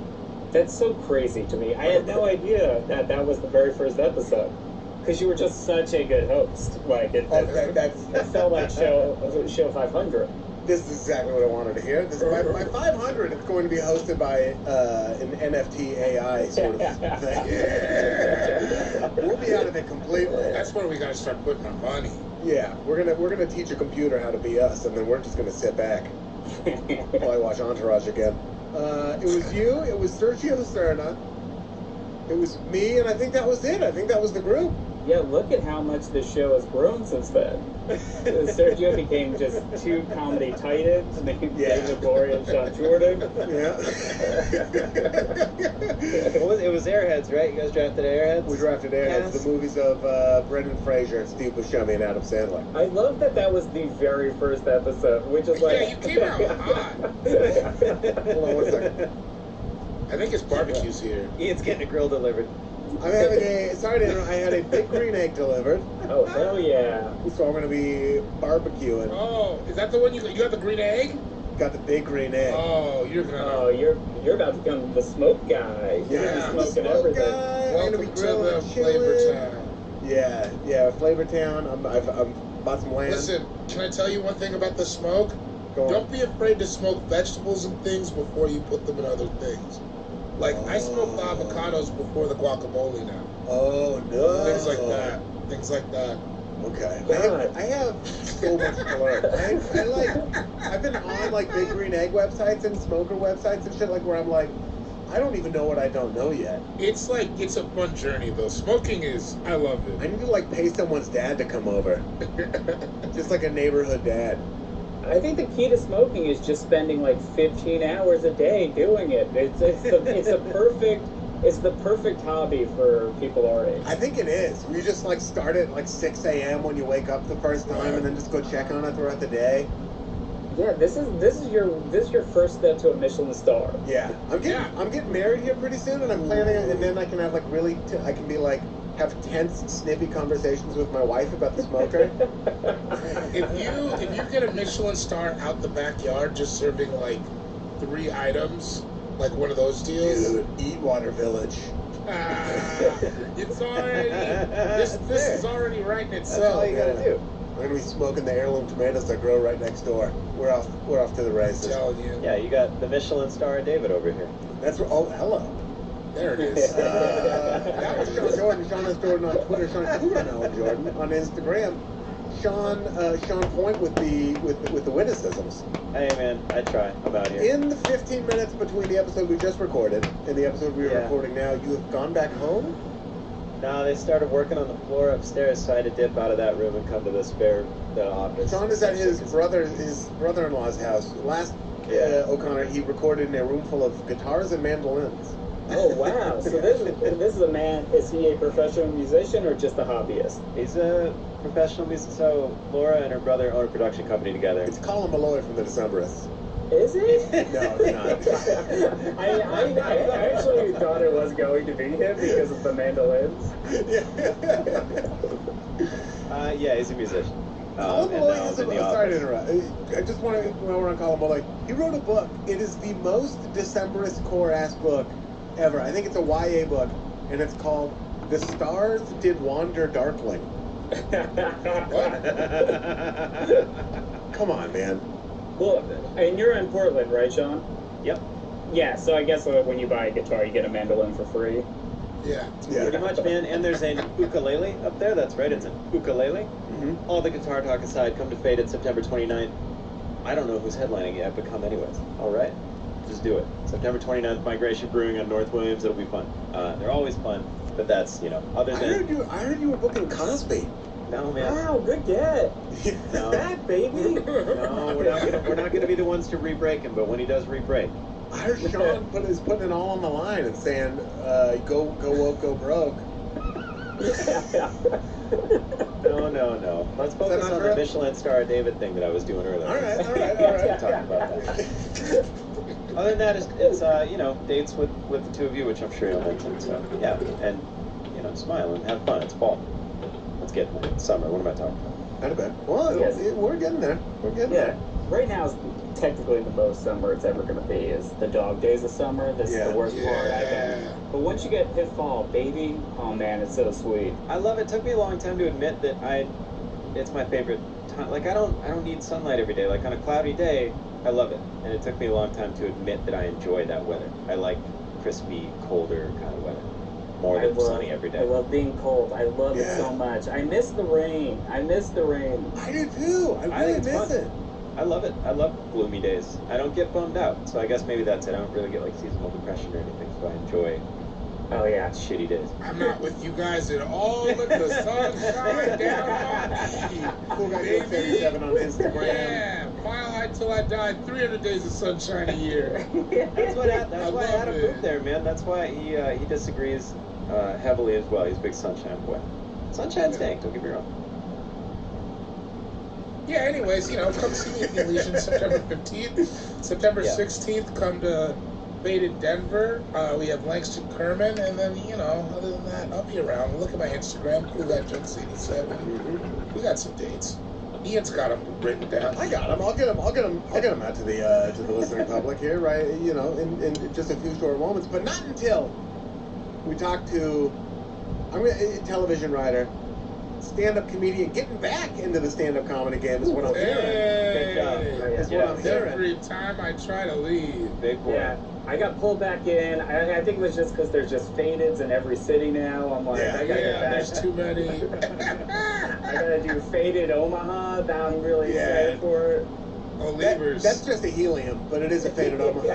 Speaker 12: That's so crazy to me. I had no idea that that was the very first episode. Because you were just such a good host. Like, it felt like show 500.
Speaker 11: This is exactly what I wanted to hear. My 500 is going to be hosted by an NFT AI sort of thing. We'll be out of it completely.
Speaker 6: That's where we gotta start putting our money.
Speaker 11: Yeah, we're gonna teach a computer how to be us, and then we're just gonna sit back while I watch Entourage again. It was you. It was Sergio Lucerna. It was me, and I think that was it. I think that was the group.
Speaker 12: Yeah, look at how much the show has grown since then. Sergio became just two comedy titans named David Bory and Sean Jordan.
Speaker 5: Yeah.
Speaker 3: It was Airheads, right? You guys drafted Airheads?
Speaker 5: We drafted Airheads,
Speaker 3: Yes.
Speaker 5: the movies of Brendan Fraser, Steve Buscemi, and Adam Sandler.
Speaker 12: I love that was the very first episode, which is like...
Speaker 6: Yeah, you came out hot.
Speaker 5: Hold on one second.
Speaker 6: I think it's barbecue's here.
Speaker 3: Ian's getting a grill delivered.
Speaker 5: I'm having I had a big green egg delivered,
Speaker 12: Oh, hell yeah.
Speaker 5: so I'm going to be barbecuing.
Speaker 6: Oh, is that the one you got the green egg?
Speaker 5: Got the big green egg.
Speaker 6: Oh, you're gonna.
Speaker 12: Oh, you're about to become the smoke guy. You're
Speaker 5: Yeah,
Speaker 12: gonna
Speaker 5: I'm
Speaker 12: be
Speaker 5: the
Speaker 12: smoking
Speaker 5: smoke
Speaker 12: everything.
Speaker 5: guy. I'm going to
Speaker 6: Welcome
Speaker 5: be
Speaker 6: to
Speaker 5: grilling
Speaker 6: the
Speaker 5: and
Speaker 6: Flavor
Speaker 5: chilling.
Speaker 6: Town.
Speaker 5: Yeah, Flavor Town. I've bought some land.
Speaker 6: Listen, can I tell you one thing about the smoke?
Speaker 5: Go on.
Speaker 6: Don't be afraid to smoke vegetables and things before you put them in other things. Like, I smoke the avocados before the guacamole now.
Speaker 5: Oh, no.
Speaker 6: Things like that. Things like that.
Speaker 5: Okay. I have so much to learn. I've been on like big green egg websites and smoker websites and shit like where I'm like, I don't even know what I don't know yet.
Speaker 6: It's a fun journey though. Smoking is, I love
Speaker 5: I
Speaker 6: it.
Speaker 5: need to like pay someone's dad to come over. Just like a neighborhood dad.
Speaker 12: I think the key to smoking is just spending like 15 hours a day doing it. It's the perfect hobby for people our age.
Speaker 5: I think it is. You just like start at like 6 a.m. when you wake up the first time and then just go check on it throughout the day.
Speaker 12: Yeah, this is your first step to a Michelin star.
Speaker 5: Yeah. I'm getting married here pretty soon and I'm planning it, and then I can have like I can be like have tense, snippy conversations with my wife about the smoker.
Speaker 6: If you get a Michelin star out the backyard just serving like 3 items, like one of those deals.
Speaker 5: Dude, Eatwater Village.
Speaker 6: It's already this is already writing
Speaker 3: That's
Speaker 6: itself.
Speaker 3: all you gotta do.
Speaker 5: We're gonna be smoking the heirloom tomatoes that grow right next door. We're off to the
Speaker 6: I'm
Speaker 5: races.
Speaker 6: telling you.
Speaker 3: Yeah, you got the Michelin star David over here.
Speaker 5: That's hello.
Speaker 6: There it is.
Speaker 5: That was Sean Jordan. Sean S. Jordan on Twitter. Sean Jordan on Instagram. Sean Point with the witticisms.
Speaker 3: Hey man, I try. I'm out here.
Speaker 5: In the 15 minutes between the episode we just recorded and the episode we are recording now, you have gone back home?
Speaker 3: No, they started working on the floor upstairs, so I had to dip out of that room and come to the office.
Speaker 5: Sean is at his brother-in-law's house. Last O'Connor, he recorded in a room full of guitars and mandolins.
Speaker 12: Oh wow! So this is a man. Is he a professional musician or just a hobbyist?
Speaker 3: He's a professional musician. So Laura and her brother own a production company together.
Speaker 5: It's Colin Malloy from the Decemberists.
Speaker 12: Is it?
Speaker 5: No, it's not.
Speaker 12: I actually thought it was going to be him because of the mandolins.
Speaker 3: Yeah, he's a musician.
Speaker 5: Colin Malloy is sorry to interrupt. I just want to, while we're on Colin Malloy, he wrote a book. It is the most Decemberist core-ass book ever. I think it's a YA book, and it's called The Stars Did Wander Darkling. Come on, man.
Speaker 12: Well, and you're in Portland, right, Sean?
Speaker 3: Yep.
Speaker 12: Yeah, so I guess when you buy a guitar, you get a mandolin for free.
Speaker 6: Yeah.
Speaker 3: Pretty much, man. And there's an ukulele up there. That's right. It's an ukulele.
Speaker 5: Mm-hmm.
Speaker 3: All the guitar talk aside, come to Faded September 29th. I don't know who's headlining yet, but come anyways. All right. Just do it. September 29th, Migration Brewing on North Williams. It'll be fun. They're always fun, but that's, other than...
Speaker 5: I heard you were booking Cosby.
Speaker 3: No, man.
Speaker 12: Wow, good get.
Speaker 3: No.
Speaker 12: That, baby.
Speaker 3: No, we're not gonna be the ones to re-break him, but when he does re-break.
Speaker 5: I heard Sean is putting it all on the line and saying, go woke, go broke.
Speaker 3: No. Let's focus on the Michelin star David thing that I was doing earlier.
Speaker 5: All right.
Speaker 3: Talking about that. Other than that, it's dates with the two of you, which I'm sure you'll mention. So yeah, and smile and have fun. It's fall. Let's get summer. What am I talking about?
Speaker 5: Not a bad. Well,
Speaker 12: Yes.
Speaker 5: We're getting there. We're getting there.
Speaker 12: Right now is technically the most summer it's ever going to be. Is the dog days of summer. This is the worst part. But once you hit fall, baby, oh man, it's so sweet.
Speaker 3: I love it. It took me a long time to admit that it's my favorite time. Like I don't need sunlight every day. Like on a cloudy day, I love it. And it took me a long time to admit that I enjoy that weather. I like crispy, colder kind of weather. More than sunny every day.
Speaker 12: I love being cold. I love it so much. I miss the rain. I
Speaker 5: do too. I really miss it.
Speaker 3: I love it. I love gloomy days. I don't get bummed out. So I guess maybe that's it. I don't really get like seasonal depression or anything. So I enjoy
Speaker 12: Oh yeah.
Speaker 3: Shitty days.
Speaker 6: I'm not with you guys at all. Let the sunshine down on me.
Speaker 11: Cool guy Joe 77 on Instagram.
Speaker 6: Yeah, Mile High Till I Die, 300 days of sunshine a year.
Speaker 3: That's why Adam
Speaker 6: it.
Speaker 3: moved there, man. That's why he disagrees heavily as well. He's a big Sunshine boy. Sunshine's dank, don't get me wrong.
Speaker 6: Yeah, anyways, come see me at the Elysian September 15th. September 16th, come to Faded Denver. We have Langston Kerman, and then, other than that, I'll be around. Look at my Instagram, Cool Guy Jokes 87. We got some dates. Ian's got them written down.
Speaker 11: I got them. I'll get them out to the listening public here, right? In just a few short moments, but not until we talk to a television writer, stand-up comedian, getting back into the stand-up comedy game is what I'm hearing.
Speaker 3: Good job.
Speaker 11: Is what I'm hearing.
Speaker 6: Every time I try to leave.
Speaker 3: Big boy.
Speaker 12: Yeah, I got pulled back in. I think it was just because there's just fadeds in every city now. I'm like, I gotta get back.
Speaker 6: There's too many.
Speaker 12: I gotta do Faded Omaha. Now I'm really excited for it.
Speaker 11: That's just a helium, but it is a faded Omaha.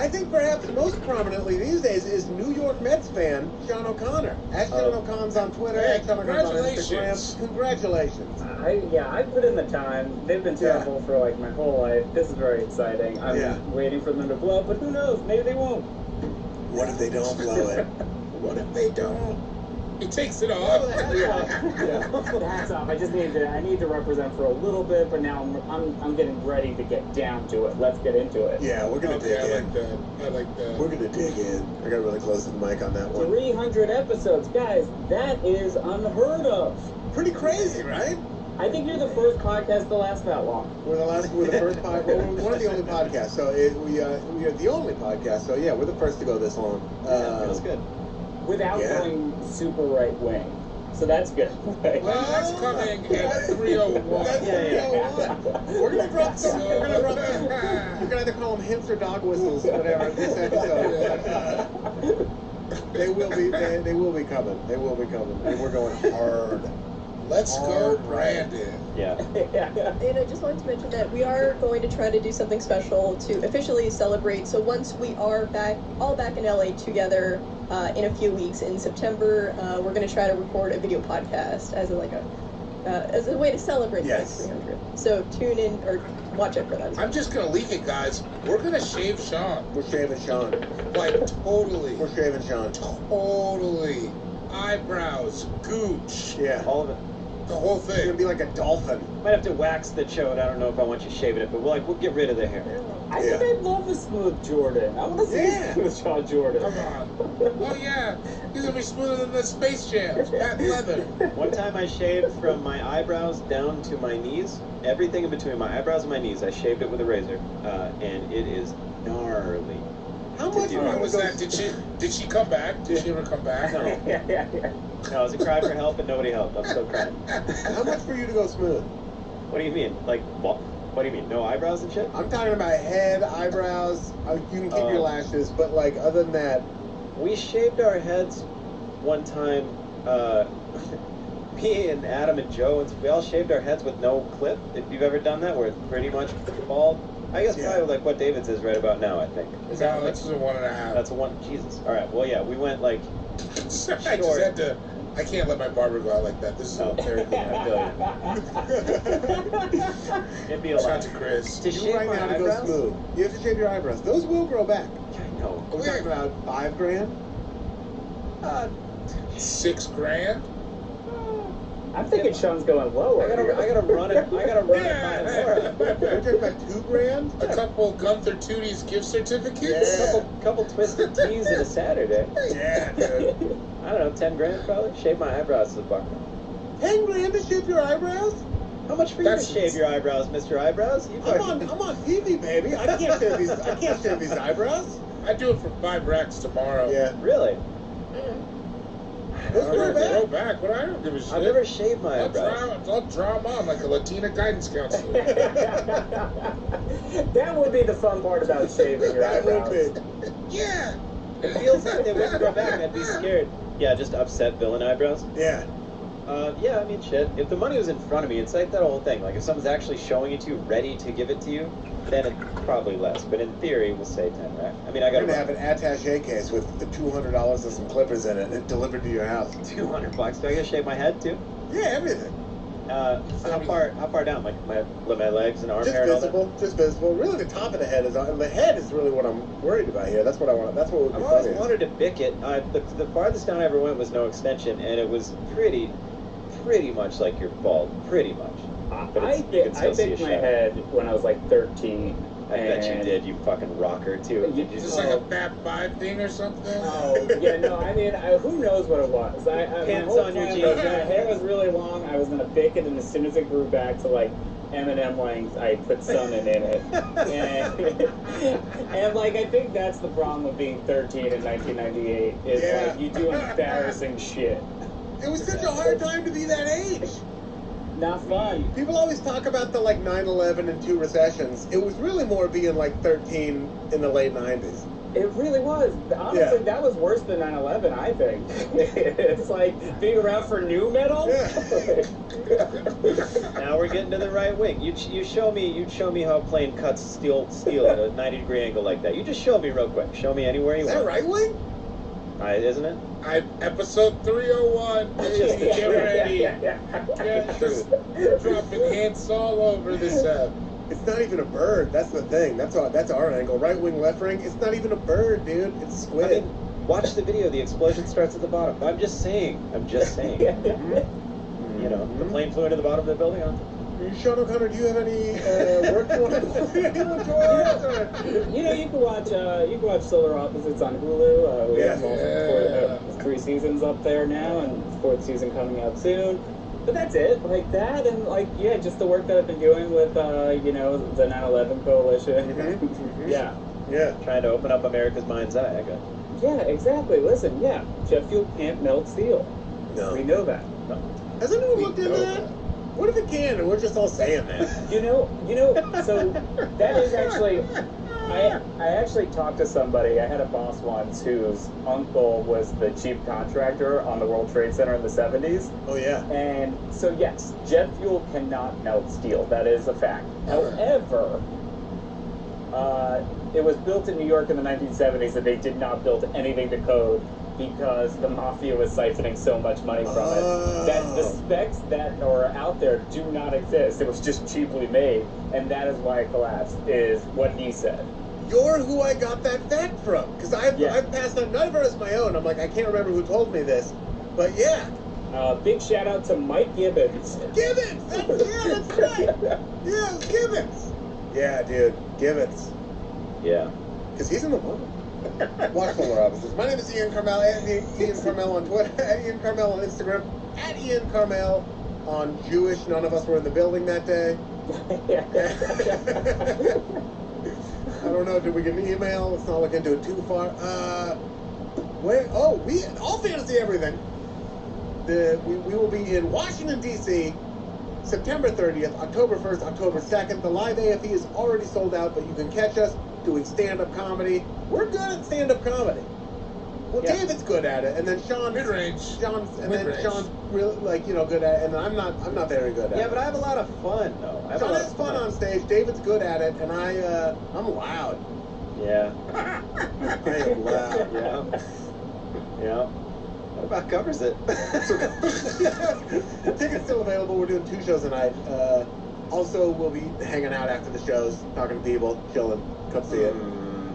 Speaker 11: I think perhaps most prominently these days is New York Mets fan Sean O'Connor. At Sean O'Connor's on Twitter. At Sean O'Connor's on Instagram. Congratulations.
Speaker 12: I put in the time. They've been terrible for like my whole life. This is very exciting. I'm waiting for them to blow, but who knows? Maybe they won't.
Speaker 11: What if they don't blow it?
Speaker 6: What if they don't? He takes it off.
Speaker 12: Hats off. I need to represent for a little bit, but now I'm getting ready to get down to it. Let's get into it.
Speaker 11: Yeah, we're gonna dig in.
Speaker 6: I like that.
Speaker 11: We're gonna dig in. I got really close to the mic on that one.
Speaker 12: 300 episodes, guys. That is unheard of.
Speaker 11: Pretty crazy, right?
Speaker 12: I think you're the first podcast to last that long.
Speaker 11: We're the first podcast. Well, we're one of the only podcasts. So we are the only podcast. So yeah, we're the first to go this long.
Speaker 3: Feels good.
Speaker 12: Without going super right wing. So that's good.
Speaker 6: Well, that's coming at 3:01.
Speaker 11: That's 3:01. We're gonna drop some. We're gonna either call them hints or dog whistles, whatever. This episode. They will be coming. They will be coming. And we're going hard.
Speaker 6: Let's go, Brandon.
Speaker 3: Yeah.
Speaker 13: And I just wanted to mention that we are going to try to do something special to officially celebrate. So once we are all back in LA together in a few weeks in September, we're going to try to record a video podcast as a way to celebrate the 300. So tune in or watch it for that.
Speaker 6: I'm just going to leak it, guys. We're going to shave Sean.
Speaker 11: We're shaving Sean.
Speaker 6: Like, totally.
Speaker 11: We're shaving Sean.
Speaker 6: Totally. Eyebrows, gooch.
Speaker 11: Yeah.
Speaker 3: All of it.
Speaker 6: The whole thing.
Speaker 11: It's gonna be like a dolphin.
Speaker 3: Might have to wax the chode. I don't know if I want you shaving it, but we'll get rid of the hair.
Speaker 12: I think I'd love a smooth Jordan. I want to see a smooth Sean Jordan.
Speaker 6: Come on. Oh yeah, he's gonna be smoother than the Space Jam. That leather.
Speaker 3: One time I shaved from my eyebrows down to my knees. Everything in between my eyebrows and my knees, I shaved it with a razor, and it is gnarly.
Speaker 6: How much fun was that? Did she come back? Did she ever come back?
Speaker 3: No. No, it was a cry for help, and nobody helped. I'm still crying.
Speaker 11: How much for you to go smooth?
Speaker 3: What do you mean? Like, what do you mean? No eyebrows and shit?
Speaker 11: I'm talking about head, eyebrows. You can keep your lashes, but like other than that,
Speaker 3: we shaved our heads one time. Me and Adam and Joe, and we all shaved our heads with no clip. If you've ever done that, where it's pretty much bald. I guess probably like what David's is right about now, I think.
Speaker 6: Is that that's a 1.5?
Speaker 3: That's a 1. Jesus. All right. Well, yeah, we went like
Speaker 6: short. I just had to. I can't let my barber go out like that. This is so terrible.
Speaker 3: It'd be a lot.
Speaker 6: Shout to Chris.
Speaker 11: To shave right now to go smooth. You have to shave your eyebrows. Those will grow back.
Speaker 3: I know.
Speaker 11: We're talking about $5,000.
Speaker 6: $6,000.
Speaker 12: I'm thinking Sean's going lower.
Speaker 3: I gotta run it. I gotta run it by Laura.
Speaker 11: We're talking about $2,000.
Speaker 6: A couple Gunther Tootie's gift certificates.
Speaker 3: Yeah. Couple twisted tees and a Saturday.
Speaker 6: Yeah, dude.
Speaker 3: I don't know, $10,000 probably. Shave my eyebrows is a buck.
Speaker 11: $10,000 to shave your eyebrows?
Speaker 3: How much for you to shave your eyebrows, Mr. Eyebrows?
Speaker 11: I'm on TV, baby. I can't shave these eyebrows.
Speaker 6: I do it for $5 tomorrow.
Speaker 11: Yeah.
Speaker 3: Really?
Speaker 11: Those
Speaker 6: grow back. But I don't give a shit.
Speaker 3: I've never shaved my eyebrows.
Speaker 6: I'll draw them on like a Latina guidance counselor.
Speaker 12: That would be the fun part about shaving your eyebrows.
Speaker 11: That would be.
Speaker 6: Yeah.
Speaker 3: It feels like they wouldn't grow back. I'd be scared. Yeah, just upset villain eyebrows.
Speaker 11: Yeah.
Speaker 3: Yeah, I mean, shit. If the money was in front of me, it's like that whole thing. Like, if someone's actually showing it to you, ready to give it to you, then it's probably less. But in theory, we'll say 10, right? I mean, I
Speaker 11: We're
Speaker 3: got
Speaker 11: gonna have an attaché case with the $200 and some clippers in it and delivered to your house.
Speaker 3: $200. Do I gotta shave my head too?
Speaker 11: Yeah, everything.
Speaker 3: How far down? Like my legs and arm
Speaker 11: Just
Speaker 3: hair and all
Speaker 11: visible,
Speaker 3: that?
Speaker 11: just visible. Really, the top of the head is really what I'm worried about here. That's what I want. That's what would be
Speaker 3: I've always
Speaker 11: funny.
Speaker 3: wanted to bick it. The farthest down I ever went was no extension, and it was pretty much like your bald, pretty much. But
Speaker 12: I bicked my head when I was like 13.
Speaker 3: I bet you did, you fucking rocker too. Did you
Speaker 6: Just like a Fat Five thing or something?
Speaker 12: Oh, yeah, no, I mean, who knows what it was.
Speaker 3: Pants on your jeans.
Speaker 12: My hair was really long, I was going to bick it, and as soon as it grew back to like M&M length, I put Sunnin in it. And like, I think that's the problem with being 13 in 1998, is like, you do embarrassing shit.
Speaker 11: It was such a hard time to be that age.
Speaker 12: Not fun.
Speaker 11: People always talk about the like 9/11 and 2 recessions. It was really more being like 13 in the late 90s.
Speaker 12: It really was. Honestly, that was worse than 9/11, I think. It's like being around for new metal.
Speaker 3: Now we're getting to the right wing. You show me how a plane cuts steel at a 90-degree angle like that. You just show me real quick. Show me anywhere you want.
Speaker 11: Is that right wing?
Speaker 3: Isn't it?
Speaker 6: Episode 301. Baby, get ready. Yeah, just dropping hints all over this app.
Speaker 11: It's not even a bird. That's the thing. That's our angle. Right wing, left wing. It's not even a bird, dude. It's a squid.
Speaker 3: I mean, watch the video. The explosion starts at the bottom. I'm just saying. You know, the plane flew into the bottom of the building.
Speaker 11: Sean O'Connor, do you have any work you want to
Speaker 12: You know, you can watch Solar Opposites on Hulu. We have 3 seasons up there now, and 4th season coming out soon. But that's it, like that, and like just the work that I've been doing with the 9/11 Coalition. Yeah,
Speaker 3: trying to open up America's mind's eye. I got.
Speaker 12: Yeah, exactly. Listen, jet fuel can't melt steel.
Speaker 11: No,
Speaker 12: we know that.
Speaker 11: No. Has anyone looked into that? What if it can, and we're just all saying that?
Speaker 12: You know, so that is actually, I actually talked to somebody. I had a boss once whose uncle was the chief contractor on the World Trade Center in the 70s.
Speaker 11: Oh, yeah.
Speaker 12: And so, yes, jet fuel cannot melt steel. That is a fact. However, it was built in New York in the 1970s, and they did not build anything to code, because the mafia was siphoning so much money from it that the specs that are out there do not exist. It was just cheaply made, and that is why it collapsed, is what he said.
Speaker 11: You're who I got that fact from, because I've passed on, none of it is my own. I'm like, I can't remember who told me this, but yeah.
Speaker 12: Big shout out to Mike Gibbons.
Speaker 11: Gibbons! That's right! Yeah, Gibbons! Yeah, dude, Gibbons.
Speaker 3: Yeah.
Speaker 11: Because he's in the movie. Watch Polar Opposites. My name is Ian Carmel, at Ian Carmel on Twitter, at Ian Carmel on Instagram, at Ian Carmel on Jewish. None of us were in the building that day. I don't know, did we get an email? Let's not look into it too far. All Fantasy Everything. We will be in Washington, D.C., September 30th, October 1st, October 2nd. The live AFE is already sold out, but you can catch us doing stand-up comedy. We're good at stand-up comedy. Well, David's good at it, and then Sean's really good at it, and I'm not very good at it.
Speaker 3: Yeah, but I have a lot of fun though.
Speaker 11: Sean has fun on stage. David's good at it, and I'm loud.
Speaker 3: Yeah.
Speaker 11: I am loud.
Speaker 3: Yeah. That about covers it.
Speaker 11: Tickets still available. We're doing 2 shows a night. Also, we'll be hanging out after the shows, talking to people, chilling. Come see it.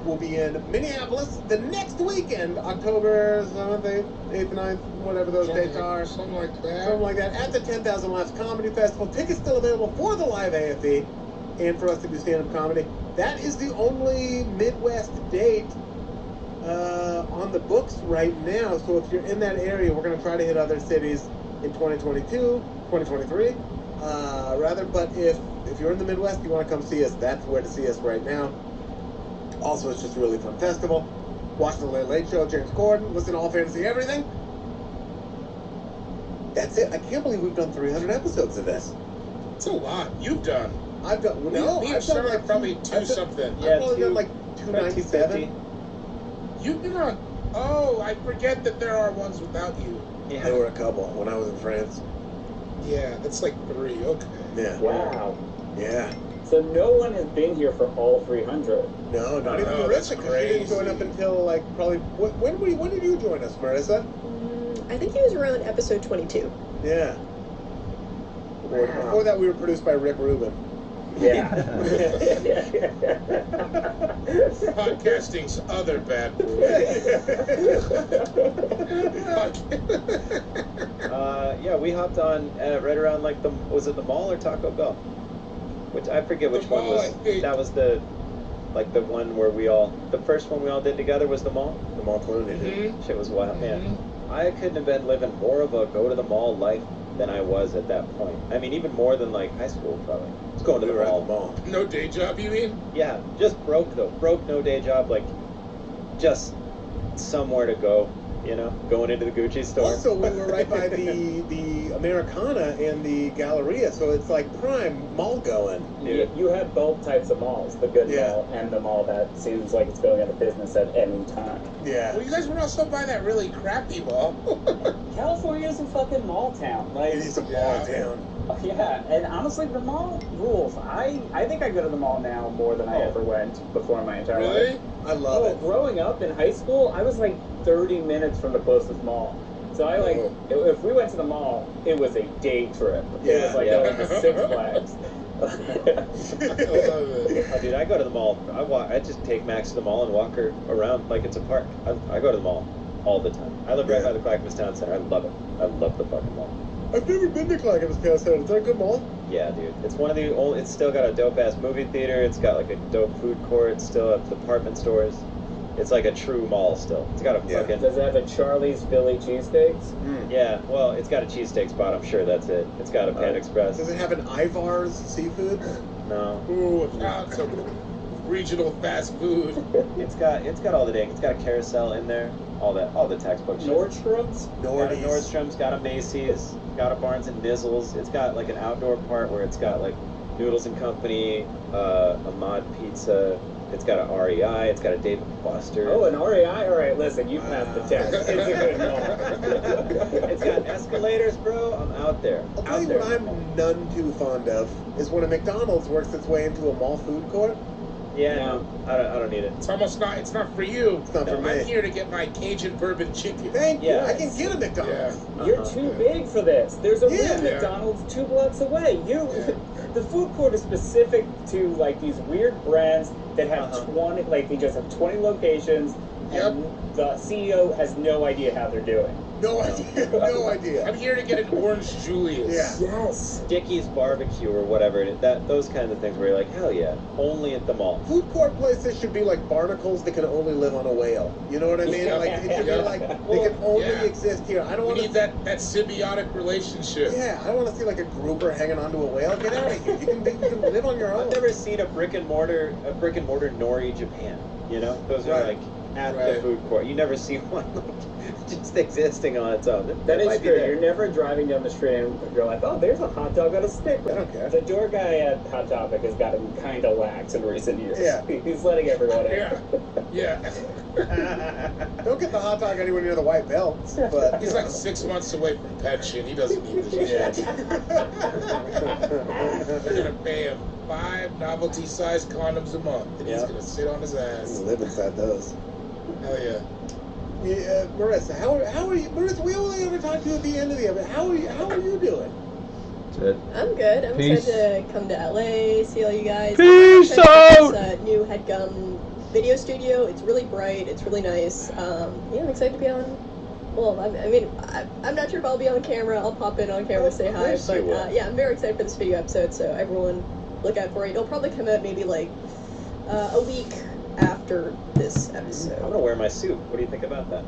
Speaker 11: We'll be in Minneapolis the next weekend, October 7th, 8th, 9th, whatever those dates are.
Speaker 6: Something like that.
Speaker 11: Something like that. At the 10,000 Laughs Comedy Festival. Tickets still available for the live AFE and for us to do stand-up comedy. That is the only Midwest date on the books right now. So if you're in that area, we're going to try to hit other cities in 2023, rather. But if you're in the Midwest, you want to come see us, that's where to see us right now. Also, it's just a really fun festival. Watch the Late Show, James Corden, listen to All Fantasy Everything. That's it. I can't believe we've done 300 episodes of this.
Speaker 6: It's a lot. You've done.
Speaker 11: I've done.
Speaker 6: Me and Sean are probably something.
Speaker 11: I've probably done like 297.
Speaker 6: You've been on. Oh, I forget that there are ones without you.
Speaker 11: Yeah. There were a couple when I was in France.
Speaker 6: Yeah, that's like 3. Okay.
Speaker 5: Yeah.
Speaker 12: Wow.
Speaker 5: Yeah.
Speaker 12: So no one has been here for all 300.
Speaker 5: No, not even
Speaker 6: Oh,
Speaker 5: Marissa,
Speaker 6: that's
Speaker 5: because she didn't join up
Speaker 6: crazy.
Speaker 5: until like probably. When did you join us, Marissa?
Speaker 13: I think he was around episode 22.
Speaker 5: Yeah. Before that, we were produced by Rick Rubin.
Speaker 12: Yeah.
Speaker 6: Podcasting's other bad boy.
Speaker 3: Yeah, we hopped on right around like was it the mall or Taco Bell? Which I forget which one
Speaker 6: mall,
Speaker 3: was.
Speaker 6: I think.
Speaker 3: That was the one where the first one we all did together was the mall.
Speaker 5: The mall Clooney.
Speaker 6: Mhm.
Speaker 3: Shit was wild, man.
Speaker 6: Mhm.
Speaker 3: I couldn't have been living more of a go to the mall life than I was at that point. I mean, even more than like high school probably. Just going to
Speaker 5: We
Speaker 3: the
Speaker 5: were at
Speaker 3: mall.
Speaker 5: the mall.
Speaker 6: No day job, you mean?
Speaker 3: Yeah, just broke though. Broke, no day job, like just somewhere to go. You know, going into the Gucci store.
Speaker 5: Also, we were right by the Americana and the Galleria, so it's like prime mall going.
Speaker 12: You have both types of malls, the good
Speaker 5: Yeah.
Speaker 12: mall and the mall that seems like it's going out of business at any time.
Speaker 5: Yeah.
Speaker 6: Well, you guys were also by that really crappy mall.
Speaker 12: California's a fucking mall town. Like,
Speaker 5: It is a mall
Speaker 6: Yeah.
Speaker 5: town.
Speaker 12: yeah, and honestly, the mall rules. I think I go to the mall now more than I ever went before in my entire life.
Speaker 6: Really?
Speaker 5: I love it.
Speaker 12: Growing up in high school, I was like 30 minutes from the closest mall. So I like, if we went to the mall, it was a day trip. It was like going to Six Flags.
Speaker 6: I love it.
Speaker 3: Oh, dude, I go to the mall. I just take Max to the mall and walk her around like it's a park. I go to the mall all the time. I live right by the Clackamas Town Center. I love it. I love the fucking mall.
Speaker 5: I've never been to Clackamas Town Center. Is that a good mall?
Speaker 3: Yeah, dude. It's one of the only. It's still got a dope ass movie theater. It's got like a dope food court. It's still have department stores. It's like a true mall still. It's got a fucking.
Speaker 12: Does it have a Charlie's Philly cheesesteaks?
Speaker 3: Yeah, well, it's got a cheesesteak spot. I'm sure that's it. It's got a Pan Express.
Speaker 5: Does it have an Ivar's seafood?
Speaker 3: No.
Speaker 6: Ooh, some regional fast food.
Speaker 3: It's got all the dang. It's got a Carousel in there. All the textbook shit.
Speaker 12: Nordstrom's?
Speaker 3: Got a Nordstrom's, got a Macy's, got a Barnes and Nizzles. It's got like an outdoor part where it's got like Noodles and Company, a Mod Pizza. It's got a REI. It's got a Dave & Buster's.
Speaker 12: Oh, an REI? All right, listen, you passed the test. It's a good mall.
Speaker 3: It's got escalators, bro. I'm out there.
Speaker 5: I'll tell you what I'm none too fond of is when a McDonald's works its way into a mall food court.
Speaker 3: Yeah, no, I don't need it.
Speaker 6: It's almost not. It's not for you.
Speaker 5: It's not for me.
Speaker 6: I'm here to get my Cajun bourbon chicken.
Speaker 5: Thank you.
Speaker 3: Yeah.
Speaker 5: I can get a McDonald's.
Speaker 12: You're too big for this. There's a
Speaker 5: Yeah.
Speaker 12: real McDonald's 2 blocks away. The food court is specific to like these weird brands that have 20, like they just have 20 locations, and the CEO has no idea how they're doing.
Speaker 5: No idea. No idea.
Speaker 6: I'm here to get an orange Julius.
Speaker 5: Yeah.
Speaker 12: Yes.
Speaker 3: Dickie's Barbecue or whatever. Those kind of things where you're like, hell yeah, only at the mall.
Speaker 5: Food court places should be like barnacles that can only live on a whale. You know what I mean? Like it should be like they can only exist here. I don't
Speaker 6: We
Speaker 5: want
Speaker 6: need that symbiotic relationship.
Speaker 5: Yeah, I don't want to see like a grouper hanging onto a whale. Get out of here. You can live on your own.
Speaker 3: I've never seen a brick and mortar Nori Japan. You know, those are like at the food court. You never see one just existing on its own.
Speaker 12: That is
Speaker 3: might be
Speaker 12: true.
Speaker 3: there.
Speaker 12: You're never driving down the street and you're like, oh, there's a hot dog on a stick.
Speaker 5: I don't care.
Speaker 12: The door guy at Hot Topic has gotten kind of lax in recent years.
Speaker 5: Yeah.
Speaker 12: He's letting everyone in.
Speaker 6: Yeah.
Speaker 5: Don't get the hot dog anywhere near the white belts. But
Speaker 6: He's like 6 months away from pension. He doesn't need this shit. They're gonna pay him 5 novelty-sized condoms a month, and he's gonna sit on his ass.
Speaker 5: live inside those.
Speaker 6: Hell yeah.
Speaker 5: Yeah, Marissa, how are you? Marissa, we only ever talked to you at the end of the episode. How are you doing?
Speaker 13: I'm good. I'm
Speaker 1: Peace.
Speaker 13: excited to come to LA, see all you guys.
Speaker 1: Peace
Speaker 13: I'm excited
Speaker 1: out!
Speaker 13: for this new HeadGum video studio. It's really bright. It's really nice. Yeah, I'm excited to be on. Well, I'm not sure if I'll be on camera. I'll pop in on camera to say hi.
Speaker 3: course you will.
Speaker 13: But yeah, I'm very excited for this video episode. So everyone, look out for it. It'll probably come out maybe like a week after this episode.
Speaker 3: I'm gonna wear my suit. What do you think about that?